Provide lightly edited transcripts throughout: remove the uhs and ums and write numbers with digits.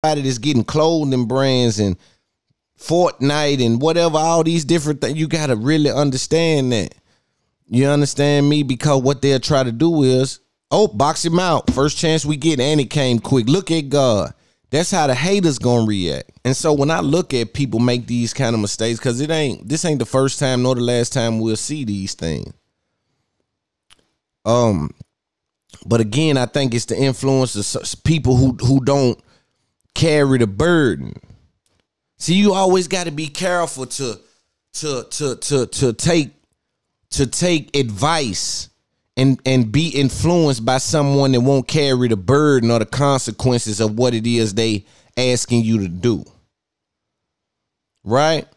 everybody that's getting clothing brands and Fortnite and whatever, all these different things, you got to really understand that. You understand me? Because what they'll try to do is, oh, box him out. First chance we get, and it came quick. Look at God. That's how the haters gonna react. And so when I look at people make these kind of mistakes, because this ain't the first time nor the last time we'll see these things. But again, I think it's the influence of people who don't carry the burden. See, you always got to be careful to take advice and be influenced by someone that won't carry the burden or the consequences of what it is they asking you to do. Right?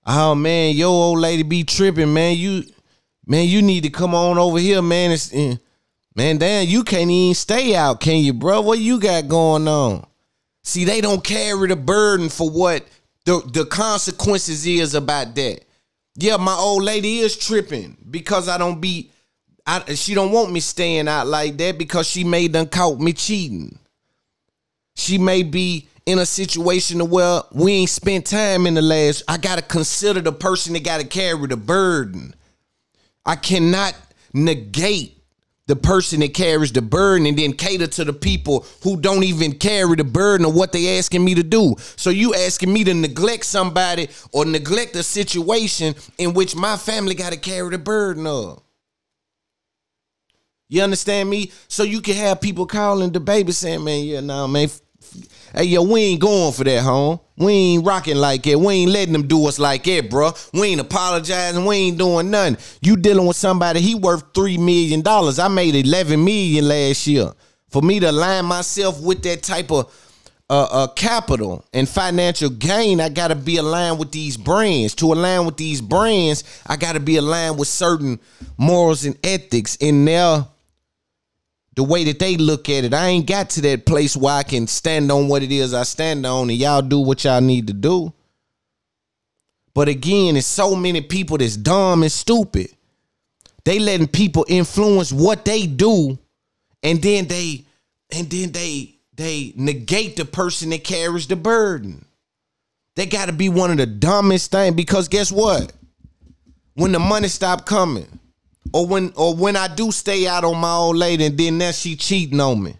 Oh man, your old lady be tripping, man. You need to come on over here, man. Man, damn, you can't even stay out, can you, bro? What you got going on? See, they don't carry the burden for what the consequences is about that. Yeah, my old lady is tripping because she don't want me staying out like that because she may done caught me cheating. She may be in a situation where we ain't spent time in the last. I got to consider the person that got to carry the burden. I cannot negate the person that carries the burden and then cater to the people who don't even carry the burden of what they asking me to do. So you asking me to neglect somebody or neglect a situation in which my family got to carry the burden of. You understand me? So you can have people calling the baby saying, man, yeah, nah, man. Hey, yo, we ain't going for that, home. We ain't rocking like that. We ain't letting them do us like that, bro. We ain't apologizing. We ain't doing nothing. You dealing with somebody, he worth $3 million. I made $11 million last year. For me to align myself with that type of capital and financial gain, I got to be aligned with these brands. To align with these brands, I got to be aligned with certain morals and ethics in the way that they look at it. I ain't got to that place where I can stand on what it is I stand on and y'all do what y'all need to do. But again, it's so many people that's dumb and stupid. They letting people influence what they do, and then they negate the person that carries the burden. They got to be one of the dumbest things, because guess what? When the money stop coming, or when I do stay out on my old lady and then now she cheating on me.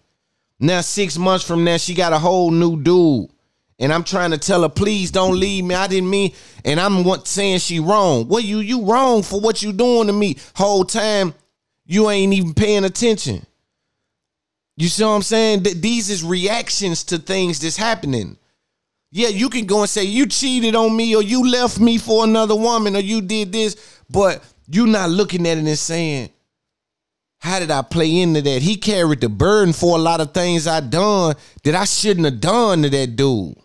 Now 6 months from now, she got a whole new dude. And I'm trying to tell her, please don't leave me. I didn't mean, and I'm saying she wrong. Well, you wrong for what you doing to me. Whole time, you ain't even paying attention. You see what I'm saying? These is reactions to things that's happening. Yeah, you can go and say, you cheated on me, or you left me for another woman, or you did this, but you're not looking at it and saying, how did I play into that? He carried the burden for a lot of things I done that I shouldn't have done to that dude.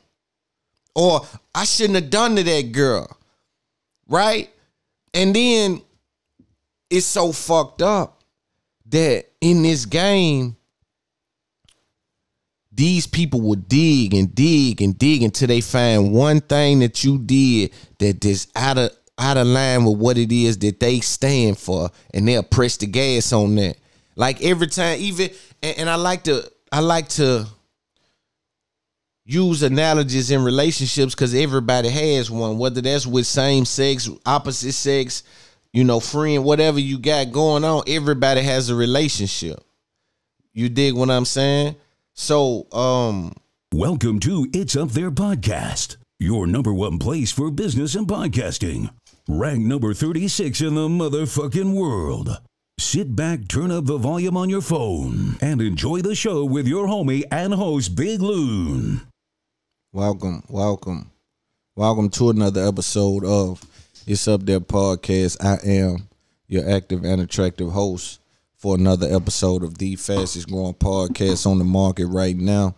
Or I shouldn't have done to that girl. Right? And then it's so fucked up that in this game, these people will dig and dig and dig until they find one thing that you did that is out of line with what it is that they stand for, and they'll press the gas on that. Like every time, even, and I like to use analogies in relationships, because everybody has one, whether that's with same sex, opposite sex, friend, whatever you got going on, everybody has a relationship. You dig what I'm saying? So, welcome to It's Up There Podcast, your #1 place for business and podcasting. Ranked number 36 in the motherfucking world. Sit back, turn up the volume on your phone, and enjoy the show with your homie and host, Big Loon. Welcome to another episode of It's Up There Podcast. I am your active and attractive host for another episode of the fastest growing podcast on the market right now.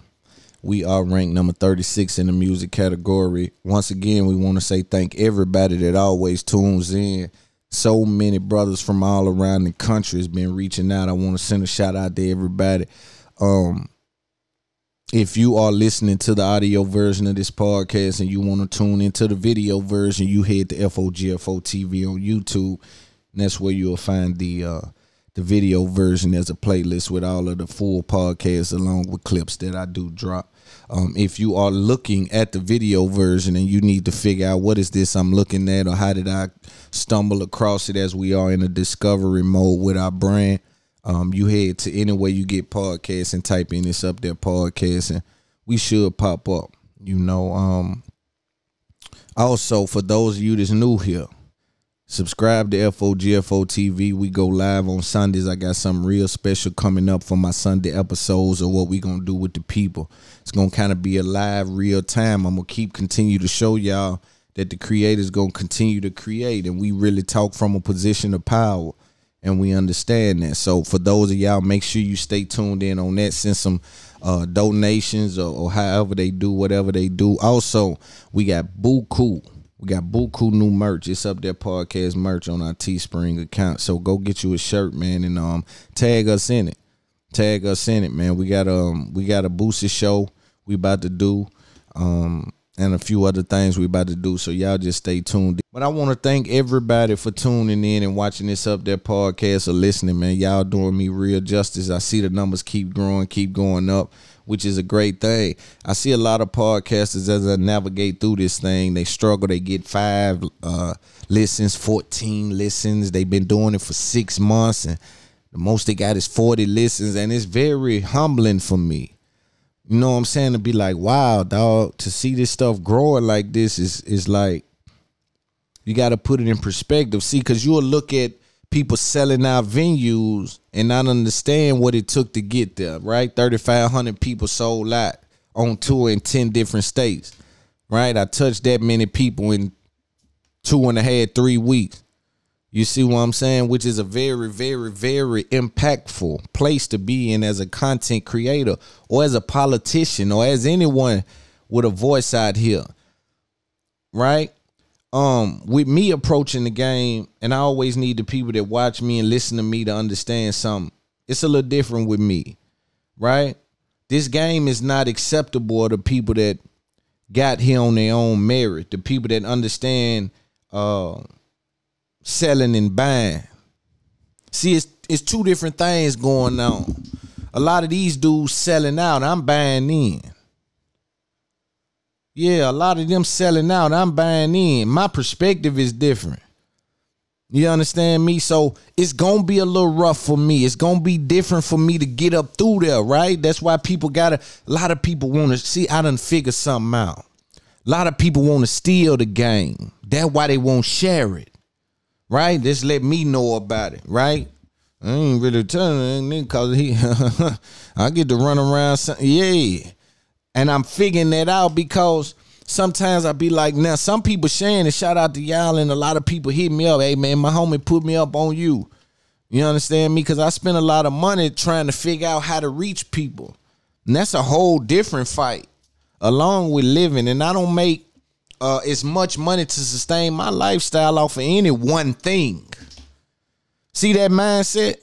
We are ranked number 36 in the music category. Once again, we want to say thank everybody that always tunes in. So many brothers from all around the country has been reaching out. I want to send a shout out to everybody. If you are listening to the audio version of this podcast and you want to tune into the video version, you head to FOGFO TV on YouTube. And that's where you'll find the video version as a playlist with all of the full podcasts along with clips that I do drop. If you are looking at the video version and you need to figure out what is this I'm looking at, or how did I stumble across it, as we are in a discovery mode with our brand, you head to anywhere you get podcasts and type in It's Up There Podcast, and we should pop up. Also, for those of you that's new here, subscribe to FOGFO TV. We go live on Sundays. I got something real special coming up for my Sunday episodes of what we gonna do with the people. It's gonna kind of be a live, real time. I'm gonna continue to show y'all that the creators gonna continue to create, and we really talk from a position of power, and we understand that. So for those of y'all, make sure you stay tuned in on that. Send some donations or however they do, whatever they do. Also, we got buku new merch. It's Up There Podcast merch on our Teespring account. So go get you a shirt, man, and tag us in it, man. We got a boosted show we about to do, and a few other things we about to do. So y'all just stay tuned. But I want to thank everybody for tuning in and watching this Up There Podcast or listening, man. Y'all doing me real justice. I see the numbers keep growing, keep going up, which is a great thing. I see a lot of podcasters as I navigate through this thing. They struggle. They get 5 listens, 14 listens. They've been doing it for 6 months, and the most they got is 40 listens, and it's very humbling for me. You know what I'm saying? To be like, wow, dog, to see this stuff growing like this is like, you got to put it in perspective. See, because you'll look at people selling out venues and not understand what it took to get there, right? 3,500 people sold out on tour in 10 different states, right? I touched that many people in 2.5, 3 weeks. You see what I'm saying? Which is a very, very, very impactful place to be in as a content creator, or as a politician, or as anyone with a voice out here, right? With me approaching the game, and I always need the people that watch me and listen to me to understand something. It's a little different with me, right? This game is not acceptable to people that got here on their own merit, the people that understand selling and buying. See, it's 2 different things going on. A lot of these dudes selling out, I'm buying in. Yeah, a lot of them selling out, I'm buying in. My perspective is different. You understand me? So it's going to be a little rough for me. It's going to be different for me to get up through there, right? That's why a lot of people want to see, I done figure something out. A lot of people want to steal the game. That's why they won't share it, right? Just let me know about it, right? I ain't really telling him because I get to run around, yeah. And I'm figuring that out because sometimes I be like, now some people sharing, and shout out to y'all, and a lot of people hit me up. Hey man, my homie put me up on you. You understand me? Because I spend a lot of money trying to figure out how to reach people. And that's a whole different fight along with living. And I don't make as much money to sustain my lifestyle off of any one thing. See that mindset?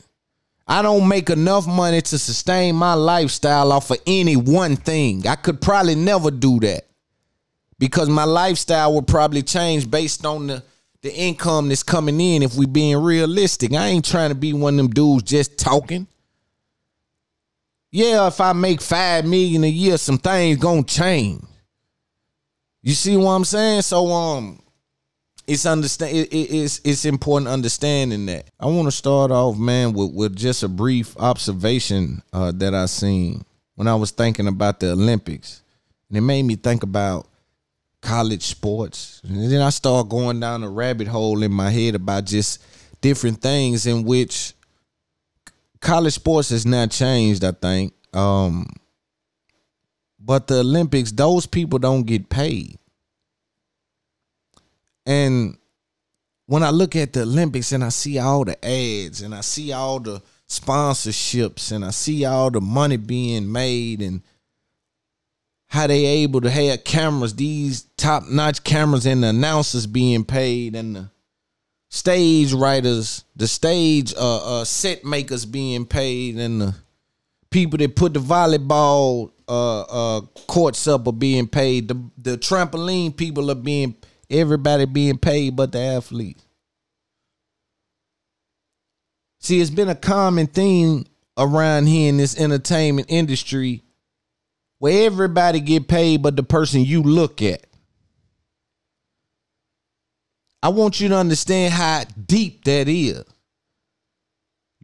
I don't make enough money to sustain my lifestyle off of any one thing. I could probably never do that because my lifestyle would probably change based on the income that's coming in if we being realistic. I ain't trying to be one of them dudes just talking. Yeah, if I make $5 million a year, some things gonna change. You see what I'm saying? So it's important understanding that. I want to start off, man, with just a brief observation that I seen when I was thinking about the Olympics. And it made me think about college sports. And then I started going down a rabbit hole in my head about just different things in which college sports has not changed, I think. But the Olympics, those people don't get paid. And when I look at the Olympics and I see all the ads and I see all the sponsorships and I see all the money being made and how they able to have cameras, these top-notch cameras, and the announcers being paid, and the stage writers, the stage set makers being paid, and the people that put the volleyball courts up are being paid. The trampoline people are being, everybody being paid but the athletes. See, it's been a common theme around here in this entertainment industry where everybody get paid but the person you look at. I want you to understand how deep that is.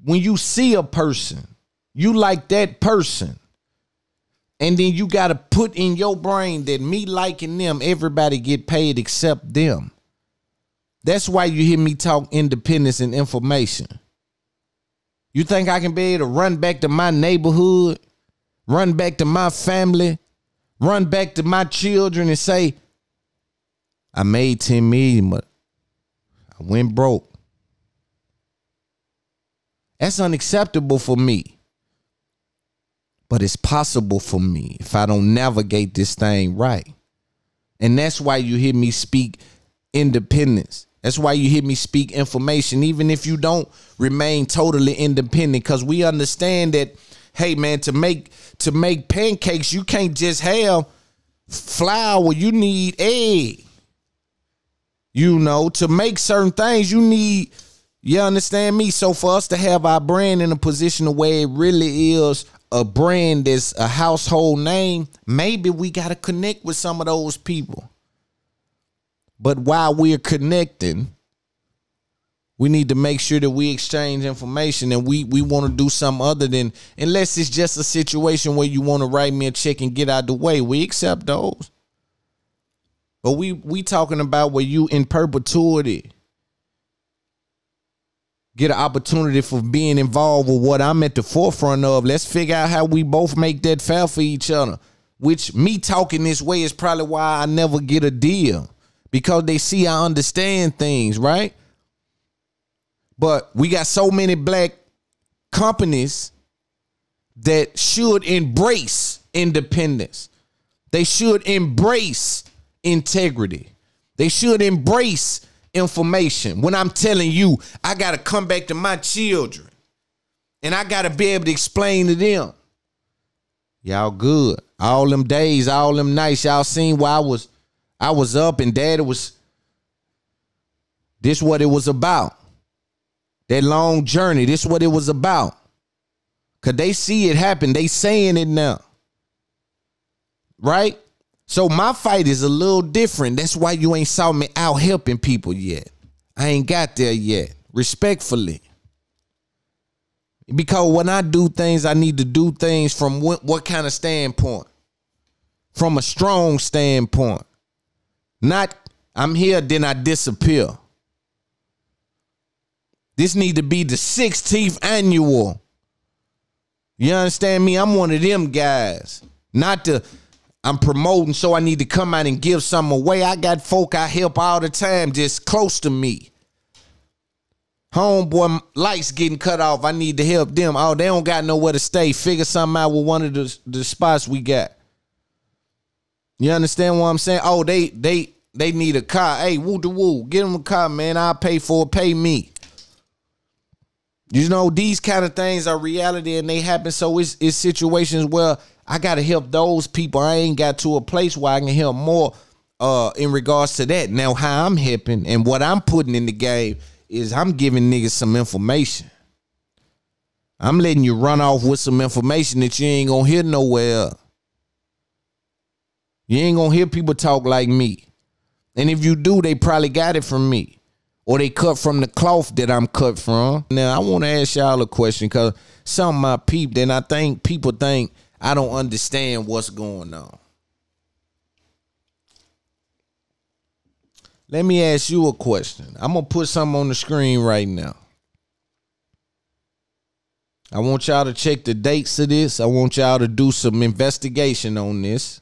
When you see a person, you like that person. And then you got to put in your brain that me liking them, everybody get paid except them. That's why you hear me talk independence and information. You think I can be able to run back to my neighborhood, run back to my family, run back to my children and say, I made 10 million, but I went broke. That's unacceptable for me. But it's possible for me if I don't navigate this thing right. And that's why you hear me speak independence. That's why you hear me speak information, even if you don't remain totally independent, because we understand that, hey, man, to make pancakes, you can't just have flour. You need egg. You know, to make certain things, you need, you understand me? So for us to have our brand in a position of where it really is a brand that's a household name, maybe we got to connect with some of those people. But while we're connecting, we need to make sure that we exchange information, and we want to do something other than, unless it's just a situation where you want to write me a check and get out the way, we accept those. But we talking about where you in perpetuity get an opportunity for being involved with what I'm at the forefront of. Let's figure out how we both make that fair for each other, which me talking this way is probably why I never get a deal, because they see I understand things, right? But we got so many black companies that should embrace independence. They should embrace integrity. They should embrace information. When I'm telling you, I got to come back to my children and I got to be able to explain to them, y'all good. All them days, all them nights, y'all seen where I was up and daddy was, this what it was about. That long journey, this what it was about. Cause they see it happen. They saying it now. Right? So my fight is a little different. That's why you ain't saw me out helping people yet. I ain't got there yet. Respectfully. Because when I do things, I need to do things from what kind of standpoint? From a strong standpoint. Not, I'm here, then I disappear. This need to be the 16th annual. You understand me? I'm one of them guys. Not the, I'm promoting, so I need to come out and give something away. I got folk I help all the time just close to me. Homeboy, lights getting cut off. I need to help them. Oh, they don't got nowhere to stay. Figure something out with one of the spots we got. You understand what I'm saying? Oh, they need a car. Hey, woo-de-woo. Get them a car, man. I'll pay for it. Pay me. You know, these kind of things are reality and they happen. So it's situations where I got to help those people. I ain't got to a place where I can help more in regards to that. Now, how I'm helping and what I'm putting in the game is I'm giving niggas some information. I'm letting you run off with some information that you ain't going to hear nowhere. You ain't going to hear people talk like me. And if you do, they probably got it from me. Or they cut from the cloth that I'm cut from. Now, I want to ask y'all a question, because some of my people, and I think people think I don't understand what's going on. Let me ask you a question. I'm going to put something on the screen right now. I want y'all to check the dates of this. I want y'all to do some investigation on this.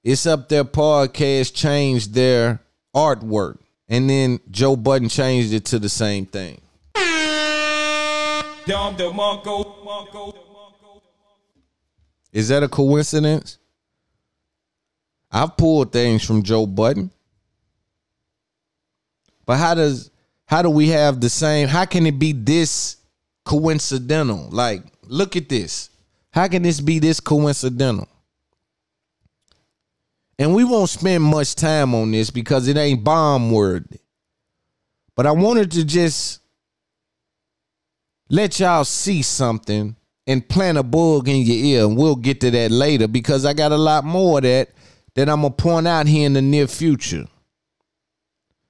It's Up There podcast changed their artwork. And then Joe Budden changed it to the same thing. Is that a coincidence? I've pulled things from Joe Budden. But how do we have the same? How can it be this coincidental? Like, look at this. How can this be this coincidental? And we won't spend much time on this because it ain't bomb worthy. But I wanted to just let y'all see something and plant a bug in your ear. And we'll get to that later because I got a lot more of that I'm going to point out here in the near future.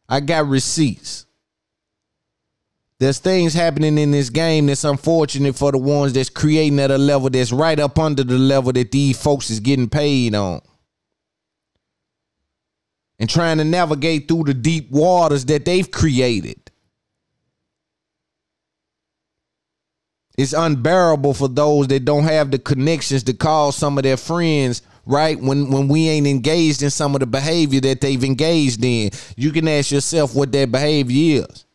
I got receipts. There's things happening in this game that's unfortunate for the ones that's creating at a level that's right up under the level that these folks is getting paid on. And trying to navigate through the deep waters that they've created. It's unbearable for those that don't have the connections to call some of their friends, right? When we ain't engaged in some of the behavior that they've engaged in. You can ask yourself what that behavior is.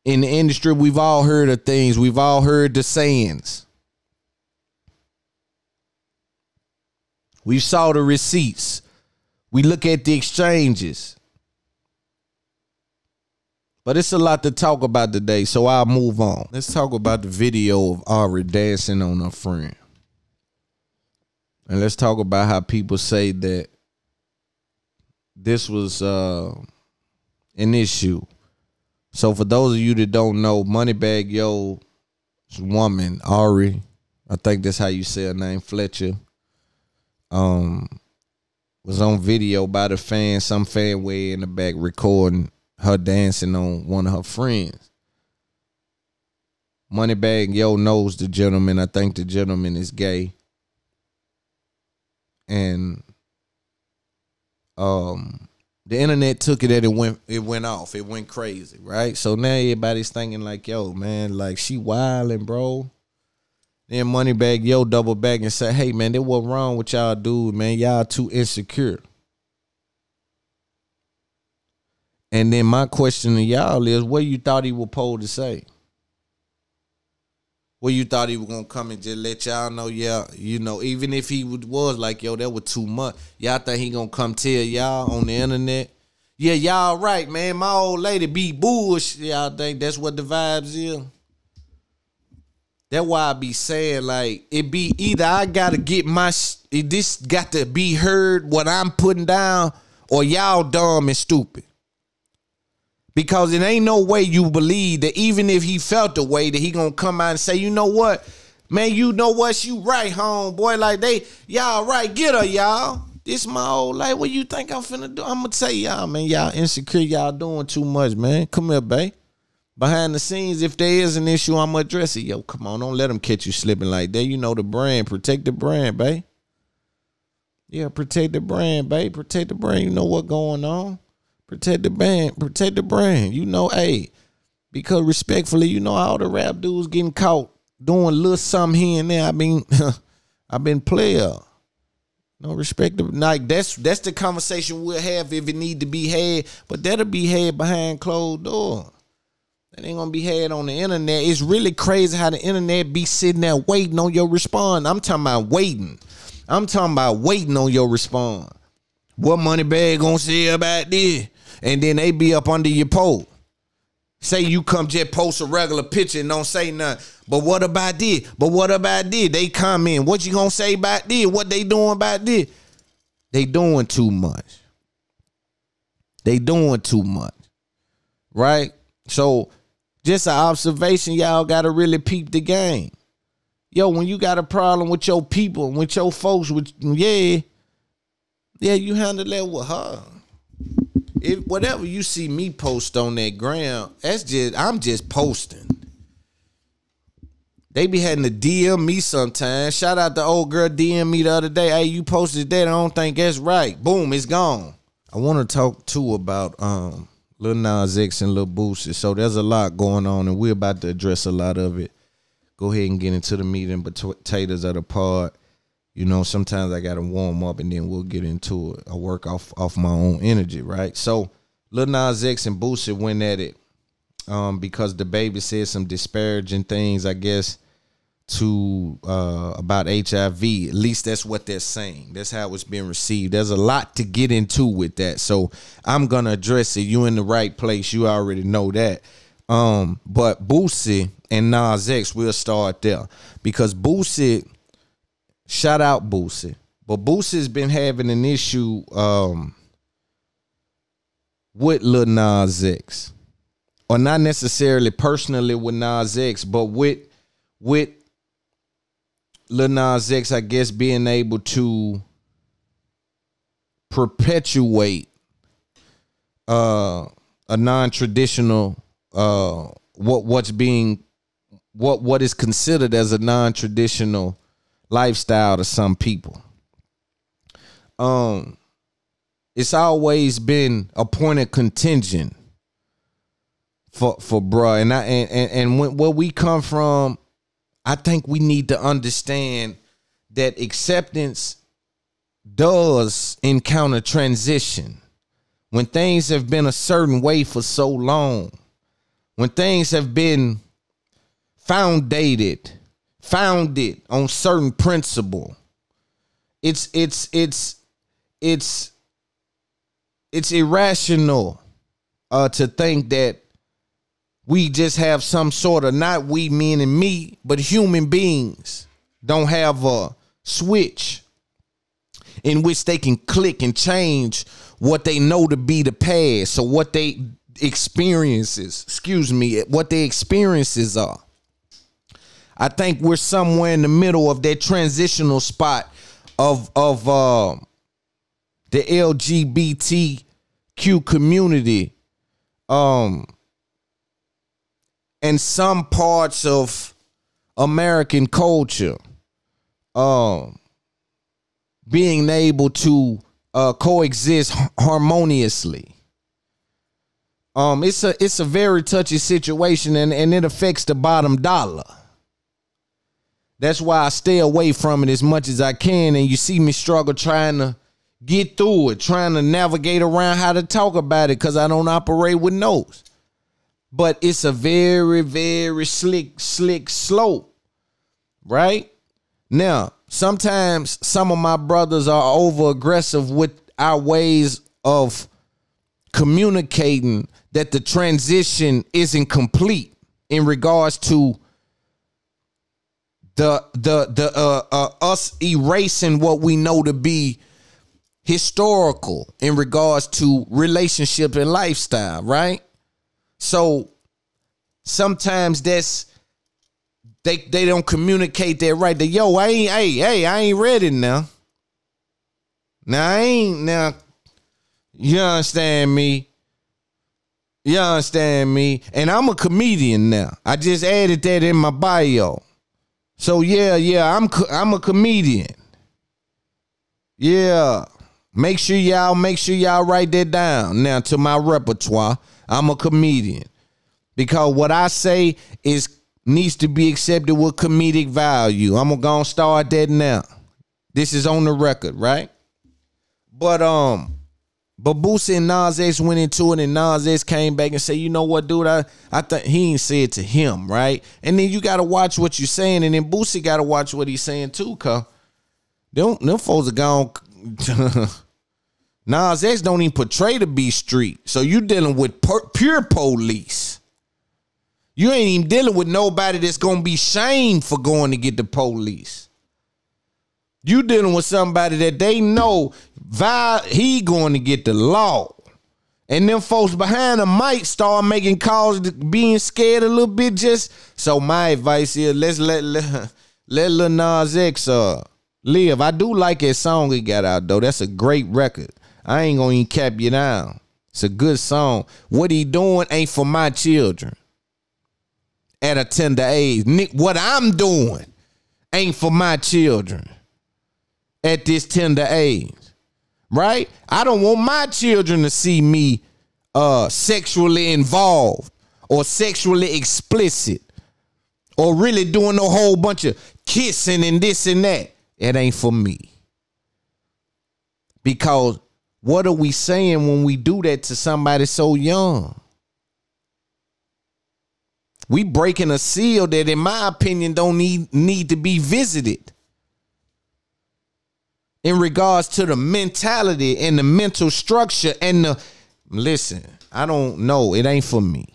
In the industry, we've all heard of things. We've all heard the sayings. We saw the receipts. We look at the exchanges. But it's a lot to talk about today, so I'll move on. Let's talk about the video of Ari dancing on her friend. And let's talk about how people say that this was an issue. So for those of you that don't know, Moneybagg Yo's woman, Ari, I think that's how you say her name, Fletcher, was on video by the fan, some fan way in the back recording her dancing on one of her friends. Moneybagg Yo knows the gentleman. I think the gentleman is gay. And the internet took it and it went off. It went crazy, right? So now everybody's thinking like, yo, man, like she wilding, bro. Then Moneybagg Yo double back and said, hey, man, there what wrong with y'all dude, man. Y'all too insecure. And then my question to y'all is, what you thought he was supposed to say? What you thought he was going to come and just let y'all know, yeah, you know, even if he was like, yo, that was too much. Y'all think he going to come tell y'all on the internet? Yeah, y'all right, man. My old lady be bullshit. Y'all think that's what the vibes is? That's why I be saying, like, it be either I got to get this got to be heard, what I'm putting down, or y'all dumb and stupid. Because it ain't no way you believe that even if he felt the way that he gonna come out and say, you know what, man, you know what, you right, homeboy. Like y'all right, get her, y'all. This my old life. What you think I'm finna do? I'm gonna tell y'all, man, y'all insecure, y'all doing too much, man. Come here, babe. Behind the scenes, if there is an issue, I'm gonna address it. Yo, come on, don't let them catch you slipping like that. You know the brand. Protect the brand, babe. Yeah, protect the brand, babe. Protect the brand. You know what going on. Protect the brand. Protect the brand. You know, hey, because respectfully, you know, all the rap dudes getting caught doing a little something here and there. I mean, I've been player. No respect. Like that's the conversation we'll have if it need to be had, but that'll be had behind closed door. That ain't gonna be had on the internet. It's really crazy how the internet be sitting there waiting on your response. I'm talking about waiting. I'm talking about waiting on your response. What Moneybagg gonna say about this? And then they be up under your post. Say you come just post a regular picture and don't say nothing. But what about this? But what about this? They comment. What you gonna say about this? What they doing about this? They doing too much. They doing too much. Right? So just an observation, y'all gotta really peep the game. Yo, when you got a problem with your people, with your folks, you handle that with her. Whatever you see me post on that gram, I'm just posting. They be having to DM me sometimes. Shout out to old girl DM me the other day. Hey, you posted that. I don't think that's right. Boom, it's gone. I want to talk too about Lil Nas X and Lil Boosie. So there's a lot going on, and we're about to address a lot of it. Go ahead and get into the meat and potatoes of the pod. You know, sometimes I got to warm up and then we'll get into it. I work off my own energy, right? So Lil Nas X and Boosie went at it because the baby said some disparaging things, I guess, to about HIV. At least that's what they're saying. That's how it's been received. There's a lot to get into with that. So I'm going to address it. You in the right place. You already know that. But Boosie and Nas X, we'll start there. Because Boosie... Shout out Boosie. But Boosie's been having an issue with Lil Nas X. Or not necessarily personally with Nas X, but with with Lil Nas X, I guess, being able to perpetuate a non-traditional what is considered as a non-traditional lifestyle to some people. It's always been a point of contention for bruh, and where we come from, I think we need to understand that acceptance does encounter transition. When things have been a certain way for so long, when things have been founded on certain principle, it's irrational to think that we just have some sort of, not we meaning me, but human beings don't have a switch in which they can click and change what they know to be the past, or what they what their experiences are. I think we're somewhere in the middle of that transitional spot of the LGBTQ community, and some parts of American culture, being able to coexist harmoniously. It's a very touchy situation, and it affects the bottom dollar. That's why I stay away from it as much as I can. And you see me struggle trying to get through it, trying to navigate around how to talk about it, because I don't operate with notes. But it's a very, very slick slope, right? Now, sometimes some of my brothers are over aggressive with our ways of communicating that the transition isn't complete in regards to us erasing what we know to be historical in regards to relationship and lifestyle, right? So sometimes that's they don't communicate that right. That I ain't ready now. Now you understand me? You understand me? And I'm a comedian now. I just added that in my bio. So yeah, I'm a comedian. Yeah. Make sure y'all write that down now to my repertoire. I'm a comedian. Because what I say needs to be accepted with comedic value. I'm gonna start that now. This is on the record, right? But Boosie and Nas X went into it, and Nas X came back and said, you know what, dude, I think he ain't said to him, right? And then you got to watch what you're saying, and then Boosie got to watch what he's saying too, cuz them folks are gone. Nas X don't even portray to be street, so you dealing with pure police. You ain't even dealing with nobody that's going to be shamed for going to get the police. You dealing with somebody that they know he going to get the law. And them folks behind him might start making calls, being scared a little bit. Just so my advice here, let's let Lil Nas X live. I do like that song he got out though. That's a great record. I ain't gonna even cap you down. It's a good song. What he doing ain't for my children at a tender age. Nick, what I'm doing ain't for my children at this tender age, right? I don't want my children to see me sexually involved or sexually explicit or really doing a whole bunch of kissing and this and that. It ain't for me. Because what are we saying when we do that to somebody so young? We breaking a seal that, in my opinion, don't need to be visited. In regards to the mentality and the mental structure and the, listen, I don't know. It ain't for me.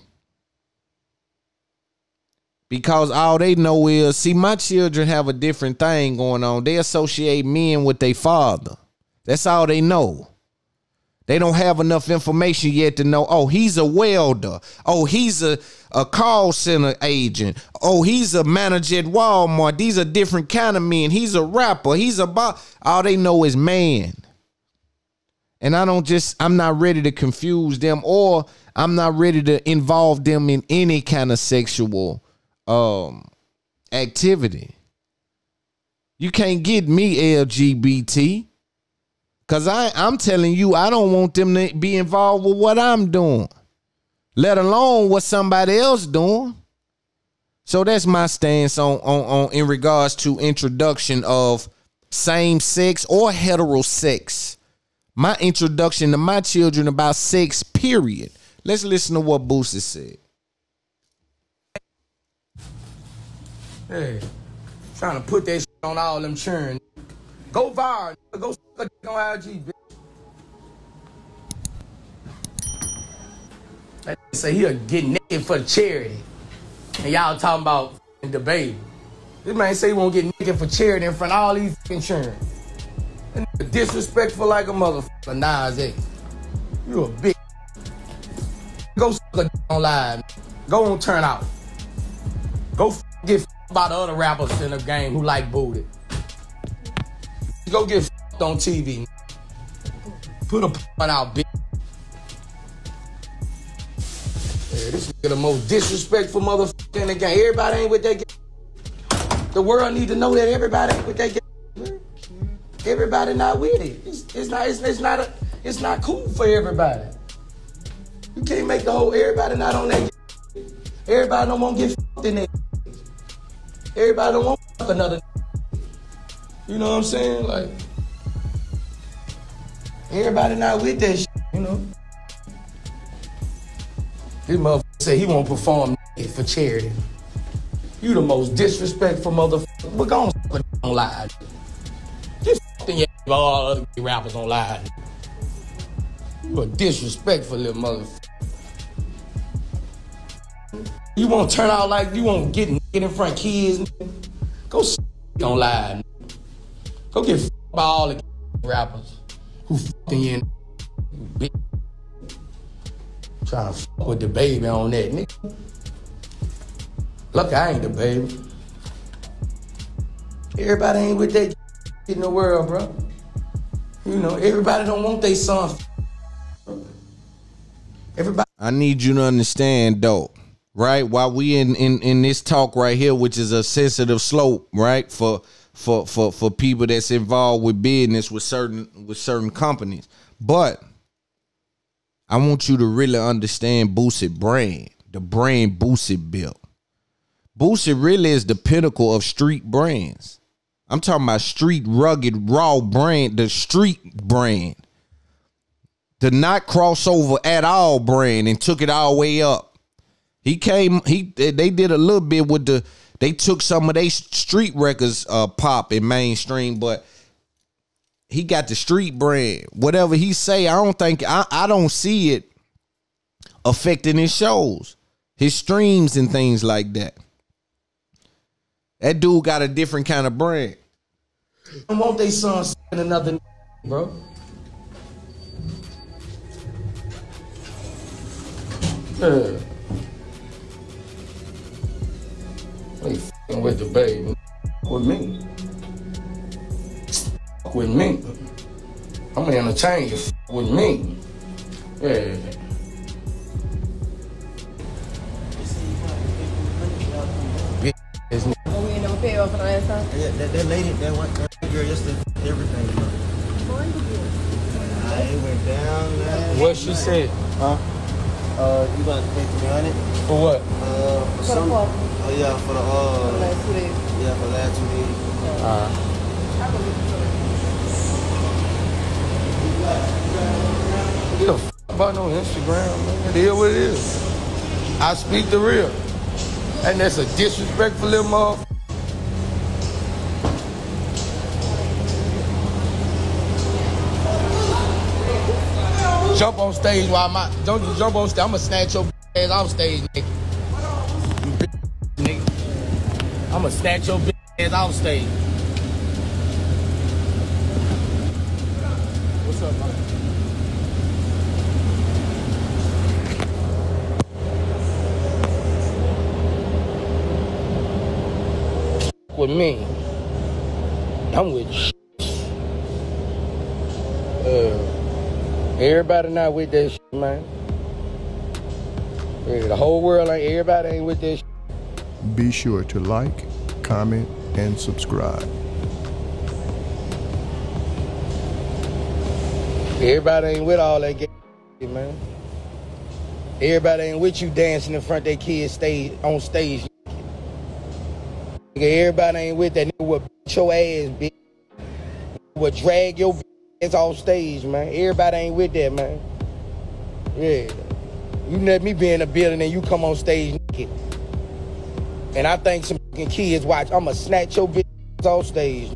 Because all they know is, see, my children have a different thing going on. They associate men with their father. That's all they know. They don't have enough information yet to know, oh, he's a welder. Oh, he's a call center agent. Oh, he's a manager at Walmart. These are different kind of men. He's a rapper. He's a boss. All they know is man. And I'm not ready to confuse them, or I'm not ready to involve them in any kind of sexual activity. You can't get me LGBT. Because I'm telling you, I don't want them to be involved with what I'm doing, let alone what somebody else doing. So that's my stance on in regards to introduction of same sex or heterosex. My introduction to my children about sex, period. Let's listen to what Boosie said. Hey, trying to put that shit on all them churn. Go viral. Go suck a dick on IG, bitch. That say he'll get naked for charity. And y'all talking about the baby. This man say he won't get naked for charity in front of all these insurance. That nigga disrespectful like a motherfucker. Nas X. You a bitch. Go suck a dick on live. Go on turn out. Go get by the other rappers in the game who like booty. Go get on TV. Put a point out, bitch. Yeah, this nigga the most disrespectful motherfucker in the game. Everybody ain't with that game. The world need to know that everybody ain't with that game. Everybody not with it. It's not cool for everybody. You can't make the whole everybody not on that game. Everybody don't want to get fucked in that. Everybody don't want to fuck another. You know what I'm saying? Like, everybody not with that shit, you know? This motherfucker say he won't perform for charity. You the most disrespectful motherfucker. We're gonna fuck on live. Get fucked in your all other rappers on live. You a disrespectful little motherfucker. You won't turn out like you won't get naked in front of kids. Go on live. Go get fucked by all the rappers who fucking you in, bitch. Trying to fuck with the baby on that, nigga. Look, I ain't the baby. Everybody ain't with that in the world, bro. You know, everybody don't want their son. Everybody. I need you to understand, though, right? While we in this talk right here, which is a sensitive slope, right? For people that's involved with business with certain companies. But I want you to really understand Boosie brand, the brand Boosie built. Boosie really is the pinnacle of street brands. I'm talking about street rugged raw brand, the street brand. The not crossover at all brand, and took it all the way up. They did a little bit with they took some of their street records pop and mainstream, but he got the street brand. Whatever he say, I don't see it affecting his shows, his streams and things like that. That dude got a different kind of brand. I want they son in another, bro. Yeah. They f***ing with the baby. With me. F*** with me. I'm gonna entertain you. F*** with me. Yeah. Oh, we ain't never pay off for the last time? Yeah, that lady, that one girl yesterday, everything. I went down there. What she said? Huh? You about to pay $300? For what? For some. the park. Oh yeah, for the For the last 2 days. Yeah, for the last 2 days. Get a f about no Instagram, man. It is what it is. I speak the real. And that's a disrespectful little motherfucker. Jump on stage while don't you jump on stage. I'ma snatch your ass off stage, nigga. You bitch, nigga. I'ma snatch your bitch ass off stage. What's up, man? me, I'm with everybody not with that shit, man. Yeah, the whole world everybody ain't with that shit. Be sure to like, comment, and subscribe. Everybody ain't with all that shit, man. Everybody ain't with you dancing in front of their kids on stage. Everybody ain't with that nigga would beat your ass, bitch. Would drag your ass off stage, man. Everybody ain't with that, man. Yeah. You let me be in a building and you come on stage naked. And I think some fucking kids watch, I'ma snatch your bitch off stage.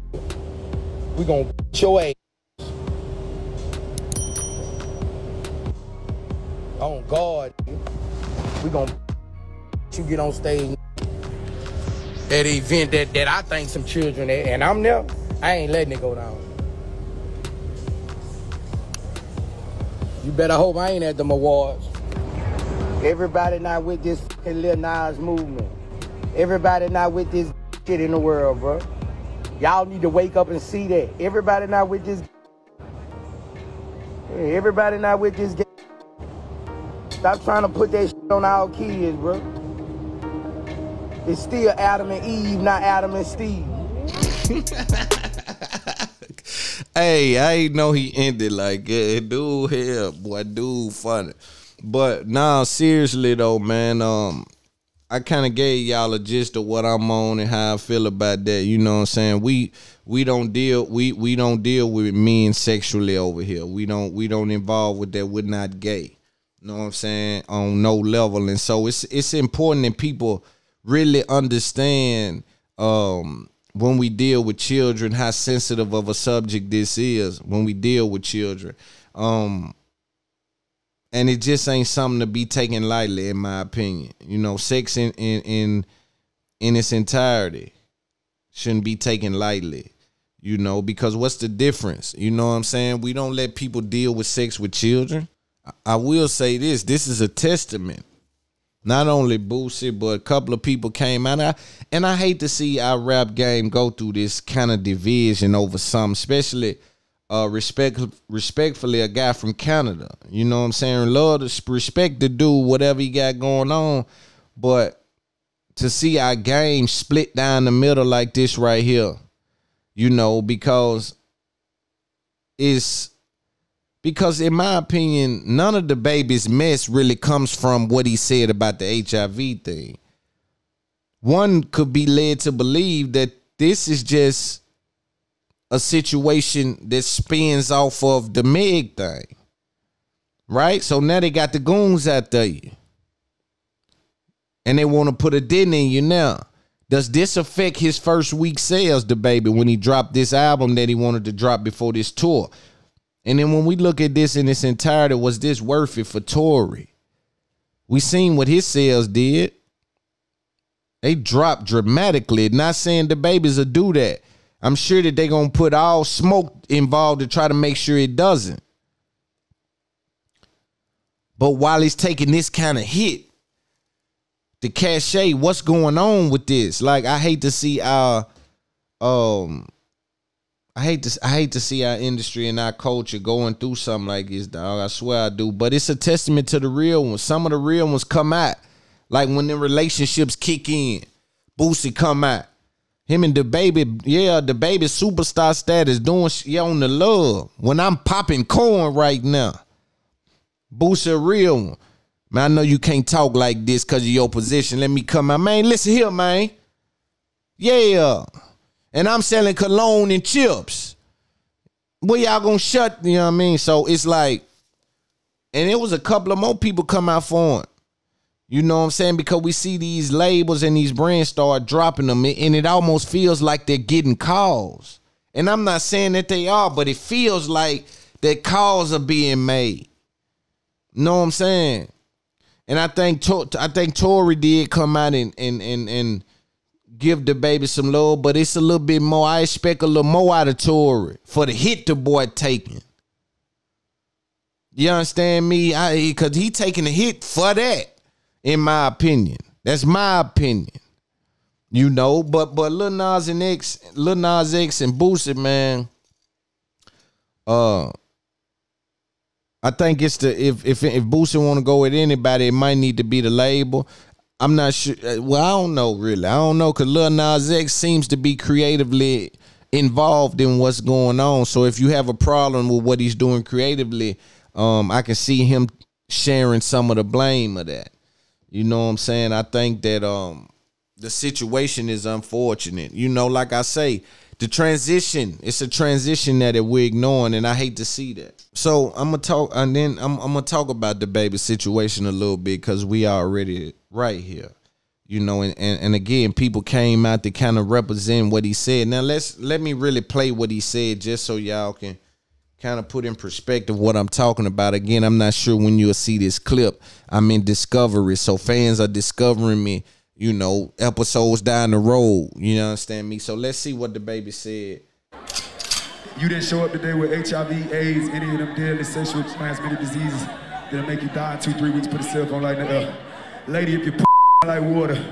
We gonna beat your ass. On guard, we gonna you get on stage at an event that I think some children at, and I'm there, I ain't letting it go down. You better hope I ain't at them awards. Everybody not with this fucking Lil Nas movement. Everybody not with this shit in the world, bro. Y'all need to wake up and see that. Everybody not with this. Yeah, everybody not with this. Stop trying to put that shit on our kids, bro. It's still Adam and Eve, not Adam and Steve. Hey, I ain't know he ended like that. Dude here, boy, dude funny. But nah, seriously though, man, I kind of gave y'all a gist of what I'm on and how I feel about that. You know what I'm saying? We don't deal with men sexually over here. We don't involve with that. We're not gay. You know what I'm saying? On no level. And so it's important that people really understand when we deal with children how sensitive of a subject this is when we deal with children. And it just ain't something to be taken lightly, in my opinion. You know, sex in its entirety shouldn't be taken lightly. You know, because what's the difference? You know what I'm saying? We don't let people deal with sex with children. I will say this is a testament. Not only Boosie, but a couple of people came out. And I hate to see our rap game go through this kind of division over something, especially respectfully a guy from Canada. You know what I'm saying? Love to respect the dude, whatever he got going on. But to see our game split down the middle like this right here, you know, because in my opinion, none of the baby's mess really comes from what he said about the HIV thing. One could be led to believe that this is just a situation that spins off of the Meg thing. Right? So now they got the goons out there. And they want to put a dent in you now. Does this affect his first week sales, the baby, when he dropped this album that he wanted to drop before this tour? And then when we look at this in its entirety, was this worth it for Tory? We seen what his sales did. They dropped dramatically. Not saying the babies will do that. I'm sure that they're going to put all smoke involved to try to make sure it doesn't. But while he's taking this kind of hit, the cachet, what's going on with this? Like, I hate to see our I hate to see our industry and our culture going through something like this, dog. I swear I do. But it's a testament to the real ones. Some of the real ones come out. Like when the relationships kick in. Boosie come out. Him and the baby, the baby superstar status doing shit on the love. When I'm popping corn right now. Boosie a real one. Man, I know you can't talk like this because of your position. Let me come out. Man, listen here, man. Yeah. And I'm selling cologne and chips. Where y'all gonna shut, you know what I mean? So it's like, and it was a couple of more people come out for it. You know what I'm saying? Because we see these labels and these brands start dropping them, and it almost feels like they're getting calls. And I'm not saying that they are, but it feels like that calls are being made. You know what I'm saying? And I think Tory did come out and give the baby some love, but it's a little bit more. I expect a little more out of Tory for the hit the boy taking. You understand me? Because he taking a hit for that, in my opinion. That's my opinion. You know, but Lil Nas X and Boosie, man. I think it's if Boosie want to go with anybody, it might need to be the label. I'm not sure. Well, I don't know really. I don't know because Lil Nas X seems to be creatively involved in what's going on. So if you have a problem with what he's doing creatively, I can see him sharing some of the blame of that. You know what I'm saying? I think that the situation is unfortunate. You know, like I say, the transition, it's a transition that we're ignoring, and I hate to see that. So I'm gonna talk, and then I'm gonna talk about the baby situation a little bit because we already right here. You know, and again, people came out to kind of represent what he said. Now let me really play what he said just so y'all can kind of put in perspective what I'm talking about. Again, I'm not sure when you'll see this clip. I'm in discovery, so fans are discovering me, you know, episodes down the road. You understand me? So let's see what the baby said. You didn't show up today with HIV, AIDS, any of them deadly sexual transmitted diseases that'll make you die in 2-3 weeks. Put a cell phone light in the air. Lady, if you like water,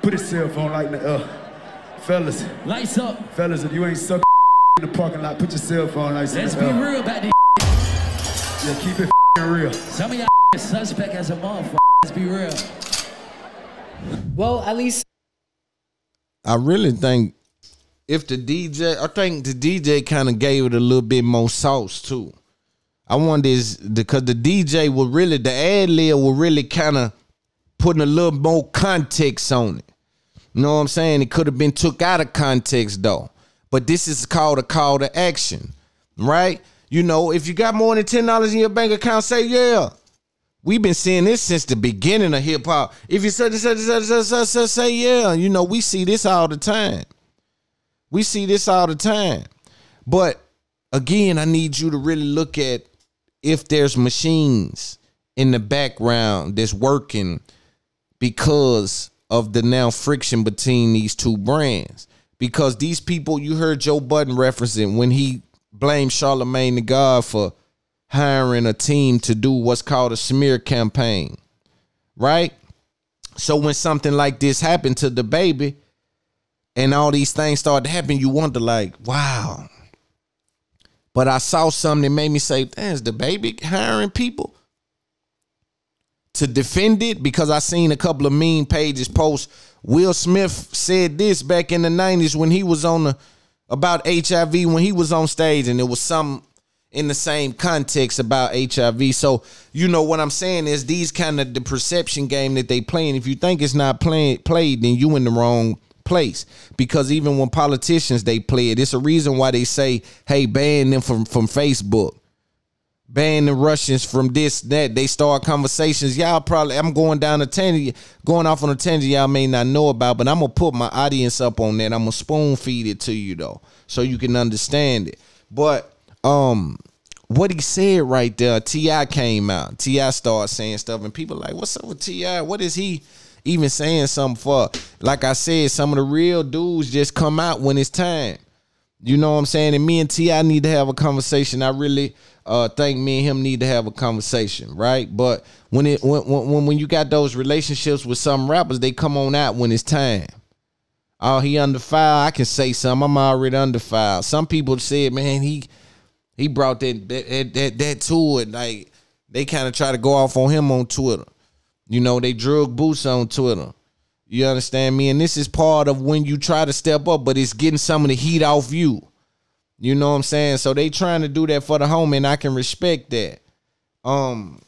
put a cell phone light in the air. Fellas. Lights up. Fellas, if you ain't sucking in the parking lot, put your cell phone lights in the air. Let's be real about this. Yeah, keep it real. Some of y'all suspect as a motherfucker. Let's be real. Well, at least I really think if the DJ kind of gave it a little bit more sauce too. I wonder is because the DJ will really, the ad lib will really kind of putting a little more context on it. You know what I'm saying? It could have been took out of context though. But this is called a call to action, right? You know, if you got more than $10 in your bank account, say yeah. We've been seeing this since the beginning of hip hop. If you say yeah, you know, we see this all the time. We see this all the time. But again, I need you to really look at if there's machines in the background that's working because of the now friction between these two brands. Because these people, you heard Joe Budden referencing when he blamed Charlamagne the God for hiring a team to do what's called a smear campaign, right? So when something like this happened to the baby and all these things started to happen, you wonder like, wow. But I saw something that made me say, damn, is the baby hiring people to defend it? Because I seen a couple of meme pages post. Will Smith said this back in the 90s when he was on about HIV when he was on stage, and it was something in the same context about HIV. So, you know what I'm saying is these kind of the perception game that they playing. If you think it's not played, then you in the wrong place. Because even when politicians, they play it, it's a reason why they say, hey, ban them from Facebook. Ban the Russians from this, that. They start conversations. Y'all probably, I'm going off on a tangent y'all may not know about, but I'm going to put my audience up on that. I'm going to spoon feed it to you, though, so you can understand it. But what he said right there, T.I. came out. T.I. started saying stuff, and people like, what's up with T.I.? What is he even saying something for? Like I said, some of the real dudes just come out when it's time. You know what I'm saying? And me and T.I. need to have a conversation. I really think me and him need to have a conversation, right? But when you got those relationships with some rappers, they come on out when it's time. Oh, he under file. I can say something. I'm already under file. Some people said, man, he brought that to it. Like, they kind of try to go off on him on Twitter. You know, they drug Boots on Twitter. You understand me? And this is part of when you try to step up, but it's getting some of the heat off you. You know what I'm saying? So they trying to do that for the homie, and I can respect that. But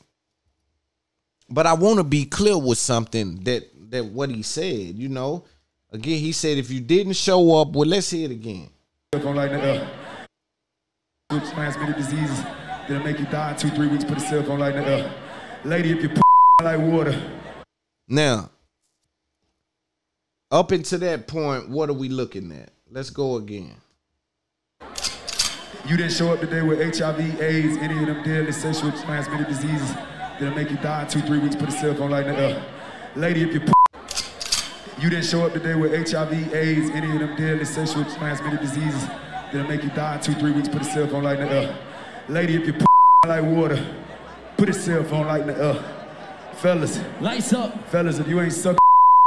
I want to be clear with something that what he said, you know. Again, he said if you didn't show up, well, let's hear it again. Transmitted diseases that'll make you die in 2-3 weeks. Put a cell phone light in the air. Lady, if you like water. Now, up until that point, what are we looking at? Let's go again. You didn't show up today with HIV, AIDS, any of them deadly sexual transmitted diseases that'll make you die in 2-3 weeks. Put a cell phone light in the air. Lady, if you didn't show up today with HIV, AIDS, any of them deadly sexual transmitted diseases that'll make you die in 2-3 weeks. Put a cell phone light in the air. Lady, if you like water, put a cell phone light in the air. Fellas. Lights up. Fellas, if you ain't sucking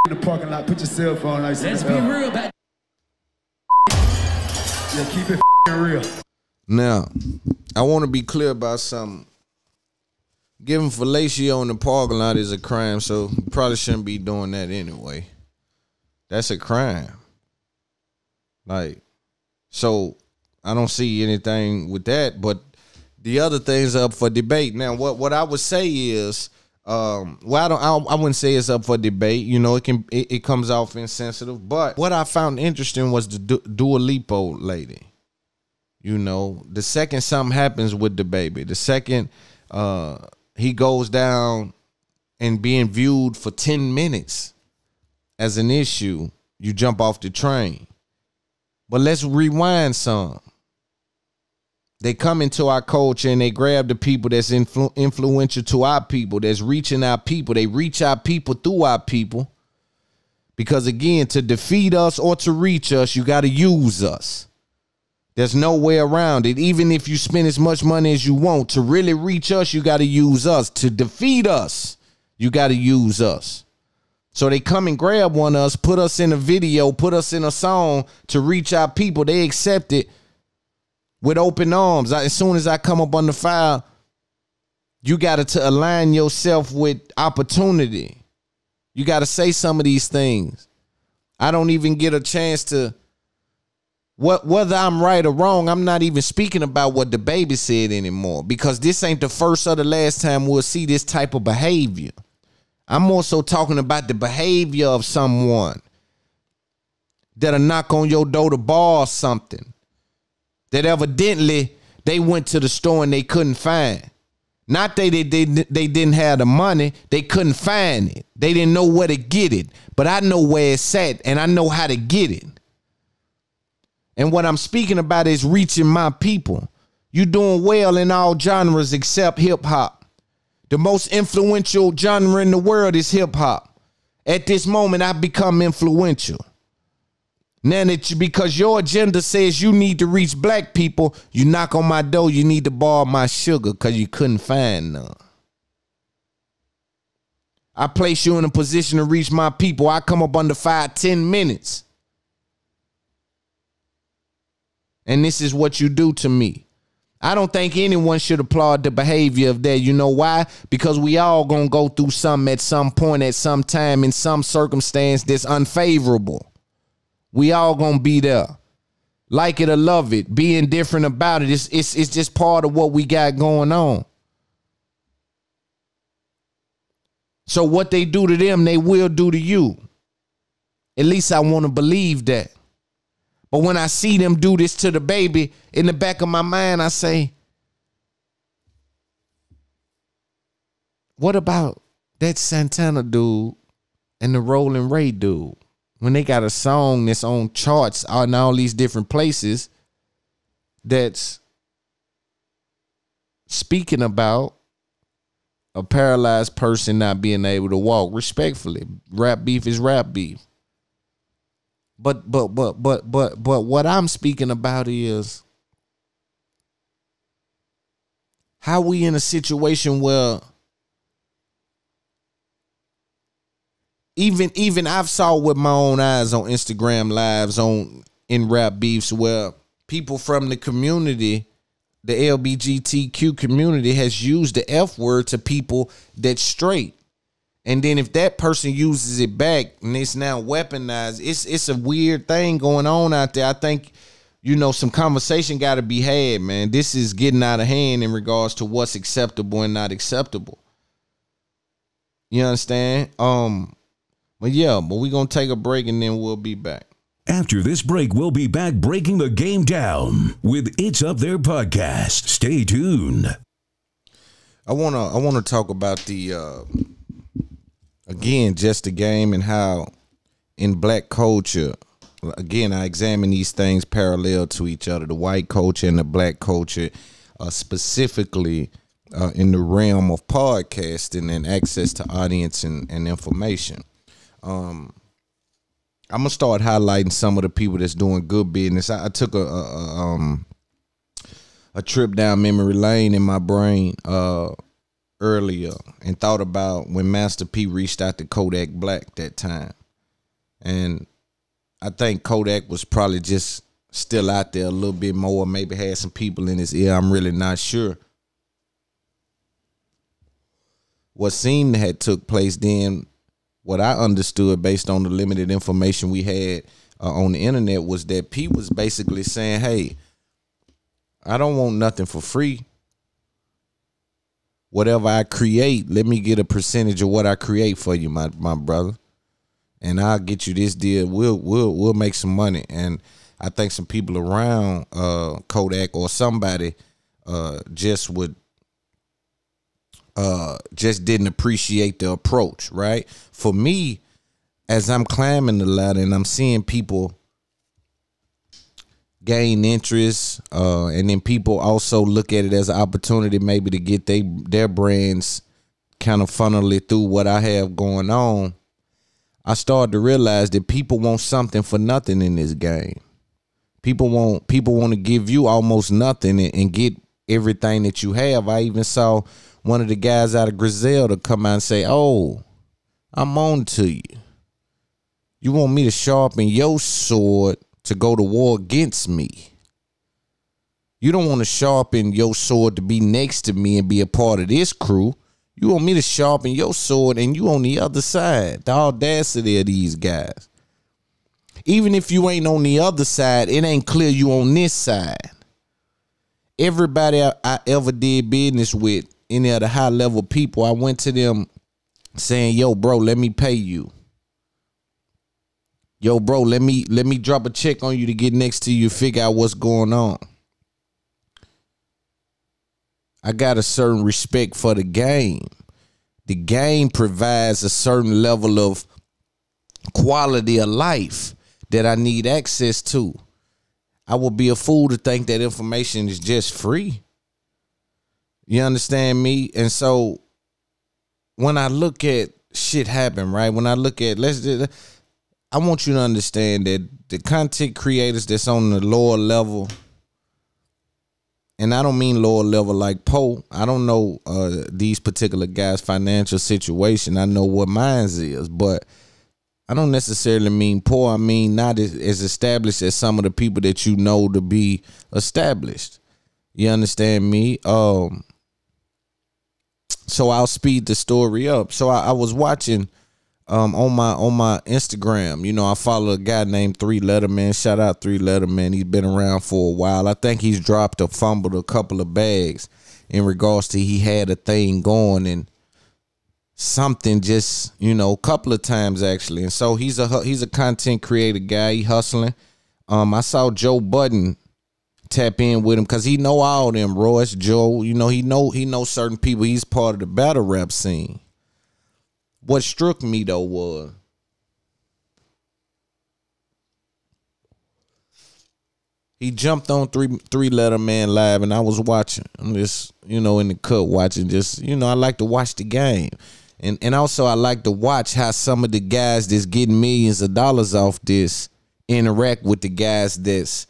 in the parking lot, put your cell phone like Let's be real about yeah, keep it real. Now, I want to be clear about something. Giving fellatio in the parking lot is a crime, so you probably shouldn't be doing that anyway. That's a crime. Like, so I don't see anything with that, but the other things up for debate. Now, what I would say is, I wouldn't say it's up for debate. You know, it comes off insensitive. But what I found interesting was the Dua Lipa lady. You know, the second something happens with the baby, the second he goes down and being viewed for 10 minutes as an issue, you jump off the train. But let's rewind some. They come into our culture and they grab the people that's influential to our people, that's reaching our people. They reach our people through our people. Because again, to defeat us or to reach us, you got to use us. There's no way around it. Even if you spend as much money as you want, to really reach us, you got to use us. To defeat us, you got to use us. So they come and grab one of us, put us in a video, put us in a song to reach our people. They accept it with open arms. As soon as I come up on the file, you got to align yourself with opportunity. You got to say some of these things. I don't even get a chance to, whether I'm right or wrong, I'm not even speaking about what the baby said anymore, because this ain't the first or the last time we'll see this type of behavior. I'm more so talking about the behavior of someone that'll knock on your door to borrow something that evidently they went to the store and they couldn't find. Not they didn't have the money, they couldn't find it. They didn't know where to get it. But I know where it's at and I know how to get it. And what I'm speaking about is reaching my people. You're doing well in all genres except hip hop. The most influential genre in the world is hip hop. At this moment, I've become influential. Now that because your agenda says you need to reach black people, you knock on my door, you need to borrow my sugar because you couldn't find none. I place you in a position to reach my people. I come up under fire 10 minutes. And this is what you do to me. I don't think anyone should applaud the behavior of that. You know why? Because we all gonna go through something at some point, at some time, in some circumstance that's unfavorable. We all gonna be there. Like it or love it. Be indifferent about it. It's just part of what we got going on. So what they do to them, they will do to you. At least I want to believe that. But when I see them do this to the baby, in the back of my mind, I say, what about that Santana dude and the Rolling Ray dude? When they got a song that's on charts in all these different places that's speaking about a paralyzed person not being able to walk. Respectfully, rap beef is rap beef. But what I'm speaking about is how we in a situation where even I've saw with my own eyes on Instagram lives in rap beefs where people from the community, the LGBTQ community, has used the F word to people that's straight. And then if that person uses it back and it's now weaponized, it's a weird thing going on out there. I think, some conversation got to be had, man. This is getting out of hand in regards to what's acceptable and not acceptable. You understand? But we're going to take a break and then we'll be back. After this break, we'll be back breaking the game down with It's Up There podcast. Stay tuned. I want to talk about the again, just the game and how in black culture, again, I examine these things parallel to each other, the white culture and the black culture, specifically in the realm of podcasting and access to audience and information. I'm gonna start highlighting some of the people that's doing good business. I took a trip down memory lane in my brain earlier and thought about when Master P reached out to Kodak Black that time. And I think Kodak was probably just still out there a little bit more, maybe had some people in his ear. I'm really not sure. What seemed to have took place then, what I understood based on the limited information we had on the internet, was that P was basically saying, hey, I don't want nothing for free. Whatever I create, let me get a percentage of what I create for you, my brother. And I'll get you this deal. We'll make some money. And I think some people around Kodak or somebody just didn't appreciate the approach, right? For me, as I'm climbing the ladder and I'm seeing people gain interest, and then people also look at it as an opportunity maybe to get their brands kind of funnel it through what I have going on, I started to realize that people want something for nothing in this game. People want to give you almost nothing and get everything that you have. I even saw one of the guys out of Griselda come out and say, oh, I'm on to you. You want me to sharpen your sword to go to war against me. You don't want to sharpen your sword to be next to me and be a part of this crew. You want me to sharpen your sword and you on the other side. The audacity of these guys. Even if you ain't on the other side, it ain't clear you on this side. Everybody I ever did business with, any of the high level people, I went to them saying, yo, bro, let me pay you. Yo, bro, let me drop a check on you to get next to you, figure out what's going on. I got a certain respect for the game. The game provides a certain level of quality of life that I need access to. I would be a fool to think that information is just free. You understand me? And so when I look at shit happen, right? When I look at, I want you to understand that the content creators that's on the lower level, and I don't mean lower level like Poe. I don't know these particular guys' financial situation. I know what mine is, but I don't necessarily mean poor. I mean not as established as some of the people that you know to be established. You understand me? So I'll speed the story up. So I was watching on my Instagram. You know, I follow a guy named 3 Letterman. Shout out 3 Letterman. He's been around for a while. I think he's dropped or fumbled a couple of bags in regards to he had a thing going and something just, you know, a couple of times actually. And so he's a content creator guy. He hustling. I saw Joe Budden tap in with him because he know all them. Royce, Joe, you know, he know certain people. He's part of the battle rap scene. What struck me though was he jumped on 3 Letterman live, and I was watching. I'm just, you know, in the cut watching. Just, you know, I like to watch the game, and also I like to watch how some of the guys that's getting millions of dollars off this interact with the guys that's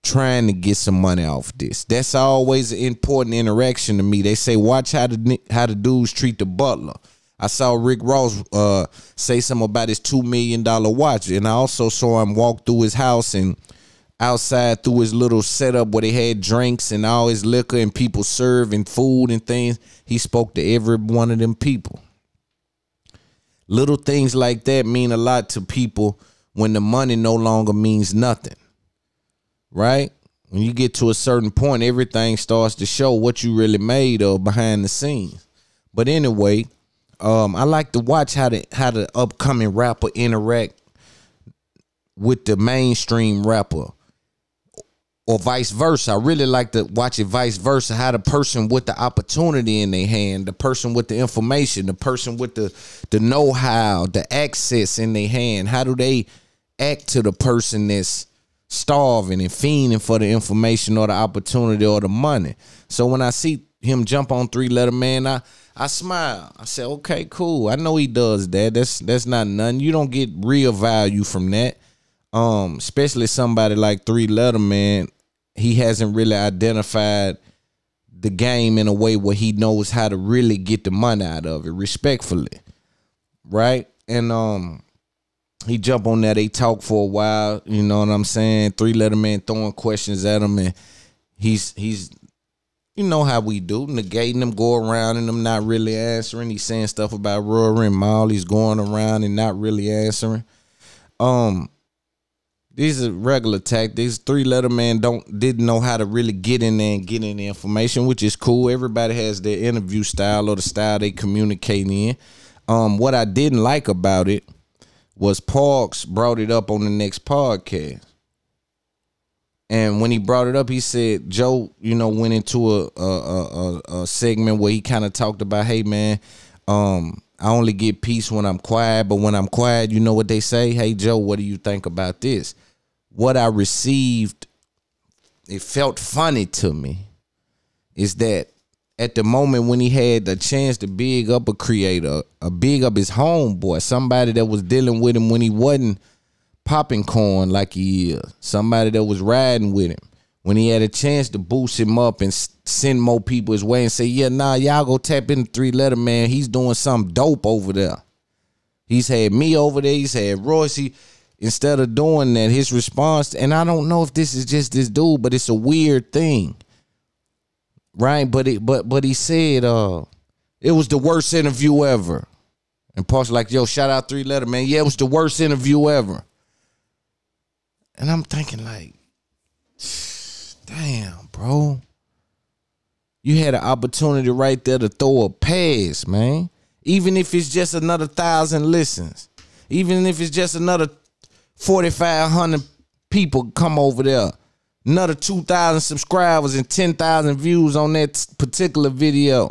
trying to get some money off this. That's always an important interaction to me. They say watch how the dudes treat the butler. I saw Rick Ross say something about his $2 million watch, and I also saw him walk through his house and outside through his little setup where they had drinks and all his liquor and people serving food and things. He spoke to every one of them people. Little things like that mean a lot to people when the money no longer means nothing, right? When you get to a certain point, everything starts to show what you really made of behind the scenes. But anyway, I like to watch how the upcoming rapper interact with the mainstream rapper, or vice versa. I really like to watch it vice versa, how the person with the opportunity in their hand, the person with the information, the person with the know-how, the access in their hand, how do they act to the person that's starving and fiending for the information or the opportunity or the money. So when I see him jump on 3 Letterman, I smile. I say, okay, cool. I know he does that. That's not nothing. You don't get real value from that. Especially somebody like 3 Letterman. He hasn't really identified the game in a way where he knows how to really get the money out of it, respectfully. Right? And He jump on there. They talk for a while. You know what I'm saying? 3-letter man throwing questions at him, and he's you know how we do, negating them, go around and them not really answering. He's saying stuff about Rory and Maul. He's going around and not really answering. These are regular tactics. 3-letter man didn't know how to really get in there and get in the information, which is cool. Everybody has their interview style or the style they communicate in. What I didn't like about it was Parks brought it up on the next podcast. And when he brought it up, he said Joe, went into a segment where he kind of talked about, hey, man, I only get peace when I'm quiet. But when I'm quiet, you know what they say? Hey, Joe, what do you think about this? What I received, it felt funny to me, is that at the moment when he had the chance to big up a creator, big up his homeboy, somebody that was dealing with him when he wasn't popping corn like he is, somebody that was riding with him, when he had a chance to boost him up and send more people his way and say, yeah, nah, y'all go tap into 3-letter man. He's doing something dope over there. He's had me over there. He's had Royce. Instead of doing that, his response, and I don't know if this is just this dude, but it's a weird thing, right? But he said it was the worst interview ever. And Parks like, yo, shout out 3-letter man. Yeah, it was the worst interview ever. And I'm thinking like, damn, bro. You had an opportunity right there to throw a pass, man. Even if it's just another 1,000 listens. Even if it's just another 4,500 people come over there. Another 2,000 subscribers and 10,000 views on that particular video.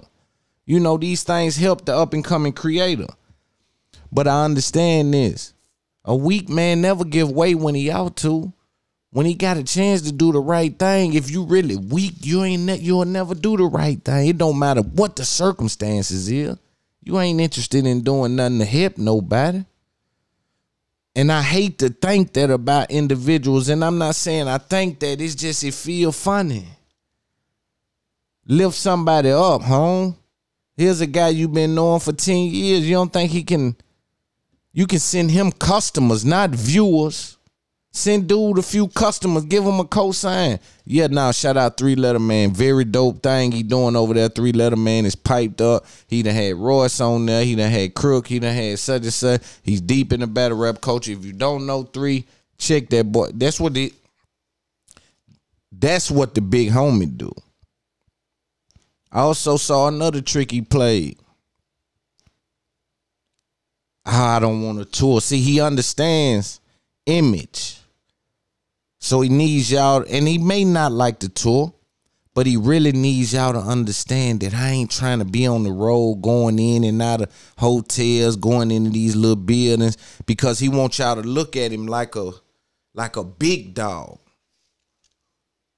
These things help the up-and-coming creator. But I understand this. A weak man never give way when he out to. When he got a chance to do the right thing, if you really weak, you'll never do the right thing. It don't matter what the circumstances is. You ain't interested in doing nothing to help nobody. And I hate to think that about individuals, and I'm not saying I think that, it's just it feel funny. Lift somebody up, home. Here's a guy you've been knowing for 10 years. You don't think you can send him customers, not viewers. Send dude a few customers, give him a cosign. Yeah, now shout out 3-letter man. Very dope thing he doing over there. 3-letter man is piped up. He done had Royce on there. He done had Crook. He done had such and such. He's deep in the battle rap culture. If you don't know 3, check that boy. That's what the big homie do. I also saw another trick he played. I don't want to tour. See, he understands image. So he needs y'all, and he may not like the tour, but he really needs y'all to understand that I ain't trying to be on the road going in and out of hotels, going into these little buildings, because he wants y'all to look at him like a big dog.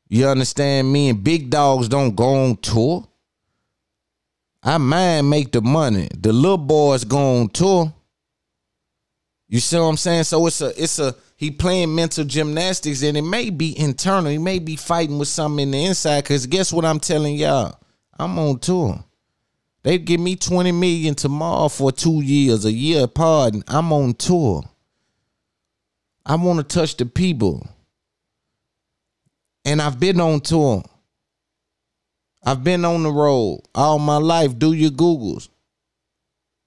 You understand me? And big dogs don't go on tour. I mind make the money. The little boys go on tour. You see what I'm saying? So he playing mental gymnastics, and it may be internal. He may be fighting with something in the inside, because guess what I'm telling y'all? I'm on tour. They'd give me $20 million tomorrow for 2 years, a year apart. I'm on tour. I want to touch the people. And I've been on tour. I've been on the road all my life. Do your Googles.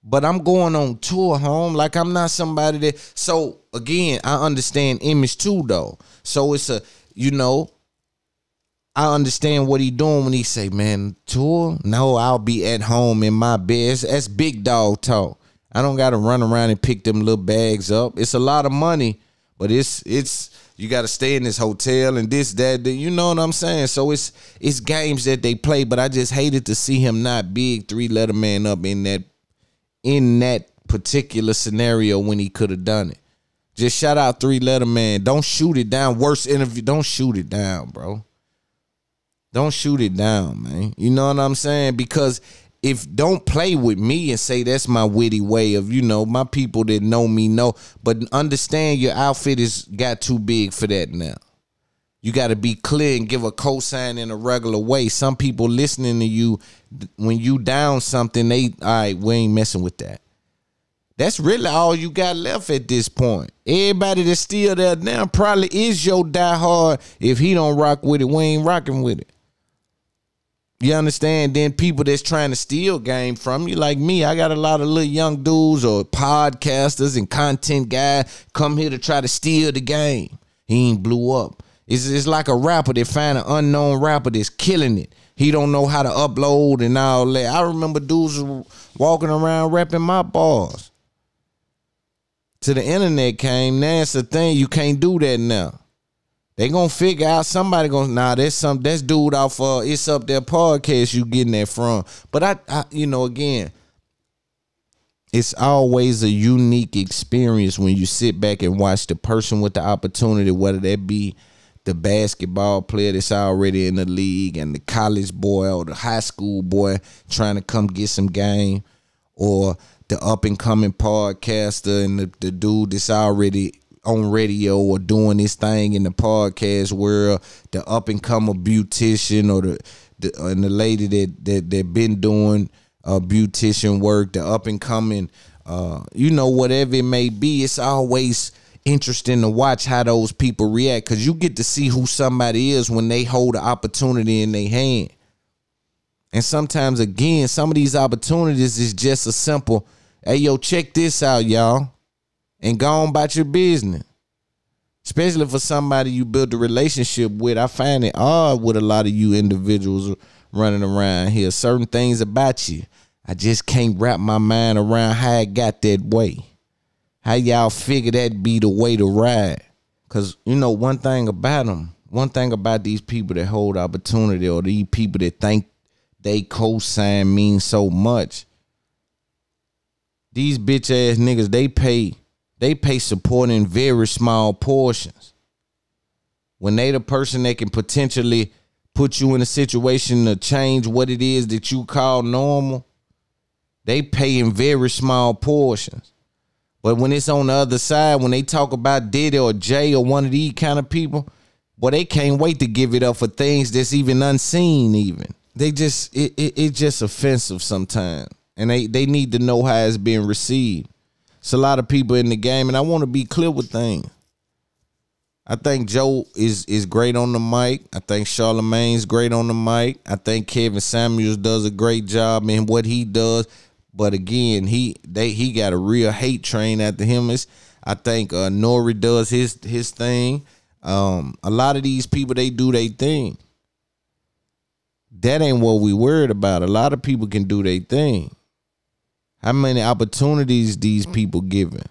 But I'm going on tour, home. Like, I'm not somebody that... So, again, I understand image too, though. So, it's I understand what he doing when he say, man, tour? No, I'll be at home in my bed. That's big dog talk. I don't got to run around and pick them little bags up. It's a lot of money, but it's you got to stay in this hotel and this, that, you know what I'm saying? So, it's games that they play, but I just hated to see him not big 3-letter man up in that particular scenario when he could have done it. Just shout out 3-letter man. Don't shoot it down. Worst interview. Don't shoot it down, bro. Don't shoot it down, man. You know what I'm saying? Because don't play with me and say that's my witty way of, my people that know me know. But understand your outfit got too big for that now. You got to be clear and give a cosign in a regular way. Some people listening to you, when you down something, all right, we ain't messing with that. That's really all you got left at this point. Everybody that's still there now probably is your diehard. If he don't rock with it, we ain't rocking with it. You understand? Then people that's trying to steal game from you, like me, I got a lot of little young dudes or podcasters and content guys come here to try to steal the game. He ain't blew up. It's like a rapper that find an unknown rapper that's killing it. He don't know how to upload and all that. I remember dudes walking around rapping my bars. Till the internet came, now it's a thing. You can't do that now. They gonna figure out somebody gonna that's dude off It's Up There podcast you getting that from. But I again, it's always a unique experience when you sit back and watch the person with the opportunity, whether that be the basketball player that's already in the league and the college boy or the high school boy trying to come get some game, or the up-and-coming podcaster and the dude that's already on radio or doing this thing in the podcast world, the up-and-coming beautician or the lady that been doing beautician work, the up-and-coming, whatever it may be. It's always interesting to watch how those people react, because you get to see who somebody is when they hold the opportunity in their hand. And sometimes, again, some of these opportunities is just a simple, hey, yo, check this out, y'all, and go on about your business. Especially for somebody you build a relationship with. I find it odd with a lot of you individuals running around here. Certain things about you, I just can't wrap my mind around how it got that way. How y'all figure that be the way to ride. Because, one thing about these people that hold opportunity, or these people that think they cosign means so much, these bitch ass niggas, they pay support in very small portions. When they the person that can potentially put you in a situation to change what it is that you call normal, they pay in very small portions. But when it's on the other side, when they talk about Diddy or Jay or one of these kind of people, boy, they can't wait to give it up for things that's even unseen even. They just, it's just offensive sometimes. And they need to know how it's being received. It's a lot of people in the game, and I want to be clear with things. I think Joe is great on the mic. I think Charlemagne's great on the mic. I think Kevin Samuels does a great job in what he does. But again, he got a real hate train after him. I think Nori does his thing. A lot of these people, they do their thing. That ain't what we worried about. A lot of people can do their thing. How many opportunities these people giving?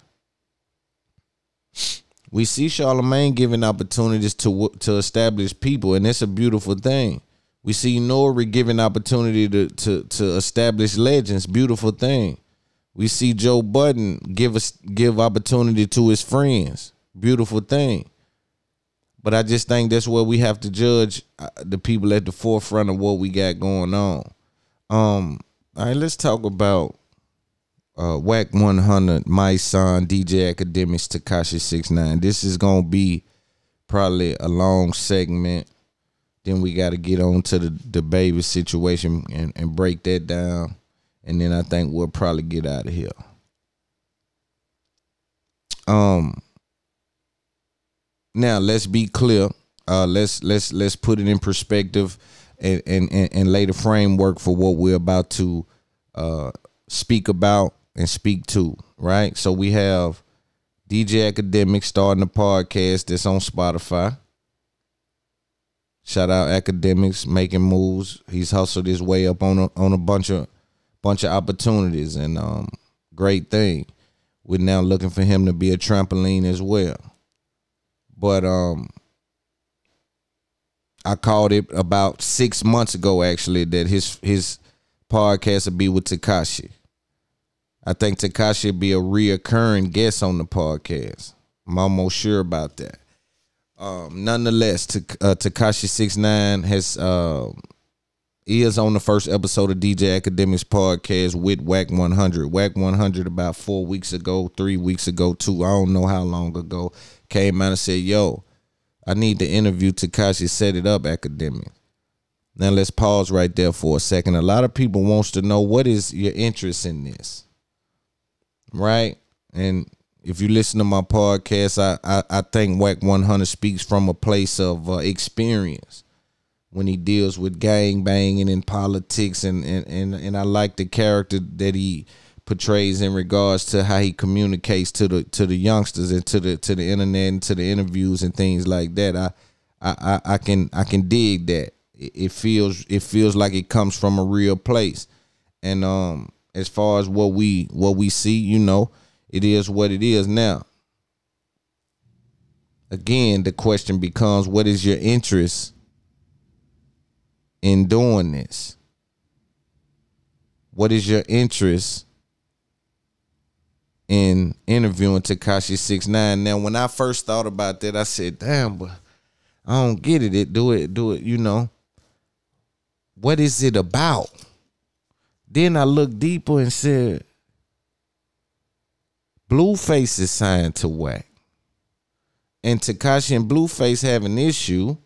We see Charlemagne giving opportunities to establish people, and it's a beautiful thing. We see Nori giving opportunity to establish legends, beautiful thing. We see Joe Budden give opportunity to his friends, beautiful thing. But I just think that's where we have to judge the people at the forefront of what we got going on. All right, let's talk about Wack 100, My Son, DJ Academics, Tekashi 6ix9ine. This is gonna be probably a long segment. Then we got to get on to the baby situation and break that down. And then I think we'll probably get out of here. Now let's be clear. Let's put it in perspective and lay the framework for what we're about to speak about and speak to. Right. So we have DJ Academics starting a podcast that's on Spotify. Shout out Academics, making moves. He's hustled his way up on a bunch of opportunities, and great thing. We're now looking for him to be a trampoline as well. But I called it about 6 months ago actually that his podcast would be with Tekashi. I think Tekashi would be a reoccurring guest on the podcast. I'm almost sure about that. Nonetheless, Tekashi 6ix9ine is on the first episode of DJ Academics podcast with Wack 100. Wack 100 about 4 weeks ago, 3 weeks ago, 2, I don't know how long ago, came out and said, yo, I need to interview Tekashi, set it up, Academics. Now let's pause right there for a second. A lot of people wants to know, what is your interest in this? right? And if you listen to my podcast, I think Wack 100 speaks from a place of experience when he deals with gang banging and politics, and I like the character that he portrays in regards to how he communicates to the youngsters and to the internet and to the interviews and things like that. I can dig that. It feels like it comes from a real place. And as far as what we see, you know, it is what it is. Now, again, the question becomes, what is your interest in doing this? What is your interest in interviewing Tekashi 6ix9ine? Now, when I first thought about that, I said, damn, but I don't get it. Do it, you know. What is it about? Then I looked deeper and said, Blueface is signed to Wack. And Tekashi and Blueface have an issue.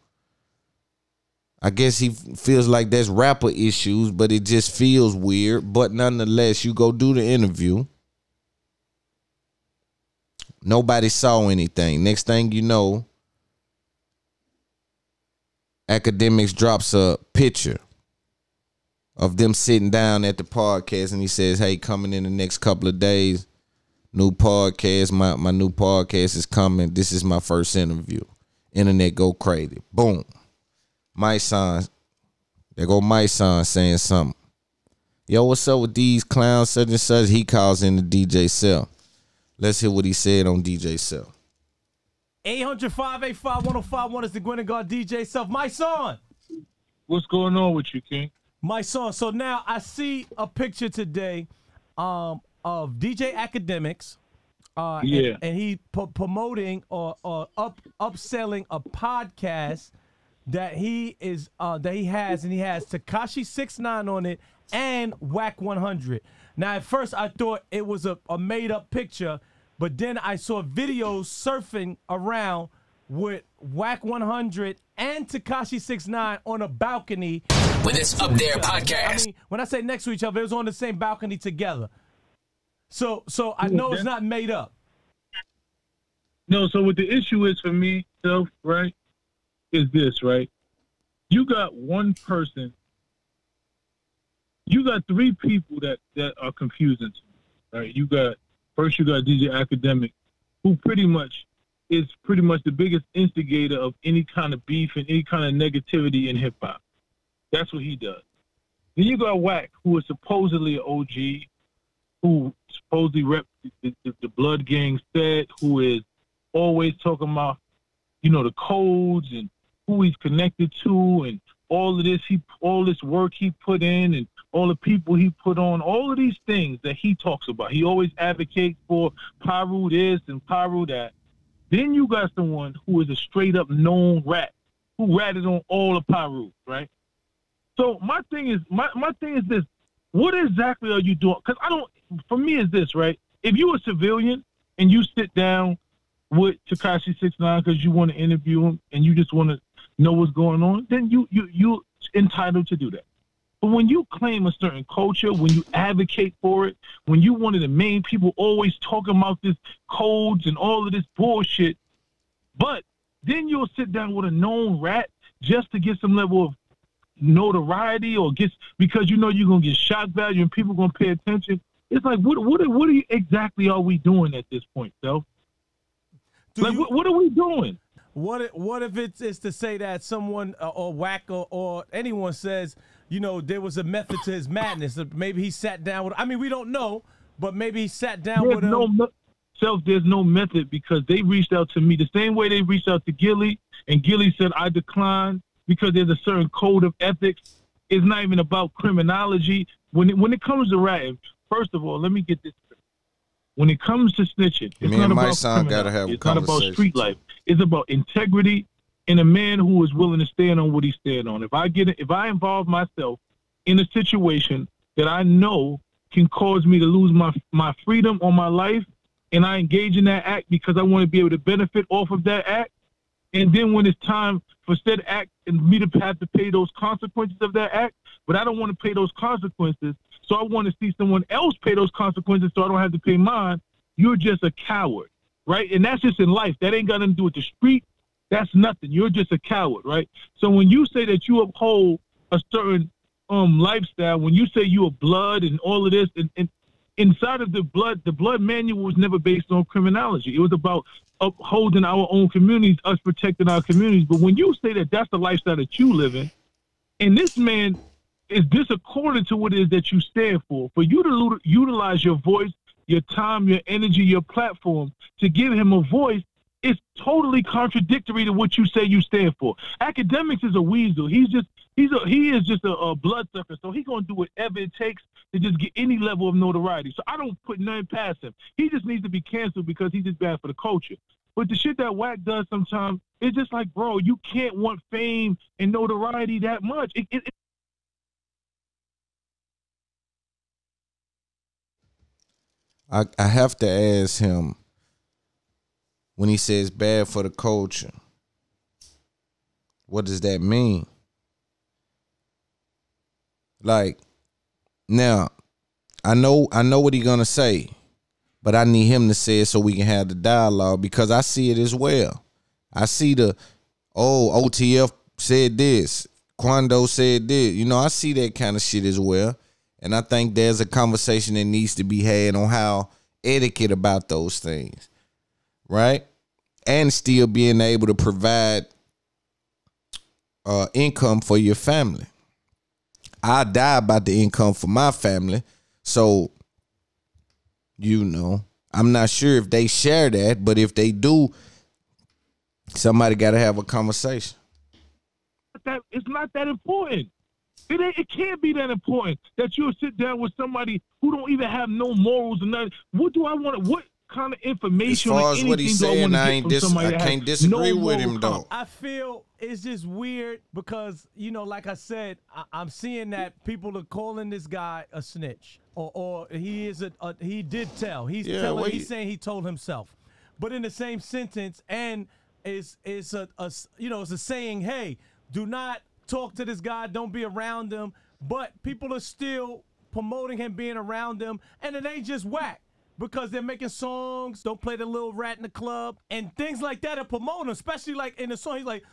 I guess he feels like that's rapper issues, but it just feels weird. But nonetheless, you go do the interview. Nobody saw anything. Next thing you know, Academics drops a picture of them sitting down at the podcast, and he says, hey, coming in the next couple of days, new podcast, my new podcast is coming. This is my first interview. Internet go crazy. Boom. My son, there go my son saying something. Yo, what's up with these clowns, such and such? He calls in the DJ Cell. Let's hear what he said on DJ Cell. 800-585-1051 is the Gwen and God DJ Self. My son. What's going on with you, King? My son. So now I see a picture today of DJ Academics. Yeah. And he promoting or upselling a podcast that he has, and he has Tekashi 6ix9ine on it and Wack 100. Now at first I thought it was a made up picture, but then I saw videos surfing around with Wack 100 and Tekashi 6ix9ine on a balcony. With this Up There podcast. I mean, when I say next to each other, it was on the same balcony together. So I know it's not made up. No, so what the issue is for me, Self, right, is this, right? You got one person, you got three people that are confusing to me, right? First you got DJ Academic, who pretty much is the biggest instigator of any kind of beef and any kind of negativity in hip-hop. That's what he does. Then you got Wack, who is supposedly an OG, who supposedly rep the Blood Gang set, who is always talking about, you know, the codes and who he's connected to and all this work he put in and all the people he put on, all of these things that he talks about. He always advocates for Pyru this and Pyru that. Then you got someone who is a straight up known rat, who ratted on all the Pyru, right? So my thing is this: what exactly are you doing? Because for me, is this, right? If you're a civilian and you sit down with Tekashi 6ix9ine because you want to interview him and you just want to know what's going on, then you're entitled to do that. But when you claim a certain culture, when you advocate for it, when you one of the main people always talking about this codes and all of this bullshit, but then you'll sit down with a known rat just to get some level of notoriety or because you know you're going to get shock value and people going to pay attention. It's like, what exactly are we doing at this point, Self? What are we doing? What if it's to say that someone or Wack or anyone says, you know, there was a method to his madness? Maybe he sat down with, I mean, we don't know, but maybe he sat down with him. Self, there's no method because they reached out to me the same way they reached out to Gilly, and Gilly said I declined because there's a certain code of ethics. It's not even about criminology. When it comes to ratting, first of all, let me get this straight. When it comes to snitching, it's not about criminology. It's not about street life. It's about integrity and a man who is willing to stand on what he stand on. If I involve myself in a situation that I know can cause me to lose my freedom or my life, and I engage in that act because I want to be able to benefit off of that act, and then when it's time for said act and me to have to pay those consequences of that act, but I don't want to pay those consequences, so I want to see someone else pay those consequences so I don't have to pay mine, you're just a coward, right? And that's just in life. That ain't got nothing to do with the street. That's nothing. You're just a coward, right? So when you say that you uphold a certain lifestyle, when you say you are blood and all of this, and inside of the blood manual was never based on criminology. It was about upholding our own communities, us protecting our communities. But when you say that that's the lifestyle that you live in, and this man is discordant to what it is that you stand for you to utilize your voice, your time, your energy, your platform to give him a voice, it's totally contradictory to what you say you stand for. Academics is a weasel. He is just a bloodsucker. So he's gonna do whatever it takes to just get any level of notoriety. So I don't put nothing past him. He just needs to be canceled because he's just bad for the culture. But the shit that Wack does sometimes, it's just like, bro, you can't want fame and notoriety that much. I have to ask him, when he says bad for the culture, what does that mean? Like, now, I know what he's gonna say, but I need him to say it so we can have the dialogue, because I see it as well. I see OTF said this, Quando said this. You know, I see that kind of shit as well. And I think there's a conversation that needs to be had on how etiquette about those things, right? And still being able to provide income for your family. I die about the income for my family. So, you know, I'm not sure if they share that, but if they do, somebody got to have a conversation. It's not that important. It can't be that important that you'll sit down with somebody who don't even have no morals and nothing. What do I want? What kind of information? As far as what he's saying, I can't disagree with him, though. I feel it's just weird because, you know, like I said, I'm seeing that people are calling this guy a snitch, or he is he did tell. He's saying he told himself, but in the same sentence, and it's a saying, hey, do not talk to this guy, don't be around him, but people are still promoting him being around them, and it ain't just Wack, because they're making songs, don't play the little rat in the club, and things like that are promoting him, especially like in the song, he's like,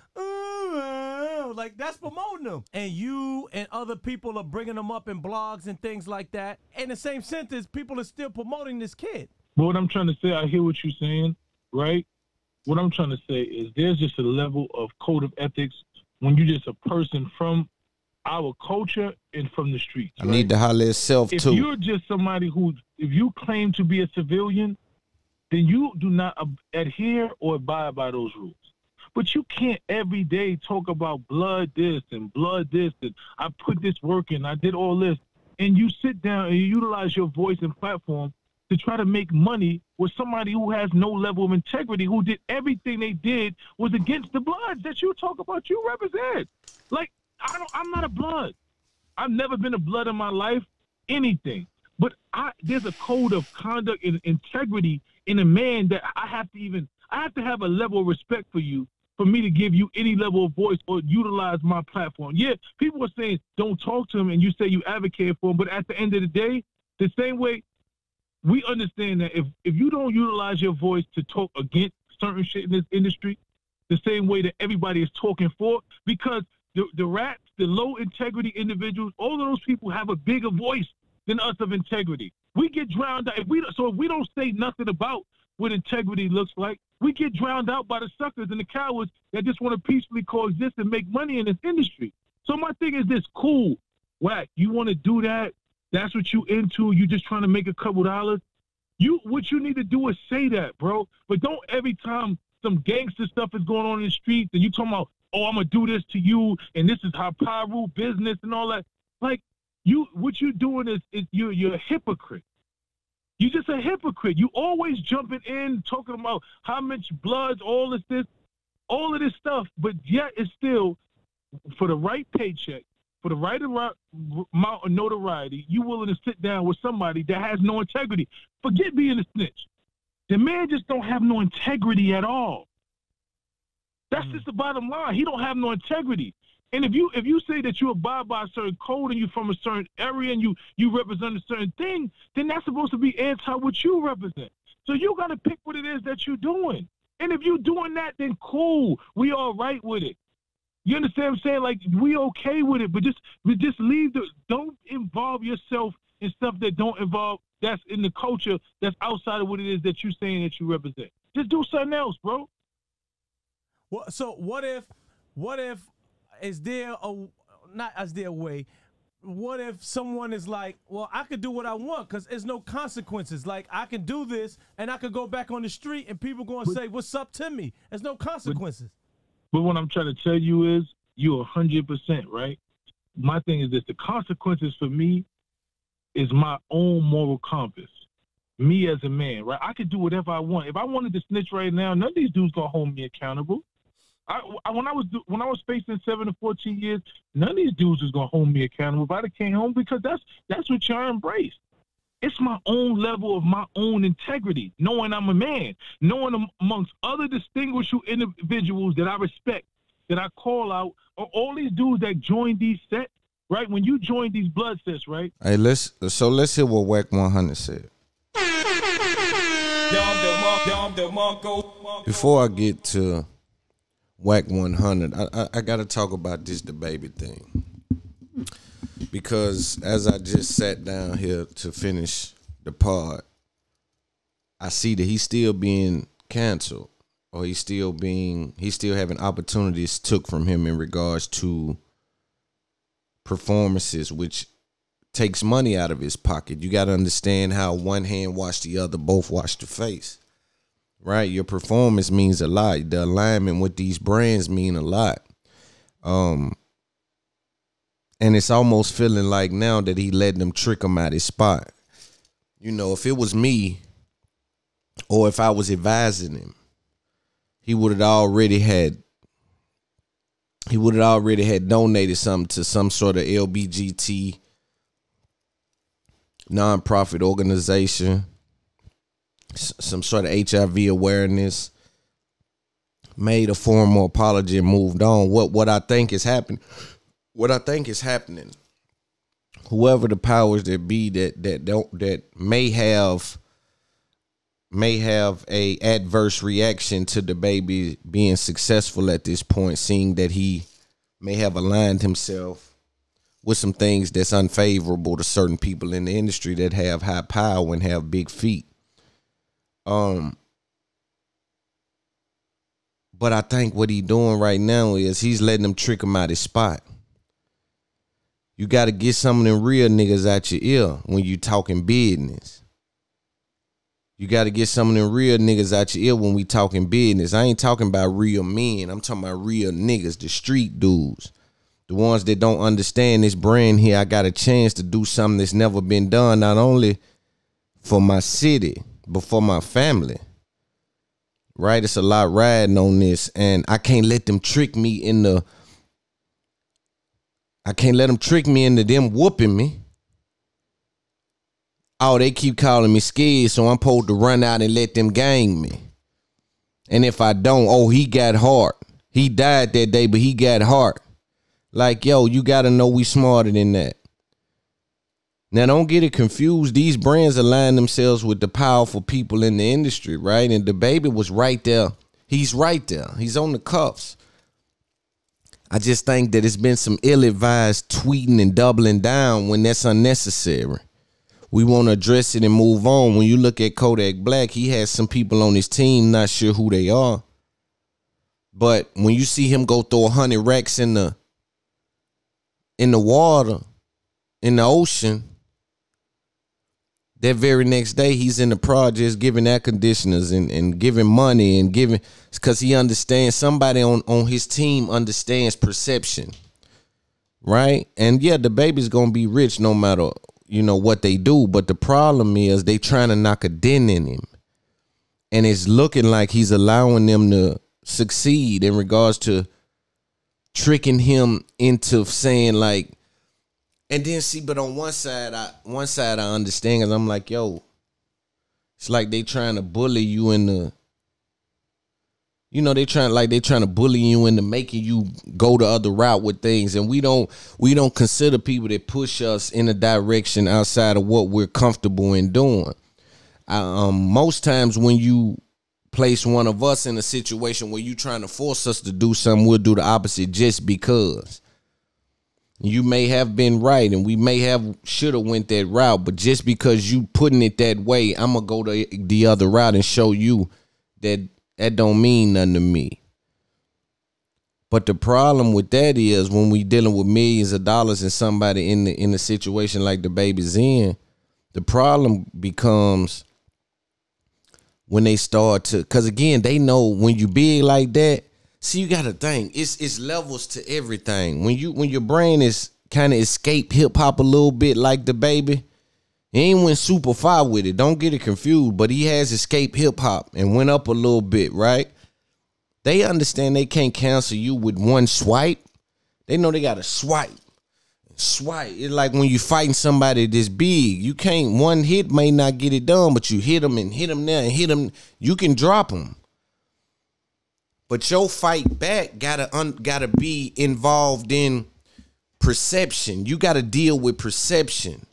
like that's promoting him. And you and other people are bringing him up in blogs and things like that. In the same sentence, people are still promoting this kid. But what I'm trying to say, I hear what you're saying, right? What I'm trying to say is there's just a level of code of ethics when you're just a person from our culture and from the streets. I need to holler itself too. If you're just somebody if you claim to be a civilian, then you do not adhere or abide by those rules. But you can't every day talk about blood this and blood this, and I put this work in, I did all this, and you sit down and you utilize your voice and platform to try to make money with somebody who has no level of integrity, who did everything they did was against the Bloods that you talk about, you represent. Like, I'm not a Blood. I've never been a Blood in my life, anything. But there's a code of conduct and integrity in a man that I have to have a level of respect for you for me to give you any level of voice or utilize my platform. Yeah, people are saying don't talk to him, and you say you advocate for him, but at the end of the day, the same way, we understand that if you don't utilize your voice to talk against certain shit in this industry, the same way that everybody is talking for, because the rats, the low integrity individuals, all of those people have a bigger voice than us of integrity. We get drowned out. If we don't say nothing about what integrity looks like, we get drowned out by the suckers and the cowards that just want to peacefully coexist and make money in this industry. So my thing is this: cool, Wack, you want to do that? That's what you into. You just trying to make a couple dollars. What you need to do is say that, bro. But don't every time some gangster stuff is going on in the streets and you talking about, oh, I'm gonna do this to you and this is how Pyru business and all that. Like, what you're doing is you're a hypocrite. You're just a hypocrite. You always jumping in, talking about how much blood, all of this stuff, but yet it's still for the right paycheck, for the right amount of notoriety, you willing to sit down with somebody that has no integrity. Forget being a snitch. The man just don't have no integrity at all. That's just the bottom line. He don't have no integrity. And if you say that you abide by a certain code and you're from a certain area and you represent a certain thing, then that's supposed to be anti what you represent. So you got to pick what it is that you're doing. And if you're doing that, then cool. We all right with it. You understand what I'm saying? Like, we okay with it, but just don't involve yourself in stuff that's in the culture that's outside of what it is that you're saying that you represent. Just do something else, bro. Well, so what if is there a way? What if someone is like, well, I could do what I want because there's no consequences. Like, I can do this and I could go back on the street and people going to say, what's up to me? There's no consequences. But what I'm trying to tell you is you're 100% right. My thing is this: the consequences for me is my own moral compass. Me as a man, right? I could do whatever I want. If I wanted to snitch right now, none of these dudes gonna hold me accountable. When I was facing 7 to 14 years, none of these dudes was gonna hold me accountable. But I came home because that's what y'all embrace. It's my own level of my own integrity, knowing I'm a man, knowing amongst other distinguished individuals that I respect, that I call out, are all these dudes that join these sets, right? When you join these blood sets, right? Hey, let's hear what Wack 100 said. Before I get to Wack 100, I got to talk about this DaBaby thing. Because as I just sat down here to finish the pod, I see that he's still being canceled, or he's still having opportunities took from him in regards to performances, which takes money out of his pocket. You got to understand how one hand wash the other, both wash the face, right? Your performance means a lot. The alignment with these brands mean a lot. And it's almost feeling like now that he let them trick him out his spot. You know, if it was me, or if I was advising him, he would have already had donated something to some sort of LBGT nonprofit organization, some sort of HIV awareness, made a formal apology and moved on. What I think is happening, whoever the powers that be that may have a adverse reaction to DaBaby being successful at this point, seeing that he may have aligned himself with some things that's unfavorable to certain people in the industry that have high power and have big feet. But I think what he doing right now is he's letting them trick him out his spot. You got to get some of them real niggas out your ear when you talking business. You got to get some of them real niggas out your ear when we talking business. I ain't talking about real men. I'm talking about real niggas, the street dudes. The ones that don't understand this brand here. I got a chance to do something that's never been done, not only for my city, but for my family. Right? It's a lot riding on this, and I can't let them trick me into them whooping me. Oh, they keep calling me scared, so I'm supposed to run out and let them gang me. And if I don't, oh, he got heart. He died that day, but he got heart. Like, yo, you got to know we smarter than that. Now, don't get it confused. These brands align themselves with the powerful people in the industry, right? And DaBaby was right there. He's right there. He's on the cuffs. I just think that it's been some ill-advised tweeting and doubling down when that's unnecessary. We want to address it and move on. When you look at Kodak Black, he has some people on his team, not sure who they are. But when you see him go throw 100 racks in the water, in the ocean, that very next day he's in the projects giving air conditioners and giving money and giving, because he understands, somebody on his team understands perception, right? And yeah, DaBaby's gonna be rich no matter, you know, what they do, but the problem is they trying to knock a dent in him, and it's looking like he's allowing them to succeed in regards to tricking him into saying like, and then see, but on one side I understand, because I'm like, yo, it's like they trying to bully you into You know, they trying to bully you into making you go the other route with things, and we don't consider people that push us in a direction outside of what we're comfortable in doing. Most times when you place one of us in a situation where you trying to force us to do something, we'll do the opposite just because. You may have been right, and we may have should have went that route, but just because you putting it that way, I'm gonna go the other route and show you that don't mean nothing to me. But the problem with that is when we dealing with millions of dollars and somebody in the situation like the baby's in, the problem becomes when they start to, because again, they know when you big like that. See, you gotta think it's levels to everything. When your brain is kind of escape hip hop a little bit like the baby, he ain't went super far with it. Don't get it confused, but he has escape hip hop and went up a little bit, right? They understand they can't cancel you with one swipe. They know they gotta swipe. It's like when you fighting somebody this big, you can't, one hit may not get it done, but you hit them and hit them there and hit them, you can drop them. But your fight back gotta be involved in perception. You gotta deal with perception.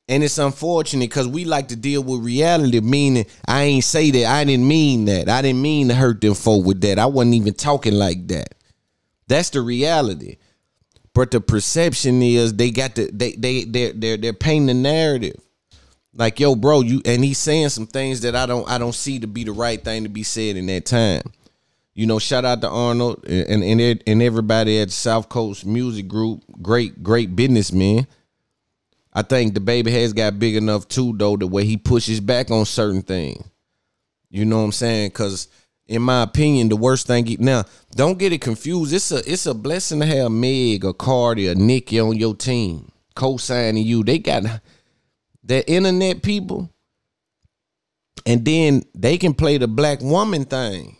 And it's unfortunate because we like to deal with reality, meaning I ain't say that. I didn't mean that. I didn't mean to hurt them folk with that. I wasn't even talking like that. That's the reality. But the perception is they're painting the narrative. Like, yo, bro, and he's saying some things that I don't see to be the right thing to be said in that time. You know, shout out to Arnold and everybody at South Coast Music Group. Great businessmen. I think the baby has got big enough too, though, the way he pushes back on certain things. You know what I'm saying? Because in my opinion, the worst thing now, don't get it confused. It's a blessing to have Meg or Cardi or Nicki on your team co-signing you. They got the internet people, and then they can play the black woman thing.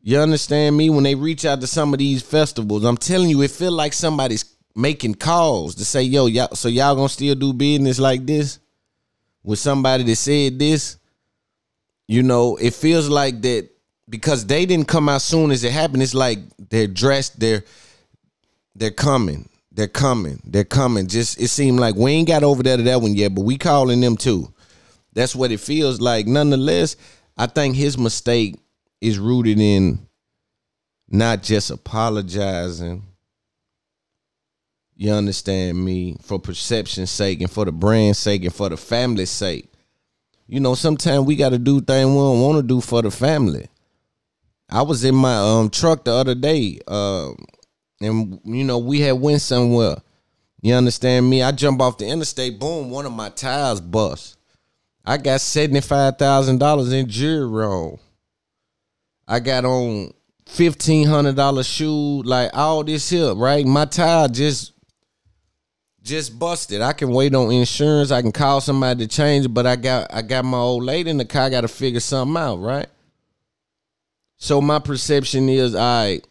You understand me? When they reach out to some of these festivals, I'm telling you, it feel like somebody's making calls to say, yo, y'all gonna still do business like this with somebody that said this? You know, it feels like that because they didn't come out soon as it happened. It's like they're dressed, they're coming. Just, it seemed like we ain't got over there to that one yet, but we calling them too. That's what it feels like. Nonetheless, I think his mistake is rooted in not just apologizing, you understand me, for perception's sake and for the brand's sake and for the family's sake. You know, sometimes we got to do things we don't want to do for the family. I was in my truck the other day, and, you know, we had went somewhere. You understand me? I jump off the interstate, boom, one of my tires bust. I got $75,000 in jewelry on. I got on $1,500 shoes, like all this here, right? My tire just busted. I can wait on insurance. I can call somebody to change it, but I got my old lady in the car. I got to figure something out, right? So my perception is, all right,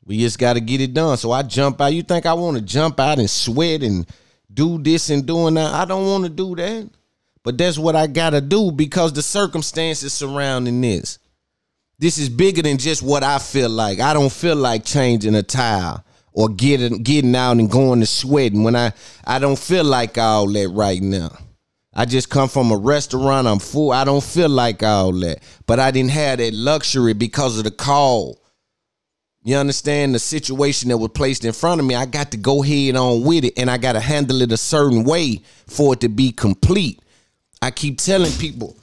we just got to get it done. So I jump out. You think I want to jump out and sweat and do this and doing that? I don't want to do that. But that's what I got to do because the circumstances surrounding this. This is bigger than just what I feel like. I don't feel like changing a tire or getting out and going to sweating when I don't feel like all that right now. I just come from a restaurant. I'm full. I don't feel like all that. But I didn't have that luxury because of the call. You understand the situation that was placed in front of me? I got to go head on with it, and I got to handle it a certain way for it to be complete. I keep telling people,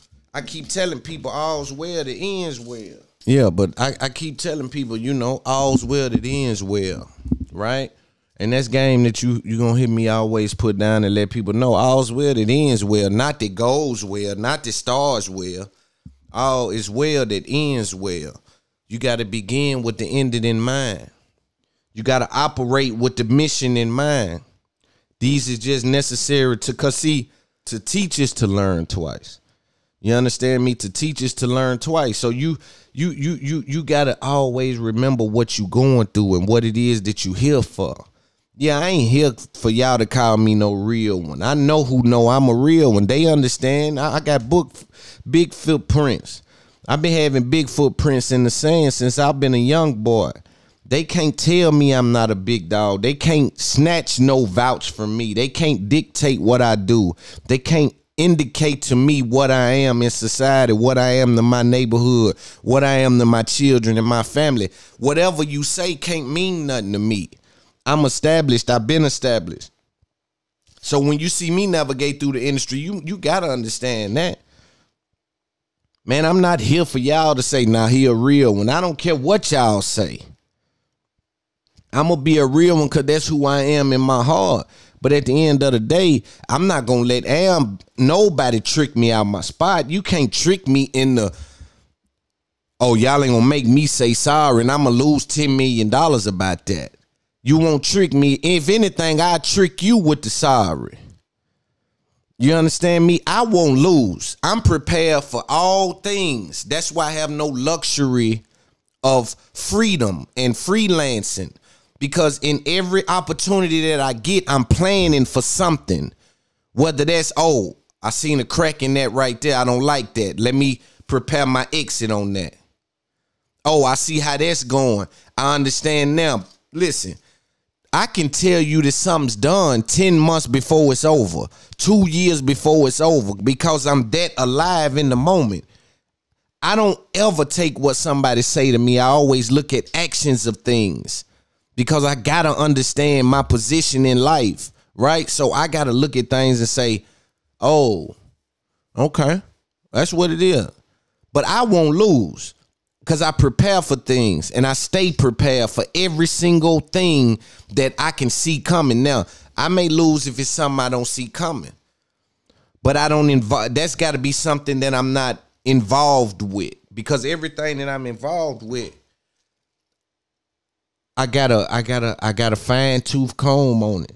all's well that ends well. Yeah, but I keep telling people, you know, all's well that ends well, right? And that's game that you gonna hear me always put down and let people know all's well that ends well, not that goes well, not that starts well. All is well that ends well. You got to begin with the ending in mind. You got to operate with the mission in mind. These is just necessary to teach us to learn twice. You understand me? To teach us to learn twice. So you got to always remember what you going through and what it is that you here for. Yeah, I ain't here for y'all to call me no real one. I know who know I'm a real one. They understand. I got big footprints. I've been having big footprints in the sand since I've been a young boy. They can't tell me I'm not a big dog. They can't snatch no vouch from me. They can't dictate what I do. They can't indicate to me what I am in society, what I am to my neighborhood, what I am to my children and my family. Whatever you say can't mean nothing to me. I'm established. I've been established. So when you see me navigate through the industry, you got to understand that. Man, I'm not here for y'all to say, nah, he a real one. I don't care what y'all say. I'm going to be a real one because that's who I am in my heart. But at the end of the day, I'm not going to let nobody trick me out my spot. You can't trick me in the, oh, y'all ain't going to make me say sorry and I'm going to lose $10 million about that. You won't trick me. If anything, I'll trick you with the sorry. You understand me? I won't lose. I'm prepared for all things. That's why I have no luxury of freedom and freelancing. Because in every opportunity that I get, I'm planning for something. Whether that's, oh, I seen a crack in that right there. I don't like that. Let me prepare my exit on that. Oh, I see how that's going. I understand now. Listen, I can tell you that something's done 10 months before it's over, 2 years before it's over, because I'm that alive in the moment. I don't ever take what somebody say to me. I always look at actions of things. Because I got to understand my position in life, right? So I got to look at things and say, oh, okay, that's what it is. But I won't lose because I prepare for things and I stay prepared for every single thing that I can see coming. Now, I may lose if it's something I don't see coming. But I don't involve. That's got to be something that I'm not involved with, because everything that I'm involved with, I got a fine tooth comb on it.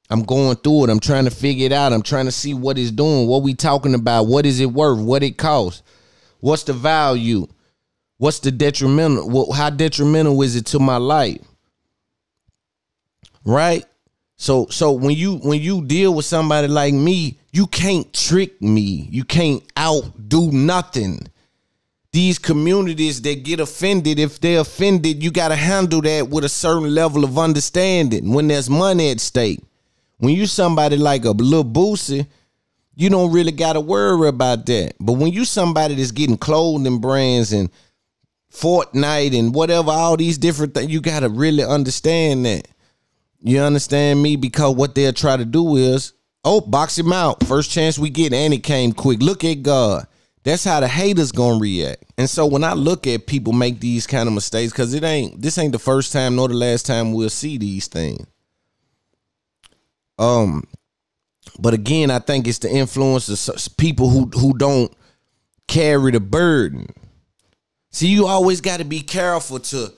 I'm going through it. I'm trying to figure it out. I'm trying to see what it's doing, what we talking about, what is it worth, what it costs, what's the value, what's the detrimental, how detrimental is it to my life, right? So when you deal with somebody like me, you can't trick me. You can't outdo nothing. These communities that get offended, if they're offended, you got to handle that with a certain level of understanding when there's money at stake. When you somebody like a Lil Boosie, you don't really got to worry about that. But when you somebody that's getting clothing brands and Fortnite and whatever, all these different things, you got to really understand that. You understand me? Because what they'll try to do is, oh, box him out. First chance we get, and it came quick. Look at God. That's how the haters gonna react. And so when I look at people make these kind of mistakes, because this ain't the first time nor the last time we'll see these things. But again, I think it's the influence of people who don't carry the burden. See, you always got to be careful to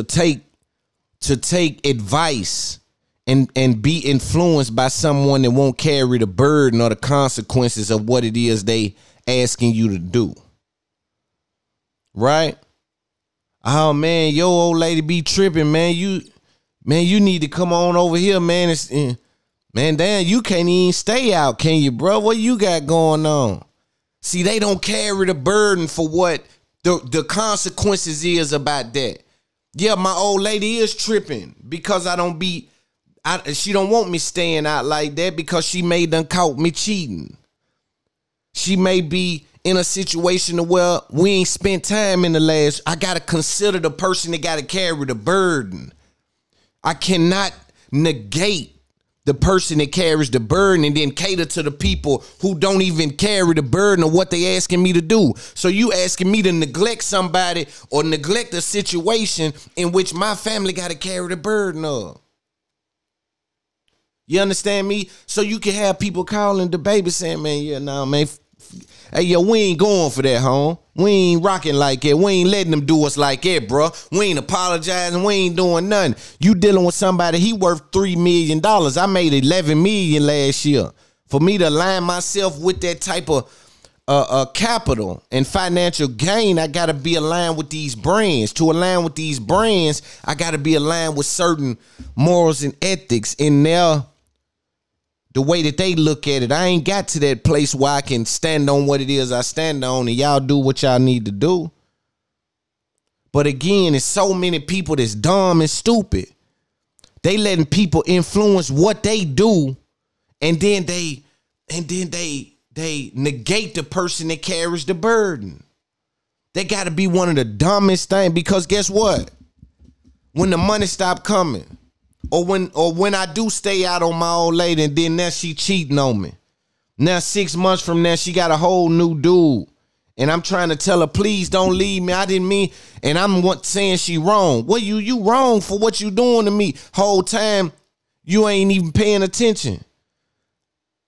take advice and be influenced by someone that won't carry the burden or the consequences of what it is they asking you to do. Right? Oh man, your old lady be tripping, man. You need to come on over here, man. Man, damn, you can't even stay out, can you, bro? What you got going on? See, they don't carry the burden for what the consequences is about that. Yeah, my old lady is tripping because she don't want me staying out like that because she may done caught me cheating. She may be in a situation where we ain't spent time in the last. I got to consider the person that got to carry the burden. I cannot negate the person that carries the burden and then cater to the people who don't even carry the burden of what they asking me to do. So you asking me to neglect somebody or neglect a situation in which my family got to carry the burden of. You understand me? So you can have people calling the baby saying, man, yeah, nah, man. Hey, yo, we ain't going for that, home. We ain't rocking like that. We ain't letting them do us like that, bro. We ain't apologizing. We ain't doing nothing. You dealing with somebody, he worth $3 million. I made $11 million last year. For me to align myself with that type of capital and financial gain, I got to be aligned with these brands. To align with these brands, I got to be aligned with certain morals and ethics in the way that they look at it. I ain't got to that place where I can stand on what it is I stand on and y'all do what y'all need to do. But again, it's so many people that's dumb and stupid. They letting people influence what they do, and then they negate the person that carries the burden. They got to be one of the dumbest things, because guess what? When the money stop coming, or when I do stay out on my old lady, and then now she cheating on me. Now 6 months from now, she got a whole new dude. And I'm trying to tell her, please don't leave me. I didn't mean, and I'm saying she wrong. Well, you wrong for what you doing to me. Whole time, you ain't even paying attention.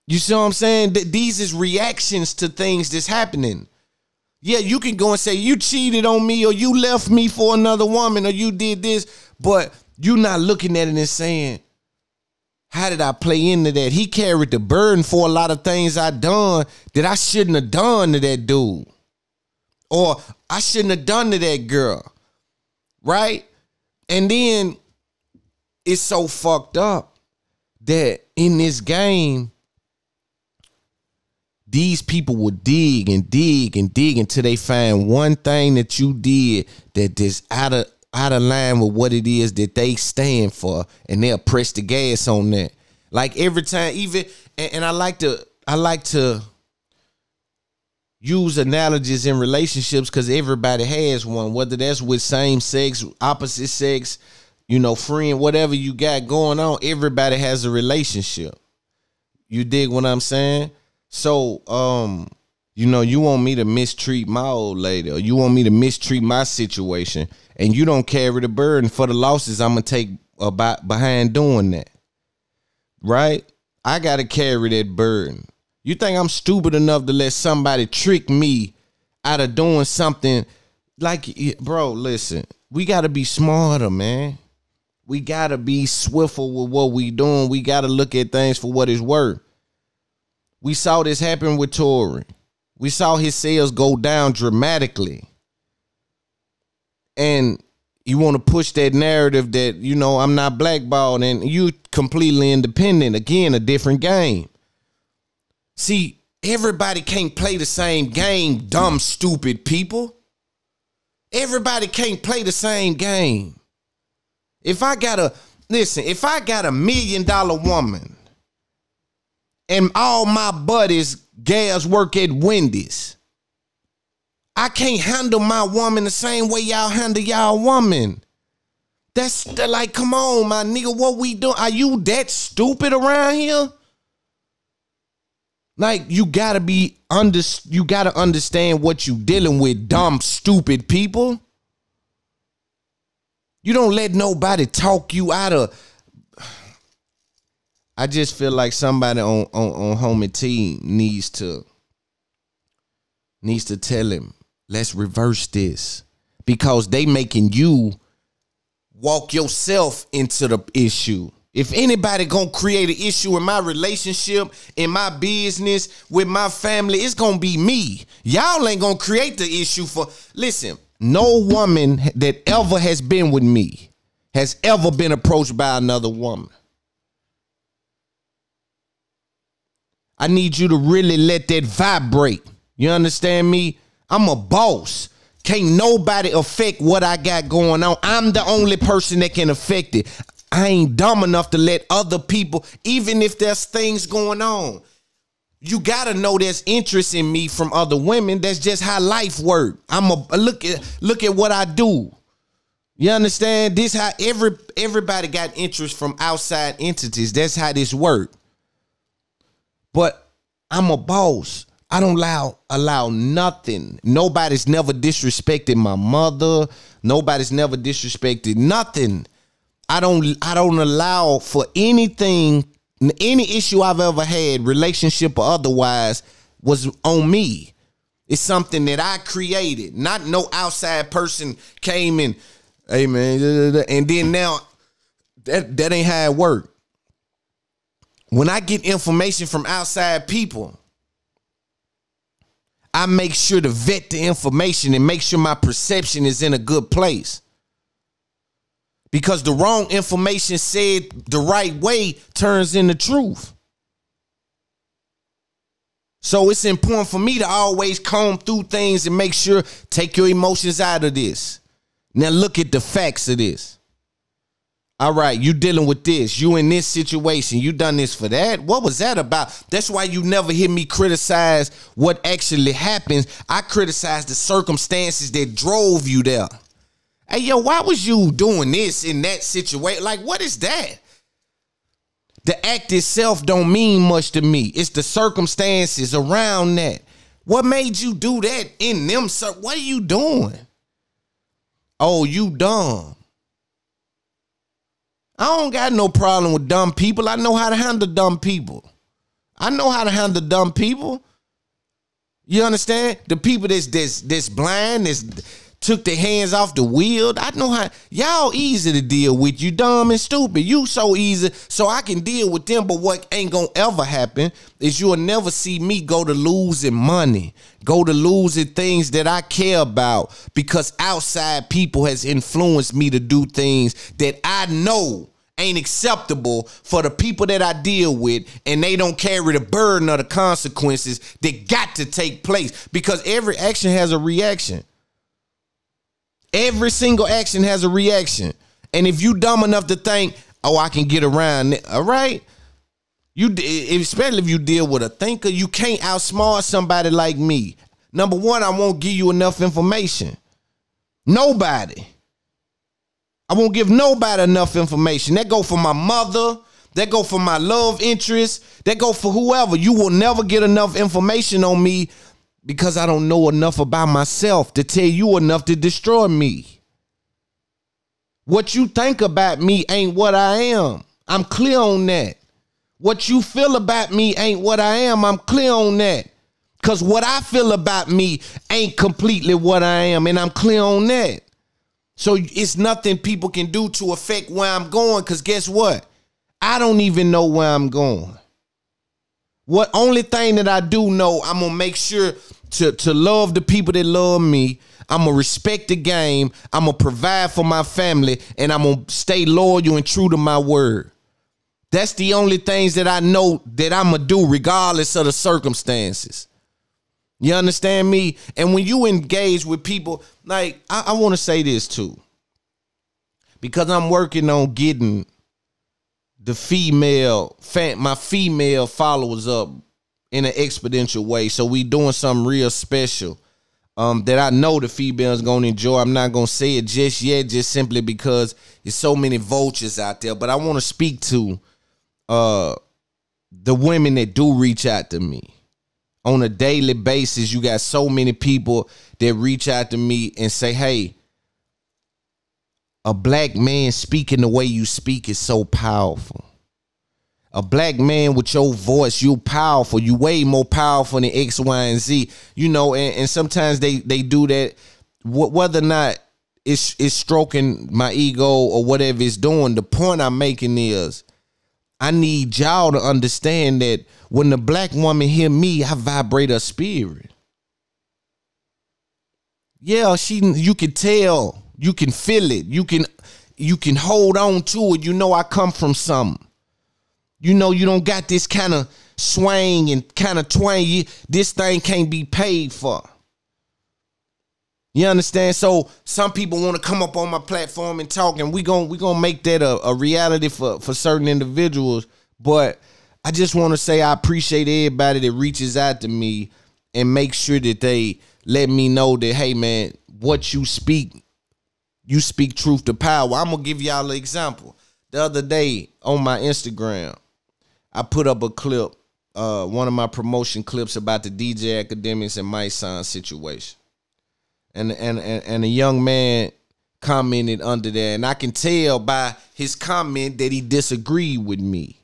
You see what I'm saying? These is reactions to things that's happening. Yeah, you can go and say, you cheated on me, or you left me for another woman, or you did this, but you not looking at it and saying, how did I play into that? He carried the burden for a lot of things I done that I shouldn't have done to that dude. Or I shouldn't have done to that girl. Right? And then it's so fucked up that in this game, these people will dig and dig and dig until they find one thing that you did that is out of line with what it is that they stand for, and they'll press the gas on that. Like every time, even, and I like to use analogies in relationships, because everybody has one, whether that's with same sex, opposite sex, friend, whatever you got going on, everybody has a relationship. You dig what I'm saying? So, you want me to mistreat my old lady, or you want me to mistreat my situation, and you don't carry the burden for the losses I'm going to take behind doing that. Right? I got to carry that burden. You think I'm stupid enough to let somebody trick me out of doing something? Like, bro, listen, we got to be smarter, man. We got to be swiftler with what we doing. We got to look at things for what it's worth. We saw this happen with Tory. We saw his sales go down dramatically. And you want to push that narrative that, I'm not blackballed and you completely independent. Again, a different game. See, everybody can't play the same game, dumb, stupid people. Everybody can't play the same game. If I got a $1 million woman and all my buddies, gals work at Wendy's, I can't handle my woman the same way y'all handle y'all woman. That's like, come on, my nigga, what we doing? Are you that stupid around here? Like, you gotta understand what you dealing with, dumb, stupid people. You don't let nobody talk you out of. I just feel like somebody on homie team needs to tell him, let's reverse this, because they making you walk yourself into the issue. If anybody gonna create an issue in my relationship, in my business, with my family, it's gonna be me. Y'all ain't gonna create the issue for. Listen, no woman that ever has been with me has ever been approached by another woman. I need you to really let that vibrate. You understand me? I'm a boss. Can't nobody affect what I got going on. I'm the only person that can affect it. I ain't dumb enough to let other people, even if there's things going on. You gotta know there's interest in me from other women. That's just how life works. Look at what I do. You understand? This how everybody got interest from outside entities. That's how this works. But I'm a boss. I don't allow nothing. Nobody's never disrespected my mother. Nobody's never disrespected nothing. I don't allow for anything, any issue I've ever had, relationship or otherwise, was on me. It's something that I created. Not no outside person came in, hey man, and then now that ain't how it works. When I get information from outside people, I make sure to vet the information and make sure my perception is in a good place. Because the wrong information said the right way turns into truth. So it's important for me to always comb through things and make sure, take your emotions out of this. Now look at the facts of this. All right, you dealing with this. You in this situation. You done this for that. What was that about? That's why you never hear me criticize what actually happens. I criticize the circumstances that drove you there. Hey, yo, why was you doing this in that situation? Like, what is that? The act itself don't mean much to me. It's the circumstances around that. What made you do that in them? What are you doing? Oh, you dumb. I don't got no problem with dumb people. I know how to handle dumb people. I know how to handle dumb people. You understand? The people that's blind, that's took their hands off the wheel. I know how. Y'all easy to deal with. You dumb and stupid. You so easy, so I can deal with them. But what ain't gonna ever happen is you'll never see me go to losing money, go to losing things that I care about, because outside people has influenced me to do things that I know ain't acceptable for the people that I deal with, and they don't carry the burden of the consequences that got to take place, because every action has a reaction. Every single action has a reaction. And if you dumb enough to think, oh, I can get around it, all right? Especially if you deal with a thinker, you can't outsmart somebody like me. Number one, I won't give you enough information. Nobody. I won't give nobody enough information. That go for my mother. That go for my love interest. That go for whoever. You will never get enough information on me, because I don't know enough about myself to tell you enough to destroy me. What you think about me ain't what I am. I'm clear on that. What you feel about me ain't what I am. I'm clear on that. Because what I feel about me ain't completely what I am, and I'm clear on that. So it's nothing people can do to affect where I'm going, because guess what? I don't even know where I'm going. What only thing that I do know, I'm going to make sure to love the people that love me. I'm going to respect the game. I'm going to provide for my family, and I'm going to stay loyal and true to my word. That's the only things that I know that I'm going to do regardless of the circumstances. You understand me? And when you engage with people, like, I want to say this too, because I'm working on getting my female followers up in an exponential way. So we doing something real special that I know the females gonna enjoy. I'm not gonna say it just yet, just simply because there's so many vultures out there. But I want to speak to the women that do reach out to me on a daily basis. You got so many people that reach out to me and say, hey, a black man speaking the way you speak is so powerful. A black man with your voice, you powerful. You way more powerful than X, Y, and Z. You know, and sometimes they do that, whether or not it's stroking my ego or whatever it's doing. The point I'm making is, I need y'all to understand that when the black woman hear me, I vibrate her spirit. Yeah, you can tell, you can feel it, you can hold on to it. You know I come from something. You know you don't got this kind of swing and kind of twang. This thing can't be paid for. You understand? So some people want to come up on my platform and talk, and we gonna make that a reality for certain individuals. But I just want to say I appreciate everybody that reaches out to me and make sure that they let me know that, hey man, what you speak truth to power. I'm gonna give y'all an example. The other day on my Instagram, I put up a clip, one of my promotion clips about the DJ Academics and my son situation. And a young man commented under there, and I can tell by his comment that he disagreed with me.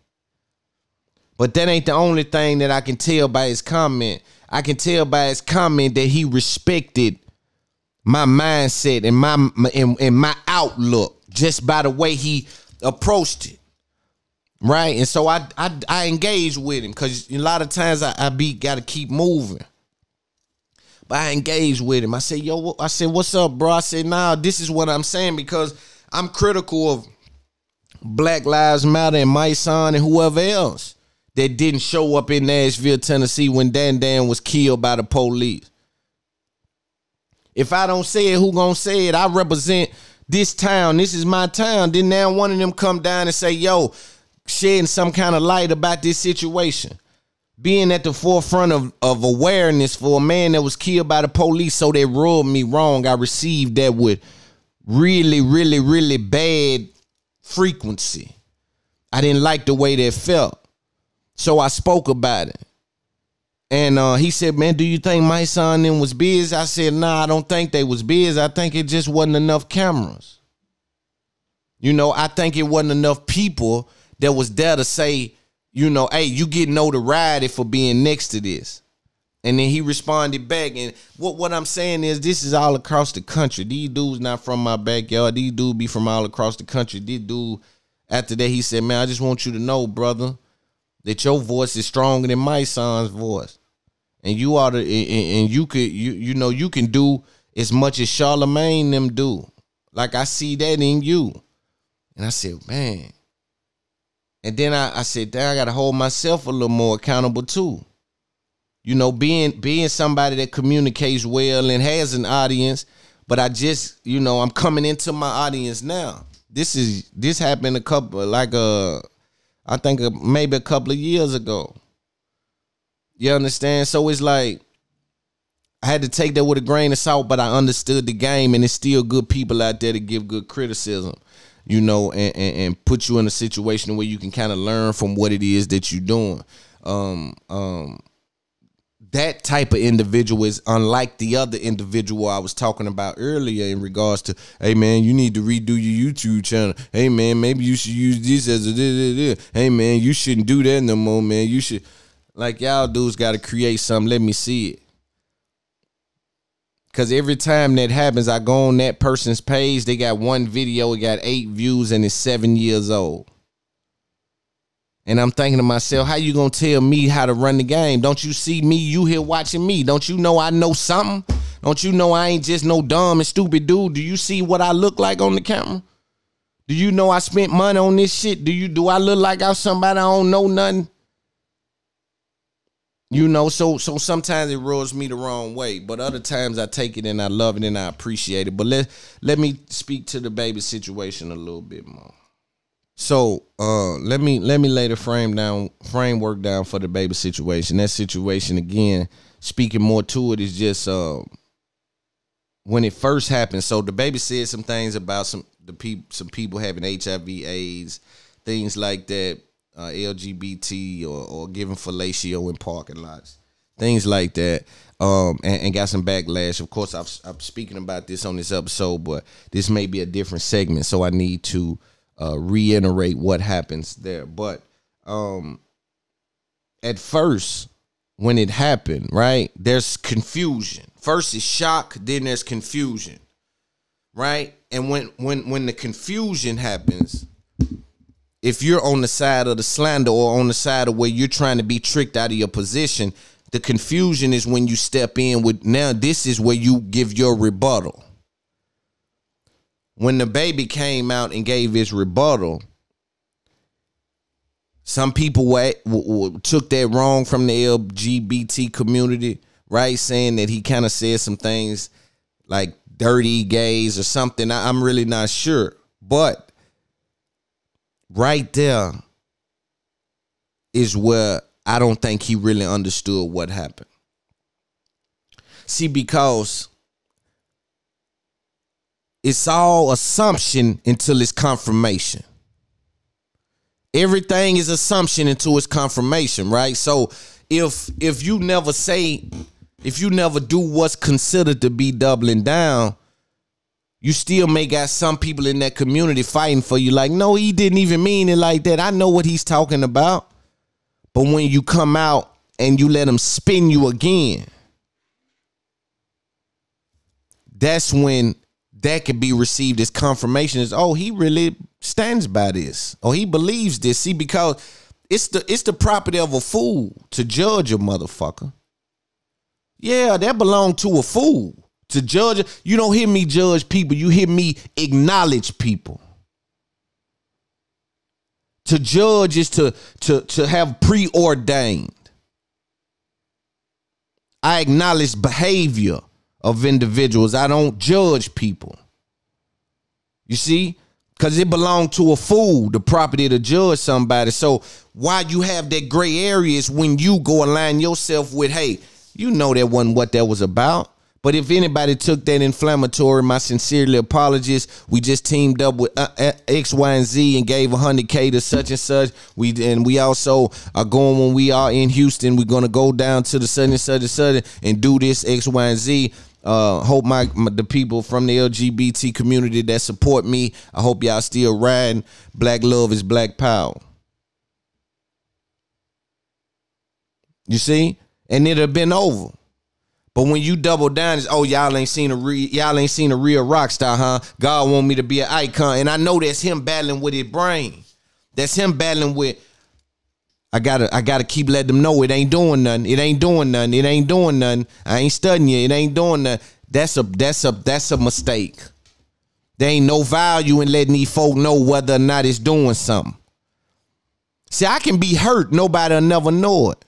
But that ain't the only thing that I can tell by his comment. I can tell by his comment that he respected my mindset and my outlook just by the way he approached it. Right? And so I engage with him, because a lot of times I got to keep moving. But I engaged with him. I said, what's up, bro? I said, nah, this is what I'm saying, because I'm critical of Black Lives Matter and my son and whoever else that didn't show up in Nashville, Tennessee when Dan Dan was killed by the police. If I don't say it, who gonna say it? I represent this town. This is my town. Then now one of them come down and say, yo, shedding some kind of light about this situation. Being at the forefront of awareness for a man that was killed by the police, so they rubbed me wrong. I received that with really, really, really bad frequency. I didn't like the way that felt. So I spoke about it. And he said, man, do you think my son then was busy? I said, nah, I don't think they was busy. I think it just wasn't enough cameras. You know, I think it wasn't enough people that was there to say, you know, hey, you get notoriety for being next to this. And then he responded back. And what I'm saying is this is all across the country. These dudes not from my backyard. These dudes be from all across the country. This dude, after that, he said, man, I just want you to know, brother, that your voice is stronger than my son's voice. And you ought to, and you could, you know, you can do as much as Charlemagne them do. Like I see that in you. And I said, man. And then I said, damn, I got to hold myself a little more accountable too. You know, being somebody that communicates well and has an audience, but I just, you know, I'm coming into my audience now. This happened I think maybe a couple of years ago. You understand? So it's like, I had to take that with a grain of salt, but I understood the game, and there's still good people out there to give good criticism, you know, and put you in a situation where you can kind of learn from what it is that you're doing. That type of individual is unlike the other individual I was talking about earlier in regards to, hey, man, you need to redo your YouTube channel. Hey, man, maybe you should use this as a hey, man, you shouldn't do that no more, man. You should, like, y'all dudes got to create something. Let me see it. Because every time that happens, I go on that person's page, they got one video, it got 8 views, and it's 7 years old. And I'm thinking to myself, how you gonna tell me how to run the game? Don't you see me? You here watching me. Don't you know I know something? Don't you know I ain't just no dumb and stupid dude? Do you see what I look like on the camera? Do you know I spent money on this shit? Do I look like I'm somebody I don't know nothing? You know, so sometimes it rubs me the wrong way, but other times I take it and I love it and I appreciate it. But let me speak to the baby situation a little bit more. So let me lay the framework down for the baby situation. That situation, again, speaking more to it, is just when it first happened. So the baby said some things about some people having HIV/AIDS, things like that, LGBT or giving fellatio in parking lots, things like that, and got some backlash. Of course, I'm speaking about this on this episode, but this may be a different segment, so I need to reiterate what happens there. But at first, when it happened, right, there's confusion. First is shock, then there's confusion, right? And when the confusion happens, if you're on the side of the slander or on the side of where you're trying to be tricked out of your position, the confusion is when you step in with, now this is where you give your rebuttal. When the baby came out and gave his rebuttal, some people took that wrong from the LGBT community, right? Saying that he kind of said some things like dirty gays or something. I'm really not sure. But right there is where I don't think he really understood what happened. See, because it's all assumption until it's confirmation. Everything is assumption until it's confirmation, right? So if you never do what's considered to be doubling down, you still may got some people in that community fighting for you like, no, he didn't even mean it like that. I know what he's talking about. But when you come out and you let him spin you again, that's when that could be received as confirmation as, oh, he really stands by this. Or he believes this. See, because it's the property of a fool to judge a motherfucker. Yeah, that belongs to a fool to judge. You don't hear me judge people. You hear me acknowledge people. To judge is to have preordained. I acknowledge behavior of individuals. I don't judge people. You see? Because it belonged to a fool, the property to judge somebody. So why you have that gray area is when you go align yourself with, hey, you know that wasn't what that was about. But if anybody took that inflammatory, my sincerely apologies. We just teamed up with X, Y, and Z and gave 100K to such and such. We also are going, when we are in Houston, we're going to go down to the such and such and such and do this X, Y, and Z. Hope the people from the LGBT community that support me, I hope y'all still riding. Black love is black power. You see? And it'd have been over. But when you double down, it's, oh, y'all ain't seen a real rock star, huh? God want me to be an icon. And I know that's him battling with his brain. That's him battling with, I gotta keep letting them know it ain't doing nothing. It ain't doing nothing. It ain't doing nothing. I ain't studying you. It ain't doing nothing. That's a mistake. There ain't no value in letting these folk know whether or not it's doing something. See, I can be hurt. Nobody'll never know it.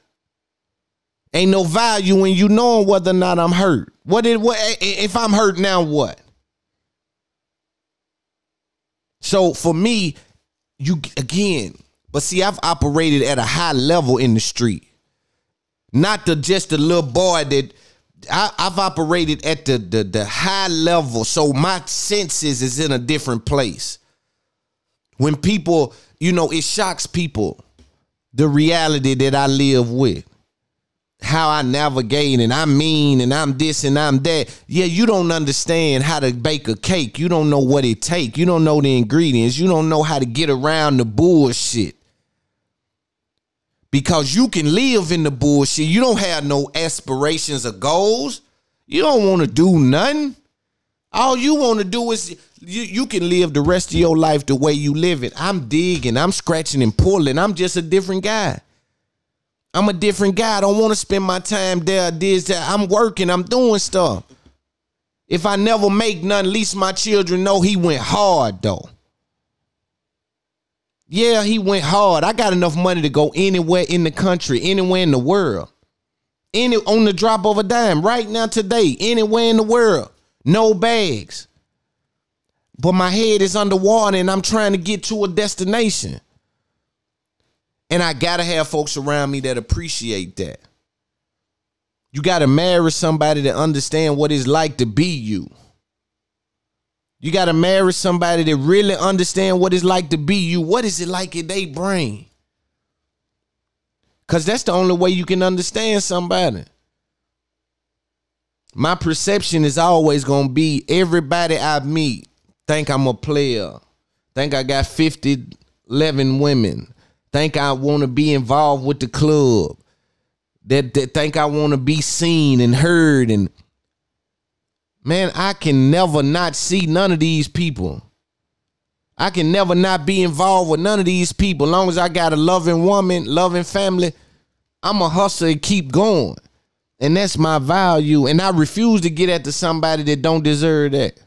Ain't no value in you knowing whether or not I'm hurt. What if I'm hurt now? What? So for me, but see, I've operated at a high level in the street, not just the little boy that I've operated at the high level. So my senses is in a different place. When people, it shocks people, the reality that I live with. How I navigate, and I'm mean, and I'm this and I'm that. Yeah, you don't understand how to bake a cake. You don't know what it takes. You don't know the ingredients. You don't know how to get around the bullshit. Because you can live in the bullshit. You don't have no aspirations or goals. You don't want to do nothing. All you want to do is you can live the rest of your life the way you live it. I'm digging, I'm scratching and pulling. I'm just a different guy. I'm a different guy. I don't want to spend my time there, this, that. I'm working. I'm doing stuff. If I never make none, at least my children know he went hard, though. Yeah, he went hard. I got enough money to go anywhere in the country, anywhere in the world. On the drop of a dime, right now, today, anywhere in the world. No bags. But my head is underwater and I'm trying to get to a destination. And I got to have folks around me that appreciate that. You got to marry somebody that understand what it's like to be you. You got to marry somebody that really understand what it's like to be you. What is it like in their brain? Because that's the only way you can understand somebody. My perception is always going to be everybody I meet think I'm a player. Think I got 11 women. Think I want to be involved with the club. That think I want to be seen and heard. And man, I can never not see none of these people. I can never not be involved with none of these people. As long as I got a loving woman, loving family, I'm a hustler and keep going. And that's my value. And I refuse to get at somebody that don't deserve that.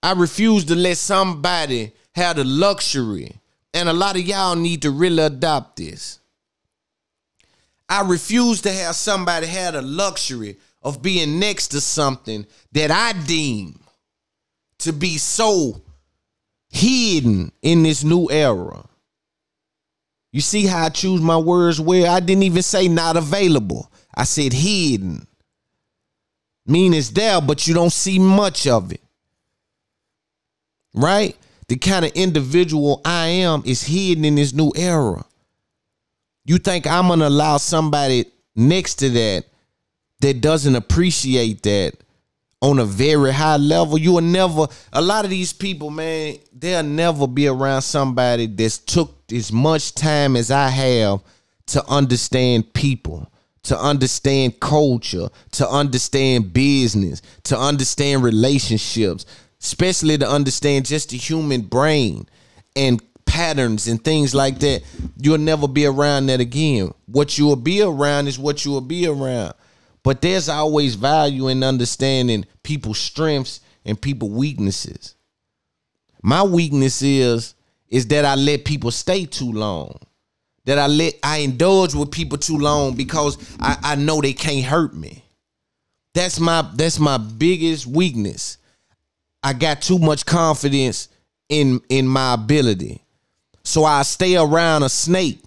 I refuse to let somebody have the luxury. And a lot of y'all need to really adopt this. I refuse to have somebody have the luxury of being next to something that I deem to be so hidden in this new era. You see how I choose my words well? I didn't even say not available. I said hidden. Mean it's there, but you don't see much of it. Right? The kind of individual I am is hidden in this new era. You think I'm going to allow somebody next to that doesn't appreciate that on a very high level? You will never, a lot of these people, man, they'll never be around somebody that's took as much time as I have to understand people, to understand culture, to understand business, to understand relationships, especially to understand just the human brain and patterns and things like that. You'll never be around that again. What you will be around is what you will be around. But there's always value in understanding people's strengths and people's weaknesses. My weakness is is that I let people stay too long. That I indulge with people too long because I know they can't hurt me. That's my biggest weakness. I got too much confidence in my ability. So I stay around a snake,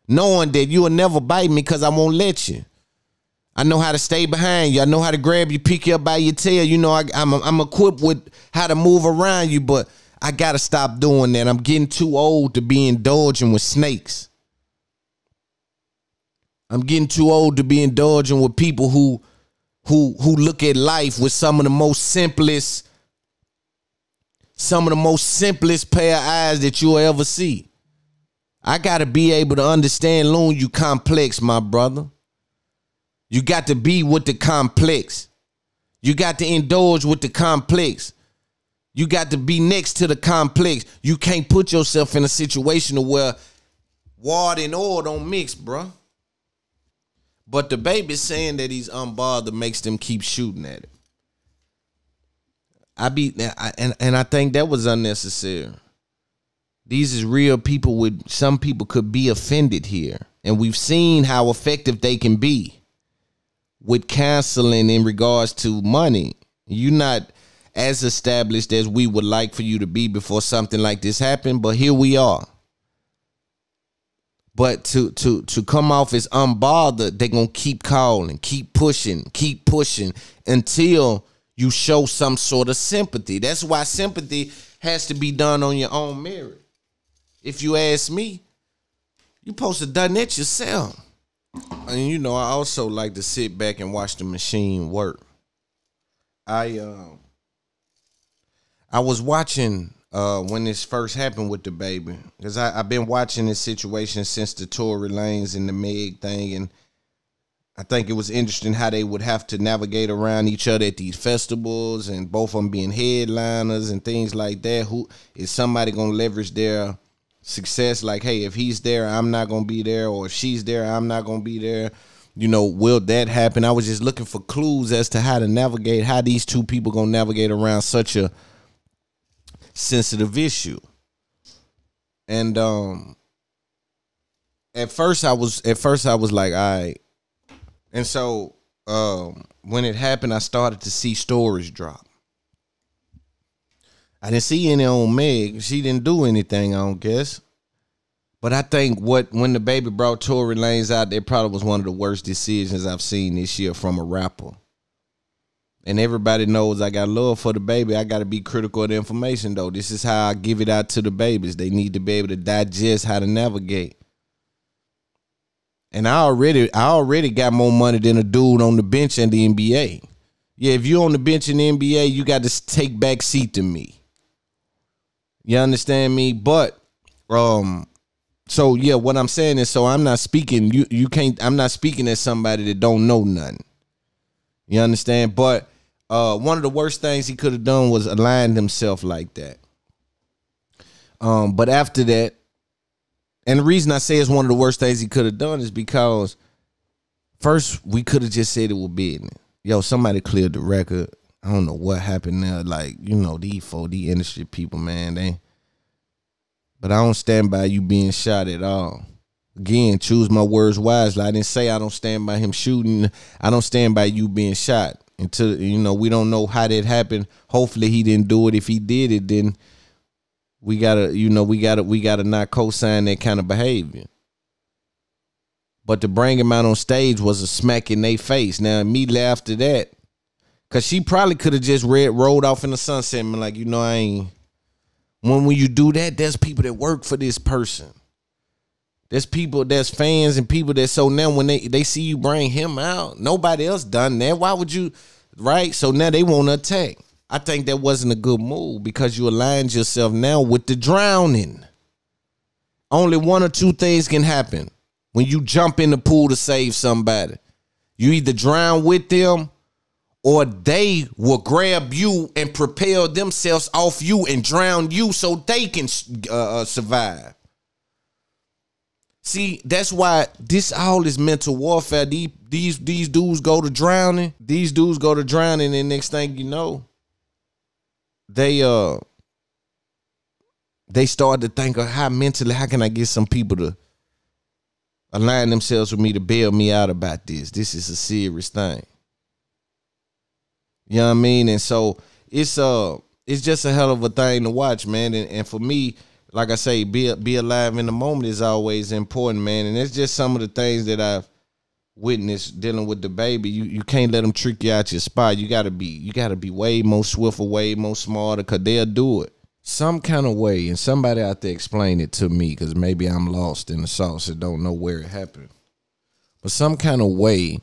knowing that you'll never bite me because I won't let you. I know how to stay behind you. I know how to grab you, pick you up by your tail. You know, I'm equipped with how to move around you, but I gotta stop doing that. I'm getting too old to be indulging with snakes. I'm getting too old to be indulging with people who look at life with some of the most simplest pair of eyes that you'll ever see. I gotta be able to understand, Loon, you complex, my brother. You got to be with the complex. You got to indulge with the complex. You got to be next to the complex. You can't put yourself in a situation where water and oil don't mix, bro. But the baby's saying that he's unbothered makes them keep shooting at it. I think that was unnecessary. These is real people some people could be offended here. And we've seen how effective they can be with canceling in regards to money. You're not as established as we would like for you to be before something like this happened, but here we are. But to come off as unbothered, they're going to keep calling, keep pushing until you show some sort of sympathy. That's why sympathy has to be done on your own merit. If you ask me, you supposed to done that yourself. And you know, I also like to sit back and watch the machine work. I was watching when this first happened with the baby, because I've been watching this situation since the Tory Lanez and the Meg thing, and I think it was interesting how they would have to navigate around each other at these festivals, and both of them being headliners and things like that. Who is somebody gonna leverage their success? Like, hey, if he's there, I'm not gonna be there, or if she's there, I'm not gonna be there. You know, will that happen? I was just looking for clues as to how to navigate, how these two people gonna navigate around such a sensitive issue. And at first I was like, all right. And so when it happened, I started to see stories drop. I didn't see any on Meg. She didn't do anything, I don't guess. But I think when the baby brought Tory Lanez out, it probably was one of the worst decisions I've seen this year from a rapper. And everybody knows I got love for the baby. I got to be critical of the information, though. This is how I give it out to the babies. They need to be able to digest how to navigate. And I already got more money than a dude on the bench in the NBA. Yeah, if you're on the bench in the NBA, you got to take back seat to me. You understand me? But so yeah, what I'm saying is, so I'm not speaking. I'm not speaking as somebody that don't know nothing. You understand? But one of the worst things he could have done was align himself like that. But after that, and the reason I say it's one of the worst things he could have done is because first we could have just said it was business. Yo, somebody cleared the record. I don't know what happened there. Like, you know, these industry people, man, but I don't stand by you being shot at all. Again, choose my words wisely. I didn't say I don't stand by him shooting. I don't stand by you being shot. Until, you know, we don't know how that happened. Hopefully he didn't do it. If he did it, then we gotta not co-sign that kind of behavior. But to bring him out on stage was a smack in their face. Now, immediately after that, because she probably could have just rolled off in the sunset and been like, you know, I ain't. When you do that, there's people that work for this person. There's people, there's fans and people that, so now when they see you bring him out, nobody else done that. Why would you, right? So now they want to attack. I think that wasn't a good move because you aligned yourself now with the drowning. Only one or two things can happen when you jump in the pool to save somebody. You either drown with them or they will grab you and propel themselves off you and drown you so they can survive. See, that's why this all is mental warfare. These dudes go to drowning. These dudes go to drowning, and next thing you know, they they started to think of how can I get some people to align themselves with me to bail me out about this. This is a serious thing. You know what I mean? And so it's just a hell of a thing to watch, man. And for me, like I say, be alive in the moment is always important, man. And it's just some of the things that I've witnessed dealing with the baby. You can't let them trick you out your spot. You gotta be way more swift, way more smarter, cause they'll do it some kind of way. And somebody out there explain it to me, cause maybe I'm lost in the sauce and don't know where it happened. But some kind of way.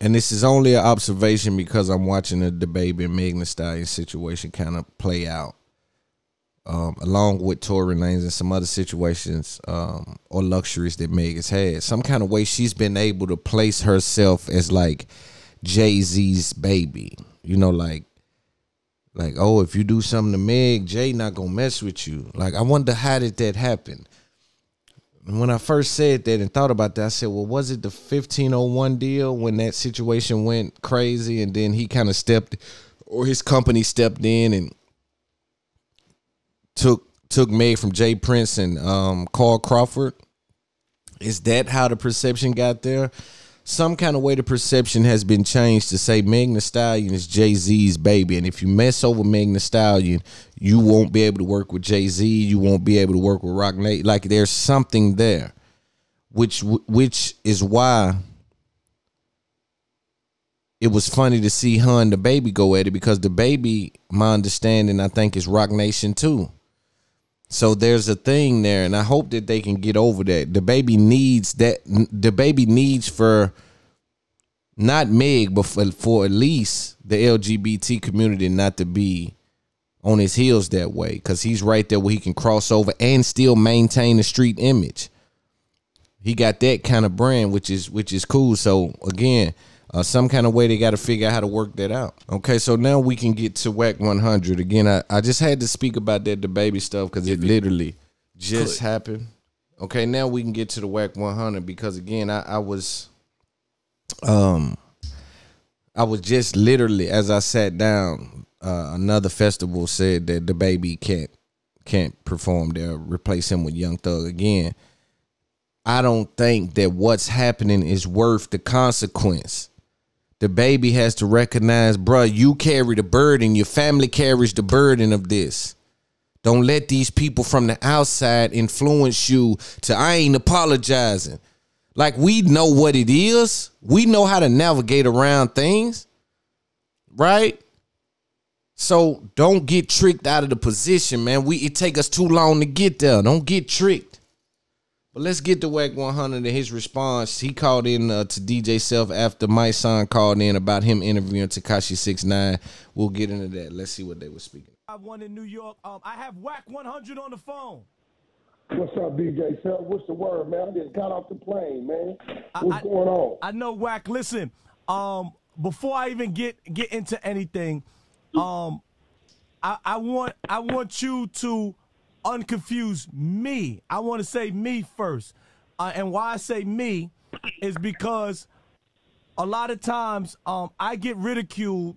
And this is only an observation because I'm watching the baby and Megan Thee Stallion situation kind of play out, along with Tory Lanez and some other situations or luxuries that Megan's had. Some kind of way she's been able to place herself as like Jay-Z's baby. You know, like, oh, if you do something to Meg, Jay not gonna mess with you. Like, I wonder how did that happen? And when I first said that and thought about that, I said, well, was it the 1501 deal when that situation went crazy and then he kind of his company stepped in and took Meg from Jay Prince and Carl Crawford? Is that how the perception got there? Some kind of way the perception has been changed to say Megan Thee Stallion is Jay-Z's baby. And if you mess over Megan Thee Stallion, you won't be able to work with Jay-Z. You won't be able to work with Rock Nate. Like, there's something there, which is why it was funny to see her and the baby go at it, because the baby, my understanding, I think, is Rock Nation too. So there's a thing there, and I hope that they can get over that. The baby needs that. The baby needs for not Meg, but for at least the LGBT community not to be on his heels that way, because he's right there where he can cross over and still maintain the street image. He got that kind of brand, which is cool. So again, some kind of way they got to figure out how to work that out. Okay, so now we can get to WAC 100. Again, I just had to speak about the baby stuff because it literally just happened. Okay, now we can get to the WAC 100 because, again, I was just literally, as I sat down, another festival said that the baby can't perform there, replace him with Young Thug again. I don't think that what's happening is worth the consequence. The baby has to recognize, bruh, you carry the burden. Your family carries the burden of this. Don't let these people from the outside influence you to, I ain't apologizing. Like, we know what it is. We know how to navigate around things, right? So don't get tricked out of the position, man. It take us too long to get there. Don't get tricked. But let's get to WAC 100 and his response. He called in to DJ Self after my son called in about him interviewing Tekashi 6ix9ine. We'll get into that. Let's see what they were speaking. I won in New York. I have WAC 100 on the phone. What's up, DJ Self? What's the word, man? I just got off the plane, man. What's going on? I know, WAC. Listen, before I even get into anything, I want you to unconfuse me. I want to say me first. And why I say me is because a lot of times I get ridiculed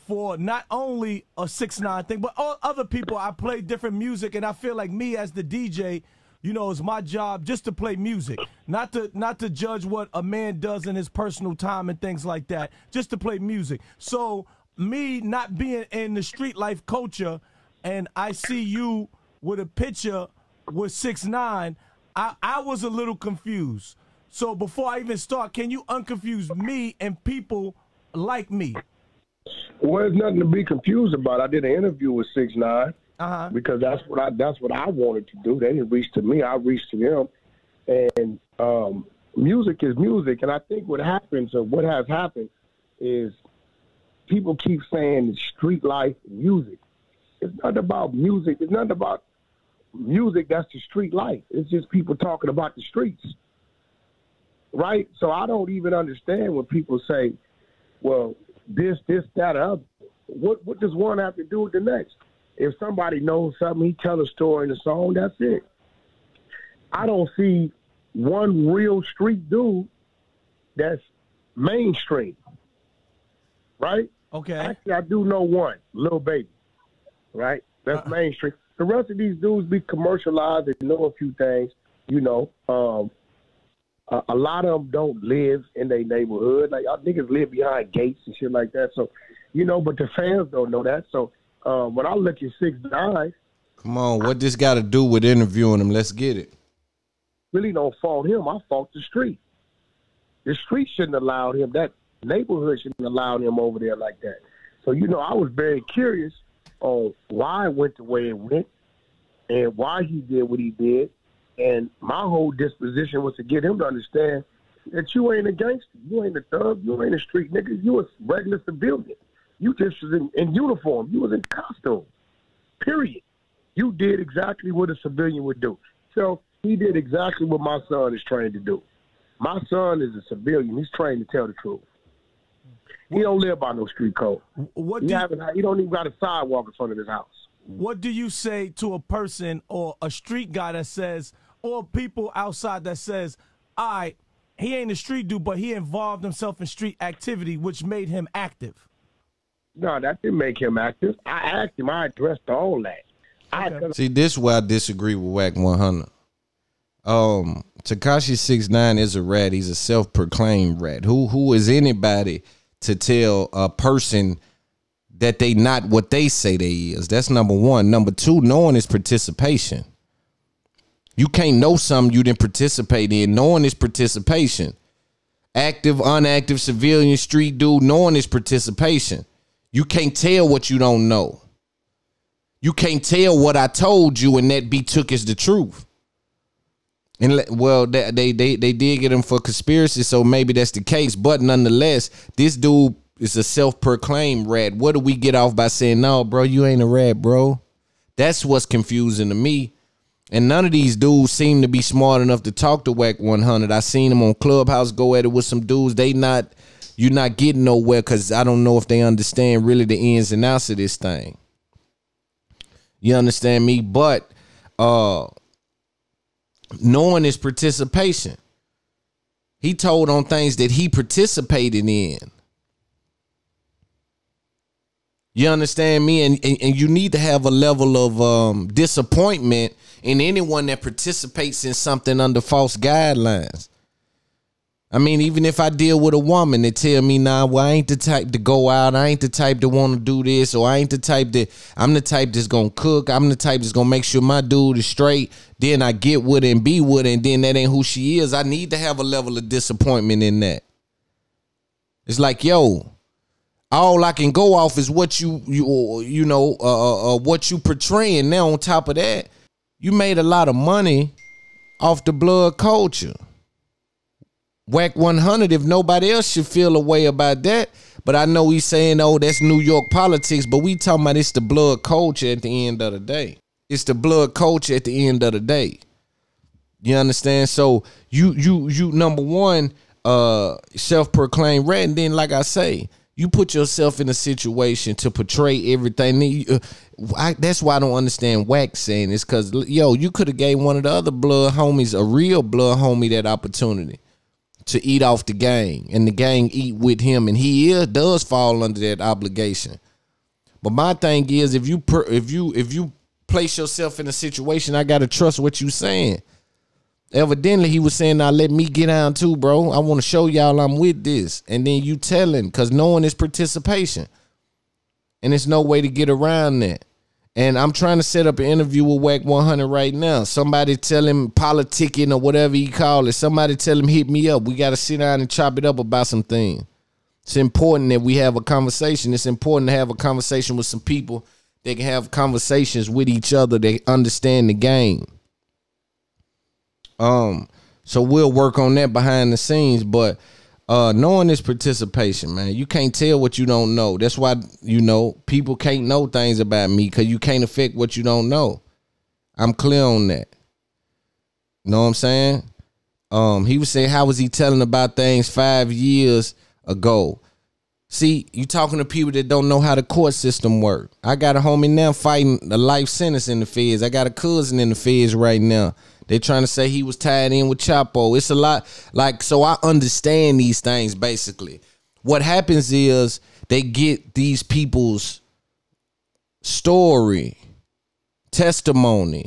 for not only a 6ix9ine thing, but all other people. I play different music, and I feel like me as the DJ, you know, it's my job just to play music, not to judge what a man does in his personal time and things like that, just to play music. So me not being in the street life culture, and I see you with a picture with 6ix9ine, I was a little confused. So before I even start, can you unconfuse me and people like me? Well, there's nothing to be confused about. I did an interview with 6ix9ine because that's what I wanted to do. They didn't reach to me. I reached to them. And music is music. And I think what happens, or what has happened, is people keep saying it's street life music. It's not about music. It's not about music that's the street life. It's just people talking about the streets, right? So I don't even understand when people say, well, this, that, or other. What does one have to do with the next? If somebody knows something, he tell a story in the song, that's it. I don't see one real street dude that's mainstream, right? Okay. Actually, I do know one, Lil Baby, right? That's mainstream. The rest of these dudes be commercialized. They know a few things, you know. A lot of them don't live in their neighborhood. Like, y'all niggas live behind gates and shit like that. So, you know, but the fans don't know that. So when I look at 6ix9ine, come on, what this got to do with interviewing him? Let's get it. Really don't fault him. I fault the street. The street shouldn't allow him. That neighborhood shouldn't allow him over there like that. So, you know, I was very curious on why it went the way it went and why he did what he did. And my whole disposition was to get him to understand that you ain't a gangster. You ain't a thug. You ain't a street nigga. You a regular civilian. You just was in uniform. You was in costume. Period. You did exactly what a civilian would do. So he did exactly what my son is trained to do. My son is a civilian. He's trained to tell the truth. He don't live by no street code. He don't even got a sidewalk in front of his house. What do you say to a person or a street guy that says, or people outside that says, all right, he ain't a street dude, but he involved himself in street activity, which made him active? No, that didn't make him active. I asked him. I addressed all that. Okay. See, this is where I disagree with Wack 100. Tekashi 6ix9ine is a rat. He's a self-proclaimed rat. Who is anybody to tell a person that they not what they say they is? That's number one. Number two, knowing is participation. You can't know something you didn't participate in. Knowing is participation. Active, unactive, civilian, street dude, knowing is participation. You can't tell what you don't know. You can't tell what I told you and that be took as the truth. And well, they did get him for conspiracy, so maybe that's the case. But nonetheless, this dude is a self-proclaimed rat. What do we get off by saying, no, bro, you ain't a rat, bro? That's what's confusing to me. And none of these dudes seem to be smart enough to talk to Wack 100. I seen them on Clubhouse go at it with some dudes. You're not getting nowhere because I don't know if they understand really the ins and outs of this thing. You understand me? But knowing is participation. He told on things that he participated in. You understand me? And you need to have a level of disappointment in anyone that participates in something under false guidelines. I mean, even if I deal with a woman that tell me, nah, well, I ain't the type to go out. I ain't the type to want to do this. Or I ain't the type that, I'm the type that's going to cook. I'm the type that's going to make sure my dude is straight. Then I get with her and be with her, and then that ain't who she is. I need to have a level of disappointment in that. It's like, yo, all I can go off is what what you portraying. Now on top of that, you made a lot of money off the blood culture. Wack 100, if nobody else should feel a way about that. But I know he's saying, oh, that's New York politics, but we talking about it's the blood culture at the end of the day. It's the blood culture at the end of the day. You understand? So you number one, self-proclaimed rat, and then like I say, you put yourself in a situation to portray everything. That's why I don't understand Wack saying this, because, yo, you could have gave one of the other blood homies, a real blood homie, that opportunity to eat off the gang, and the gang eat with him, and he does fall under that obligation. But my thing is, if you place yourself in a situation, I gotta trust what you saying. Evidently, he was saying, now let me get down too, bro. I want to show y'all I'm with this. And then you telling, because knowing is participation. And there's no way to get around that. And I'm trying to set up an interview with Wack 100 right now. Somebody tell him politicking or whatever he call it. Somebody tell him hit me up. We got to sit down and chop it up about some things. It's important that we have a conversation. It's important to have a conversation with some people that can have conversations with each other. They understand the game. So we'll work on that behind the scenes, but knowing this participation, man, you can't tell what you don't know. That's why, people can't know things about me, because you can't affect what you don't know. I'm clear on that. Know what I'm saying? He was saying, how was he telling about things 5 years ago? See, you talking to people that don't know how the court system work. I got a homie now fighting a life sentence in the feds. I got a cousin in the feds right now. They trying to say he was tied in with Chapo. It's a lot. So I understand these things, basically. What happens is they get these people's story testimony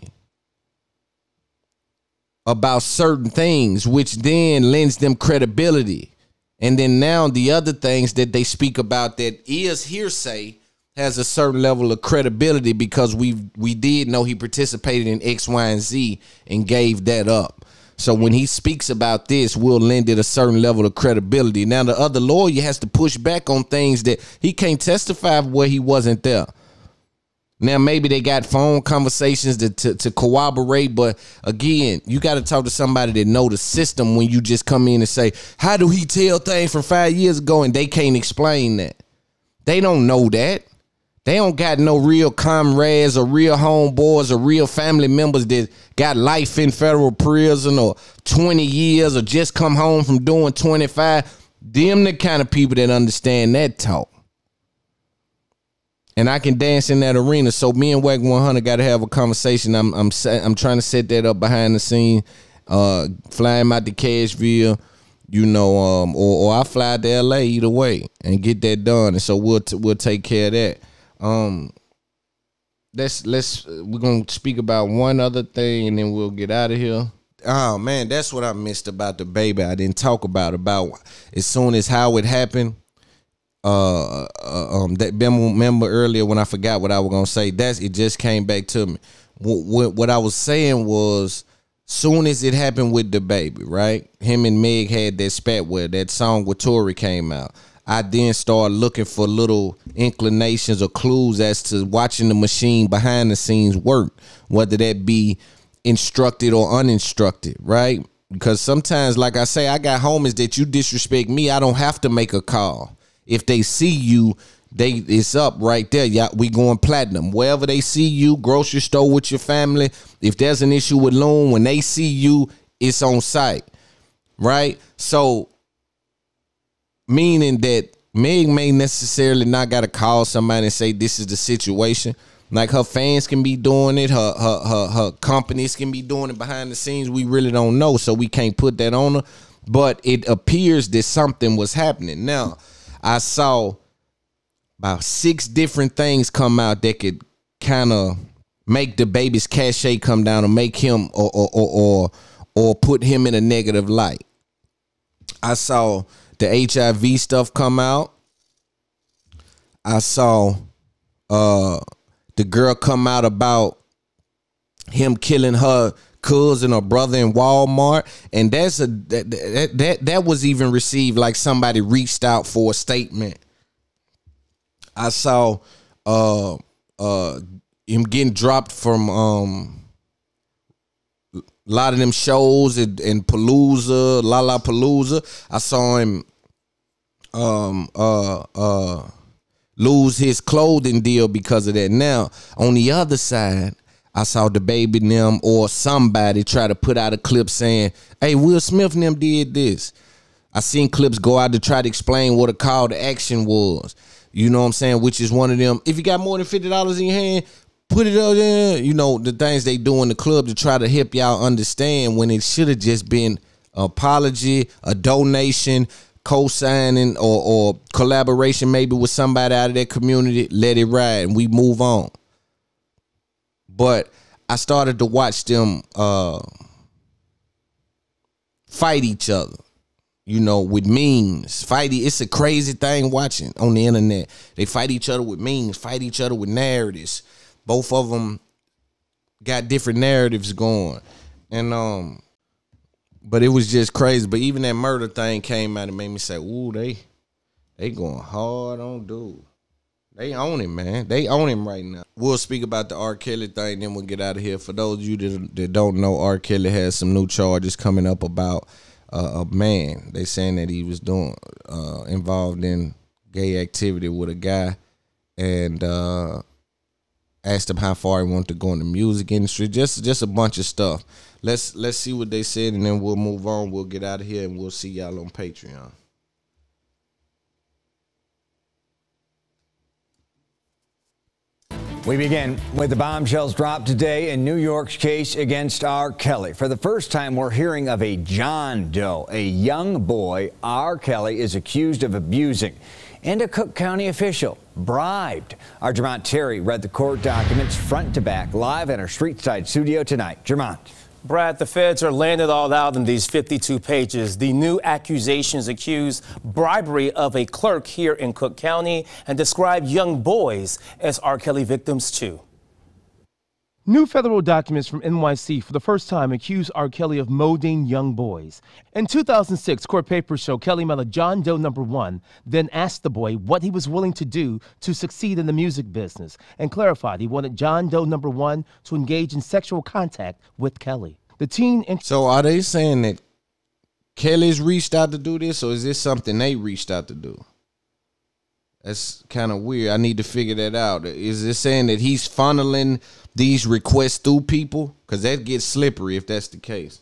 about certain things, which then lends them credibility. And then now the other things that they speak about that is hearsay has a certain level of credibility because we did know he participated in X, Y, and Z and gave that up. So when he speaks about this, we'll lend it a certain level of credibility. Now the other lawyer has to push back on things that he can't testify where he wasn't there. Now, maybe they got phone conversations to corroborate, but again, you got to talk to somebody that know the system when you just come in and say, how do he tell things from 5 years ago? And they can't explain that. They don't know that. They don't got no real comrades or real homeboys or real family members that got life in federal prison or 20 years or just come home from doing 25. Them the kind of people that understand that talk. And I can dance in that arena. So me and Wack 100 got to have a conversation. I'm trying to set that up behind the scene, fly him out to Cashville, you know, or I fly to LA either way and get that done. And so we'll take care of that. We're gonna speak about one other thing and then we'll get out of here. Oh man, that's what I missed about the baby. I didn't talk about as soon as how it happened. That remember earlier when I forgot what I was gonna say. It just came back to me. What I was saying was, soon as it happened with the baby, right? Him and Meg had that spat where that song with Tory came out. I then started looking for little inclinations or clues as to watching the machine behind the scenes work, whether that be instructed or uninstructed, right? Because sometimes, like I say, I got homies that you disrespect me, I don't have to make a call. If they see you, it's up right there. Yeah, we going platinum. Wherever they see you, grocery store with your family, if there's an issue with loan, when they see you, it's on site, right? So, meaning that Meg may necessarily not got to call somebody and say this is the situation. Like her fans can be doing it, her companies can be doing it behind the scenes. We really don't know, so we can't put that on her. But it appears that something was happening. Now, I saw about 6 different things come out that could kind of make the baby's cachet come down or make him or put him in a negative light. I saw the HIV stuff come out. I saw the girl come out about him killing her cousin or brother in Walmart, and that was even received like somebody reached out for a statement. I saw him getting dropped from a lot of them shows in Palooza, Lollapalooza. I saw him lose his clothing deal because of that. Now, on the other side, I saw the baby and them or somebody try to put out a clip saying, hey, Will Smith and them did this. I seen clips go out to try to explain what a call to action was. You know what I'm saying? Which is one of them, if you got more than $50 in your hand, put it up there. You know, the things they do in the club to try to help y'all understand when it should have just been an apology, a donation, co-signing or collaboration maybe with somebody out of that community. Let it ride and we move on. But I started to watch them fight each other, you know, with memes. It's a crazy thing watching on the internet. They fight each other with memes, fight each other with narratives. Both of them got different narratives going. And but it was just crazy. But even that murder thing came out and made me say, ooh, they going hard on dude. They own him, man. They own him right now. We'll speak about the R. Kelly thing, then we'll get out of here. For those of you that don't know, R. Kelly has some new charges coming up about a man. They saying that he was involved in gay activity with a guy and asked him how far he wanted to go in the music industry. Just a bunch of stuff. Let's see what they said, and then we'll move on. We'll get out of here, and we'll see y'all on Patreon. We begin with the bombshells dropped today in New York's case against R. Kelly. For the first time, we're hearing of a John Doe, a young boy R. Kelly is accused of abusing, and a Cook County official bribed. Our Jermont Terry read the court documents front to back live in our Streetside studio tonight. Jermont. Brad, the feds are laying it all out in these 52 pages. The new accusations accuse bribery of a clerk here in Cook County and describe young boys as R. Kelly victims, too. New federal documents from NYC for the first time accuse R. Kelly of molding young boys. In 2006, court papers show Kelly met a John Doe number 1, then asked the boy what he was willing to do to succeed in the music business, and clarified he wanted John Doe number 1 to engage in sexual contact with Kelly. The teen. So are they saying that Kelly's reached out to do this, or is this something they reached out to do? That's kind of weird. I need to figure that out. Is it saying that he's funneling these requests through people? Because that gets slippery if that's the case.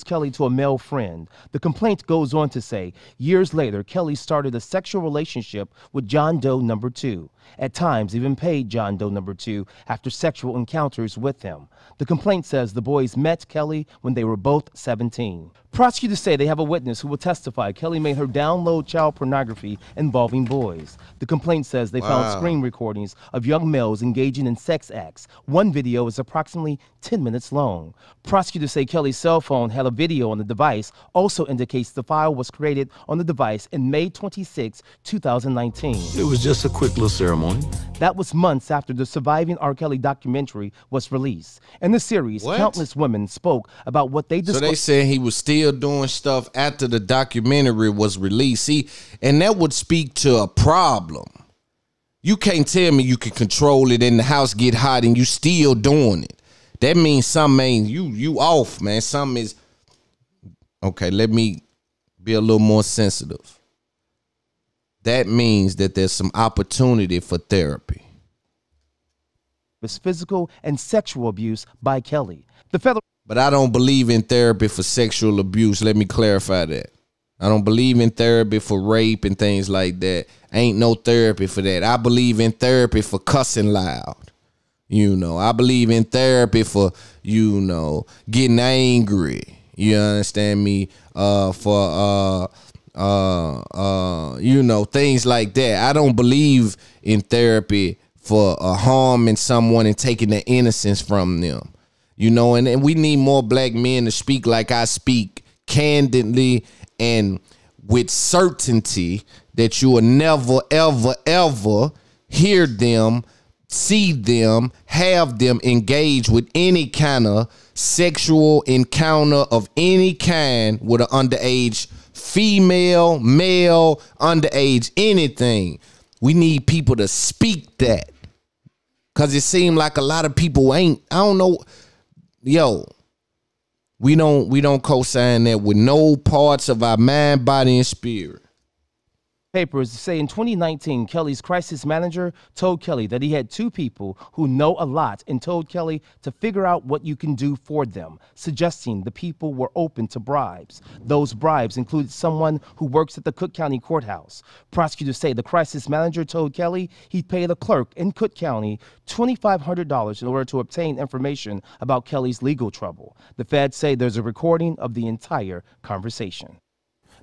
Kelly to a male friend. The complaint goes on to say, years later, Kelly started a sexual relationship with John Doe number 2. At times, even paid John Doe number 2 after sexual encounters with him. The complaint says the boys met Kelly when they were both 17. Prosecutors say they have a witness who will testify Kelly made her download child pornography involving boys. The complaint says they found screen recordings of young males engaging in sex acts. One video is approximately 10 minutes long. Prosecutors say Kelly's cell phone had a video on the device, also indicates the file was created on the device in May 26, 2019. It was just a quick little ceremony. That was months after the surviving R. Kelly documentary was released. In the series, countless women spoke about what they discussed. So they said he was still doing stuff after the documentary was released. See, and that would speak to a problem. You can't tell me you can control it and the house get hot and you still doing it. That means something ain't you off, man. Something is okay. Let me be a little more sensitive. That means that there's some opportunity for therapy. Was physical and sexual abuse by Kelly. The federal. But I don't believe in therapy for sexual abuse. Let me clarify that. I don't believe in therapy for rape and things like that. Ain't no therapy for that. I believe in therapy for cussing loud. You know, I believe in therapy for, you know, getting angry. You understand me? For you know, things like that. I don't believe in therapy for harming someone and taking their innocence from them. You know, and we need more black men to speak like I speak, candidly and with certainty that you will never, ever, ever hear them, see them, have them engage with any kind of sexual encounter of any kind with an underage female, male, underage, anything. We need people to speak that. Because it seems like a lot of people ain't, I don't know. Yo, we don't co-sign that with no parts of our mind, body, and spirit. Papers say in 2019, Kelly's crisis manager told Kelly that he had 2 people who know a lot and told Kelly to figure out what you can do for them, suggesting the people were open to bribes. Those bribes included someone who works at the Cook County Courthouse. Prosecutors say the crisis manager told Kelly he paid a clerk in Cook County $2,500 in order to obtain information about Kelly's legal trouble. The feds say there's a recording of the entire conversation.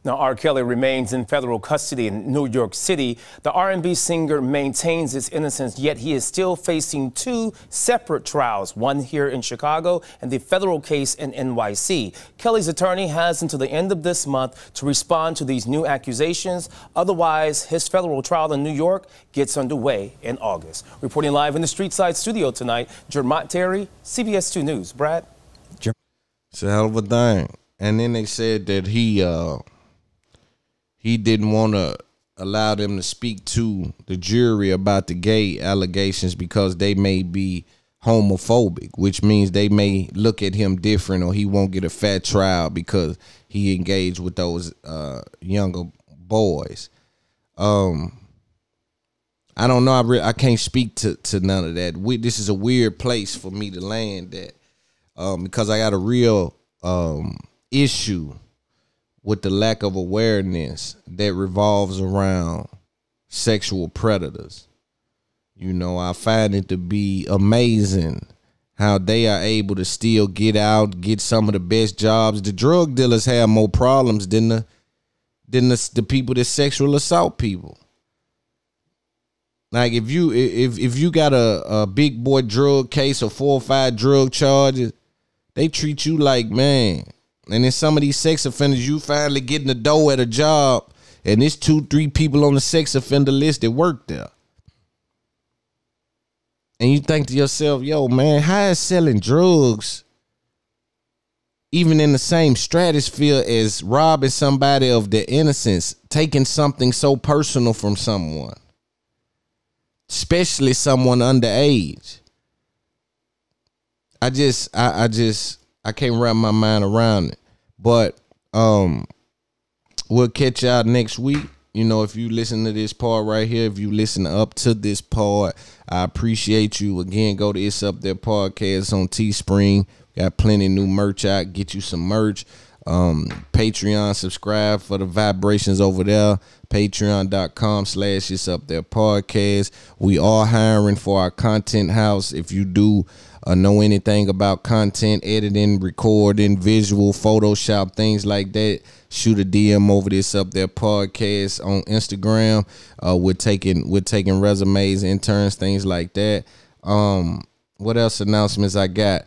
Now, R. Kelly remains in federal custody in New York City. The R&B singer maintains his innocence, yet he is still facing 2 separate trials, one here in Chicago and the federal case in NYC. Kelly's attorney has until the end of this month to respond to these new accusations. Otherwise, his federal trial in New York gets underway in August. Reporting live in the Streetside studio tonight, Jermont Terry, CBS 2 News. Brad? It's a hell of a thing. And then they said that he didn't want to allow them to speak to the jury about the gay allegations because they may be homophobic, which means they may look at him different or he won't get a fair trial because he engaged with those younger boys. I don't know. I can't speak to none of that. This is a weird place for me to land at because I got a real issue with the lack of awareness that revolves around sexual predators. You know, I find it to be amazing how they are able to still get out, get some of the best jobs. The drug dealers have more problems than the people that sexual assault people. Like if you got a big boy drug case or 4 or 5 drug charges, they treat you like, man. And then some of these sex offenders, you finally getting the dough at a job, and there's 2-3 people on the sex offender list that work there. And you think to yourself, yo, man, how is selling drugs even in the same stratosphere as robbing somebody of their innocence, taking something so personal from someone, especially someone underage? I can't wrap my mind around it. But we'll catch y'all next week. You know, if you listen to this part right here, if you listen up to this part, I appreciate you. Again, go to It's Up There Podcast on Teespring. Got plenty of new merch out. Get you some merch. Patreon, subscribe for the vibrations over there. Patreon.com/It's Up There Podcast. We are hiring for our content house. If you do know anything about content, editing, recording, visual, Photoshop, things like that, shoot a DM over this Up There Podcast on Instagram. We're taking resumes, interns, things like that. What else announcements I got?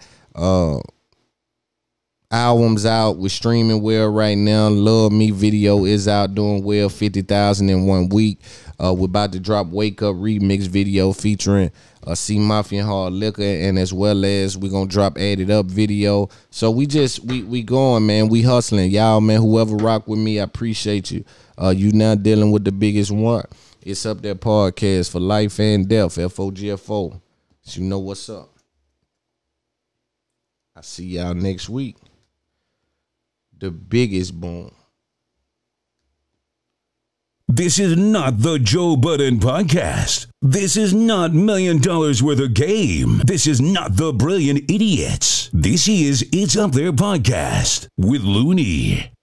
Albums out. We're streaming well right now. Love Me video is out, doing well, 50,000 in 1 week. We're about to drop Wake Up remix video featuring C Mafia and Hard Liquor, and as well as we're gonna drop Added Up video. So we going, man. We hustling, y'all, man. Whoever rock with me, I appreciate you. You now dealing with the biggest one. It's Up There Podcast for life and death. FOGFO. So you know what's up. I see y'all next week. The biggest boom. This is not the Joe Budden Podcast. This is not $1 million worth of game. This is not the Brilliant Idiots. This is It's Up There Podcast with Looney.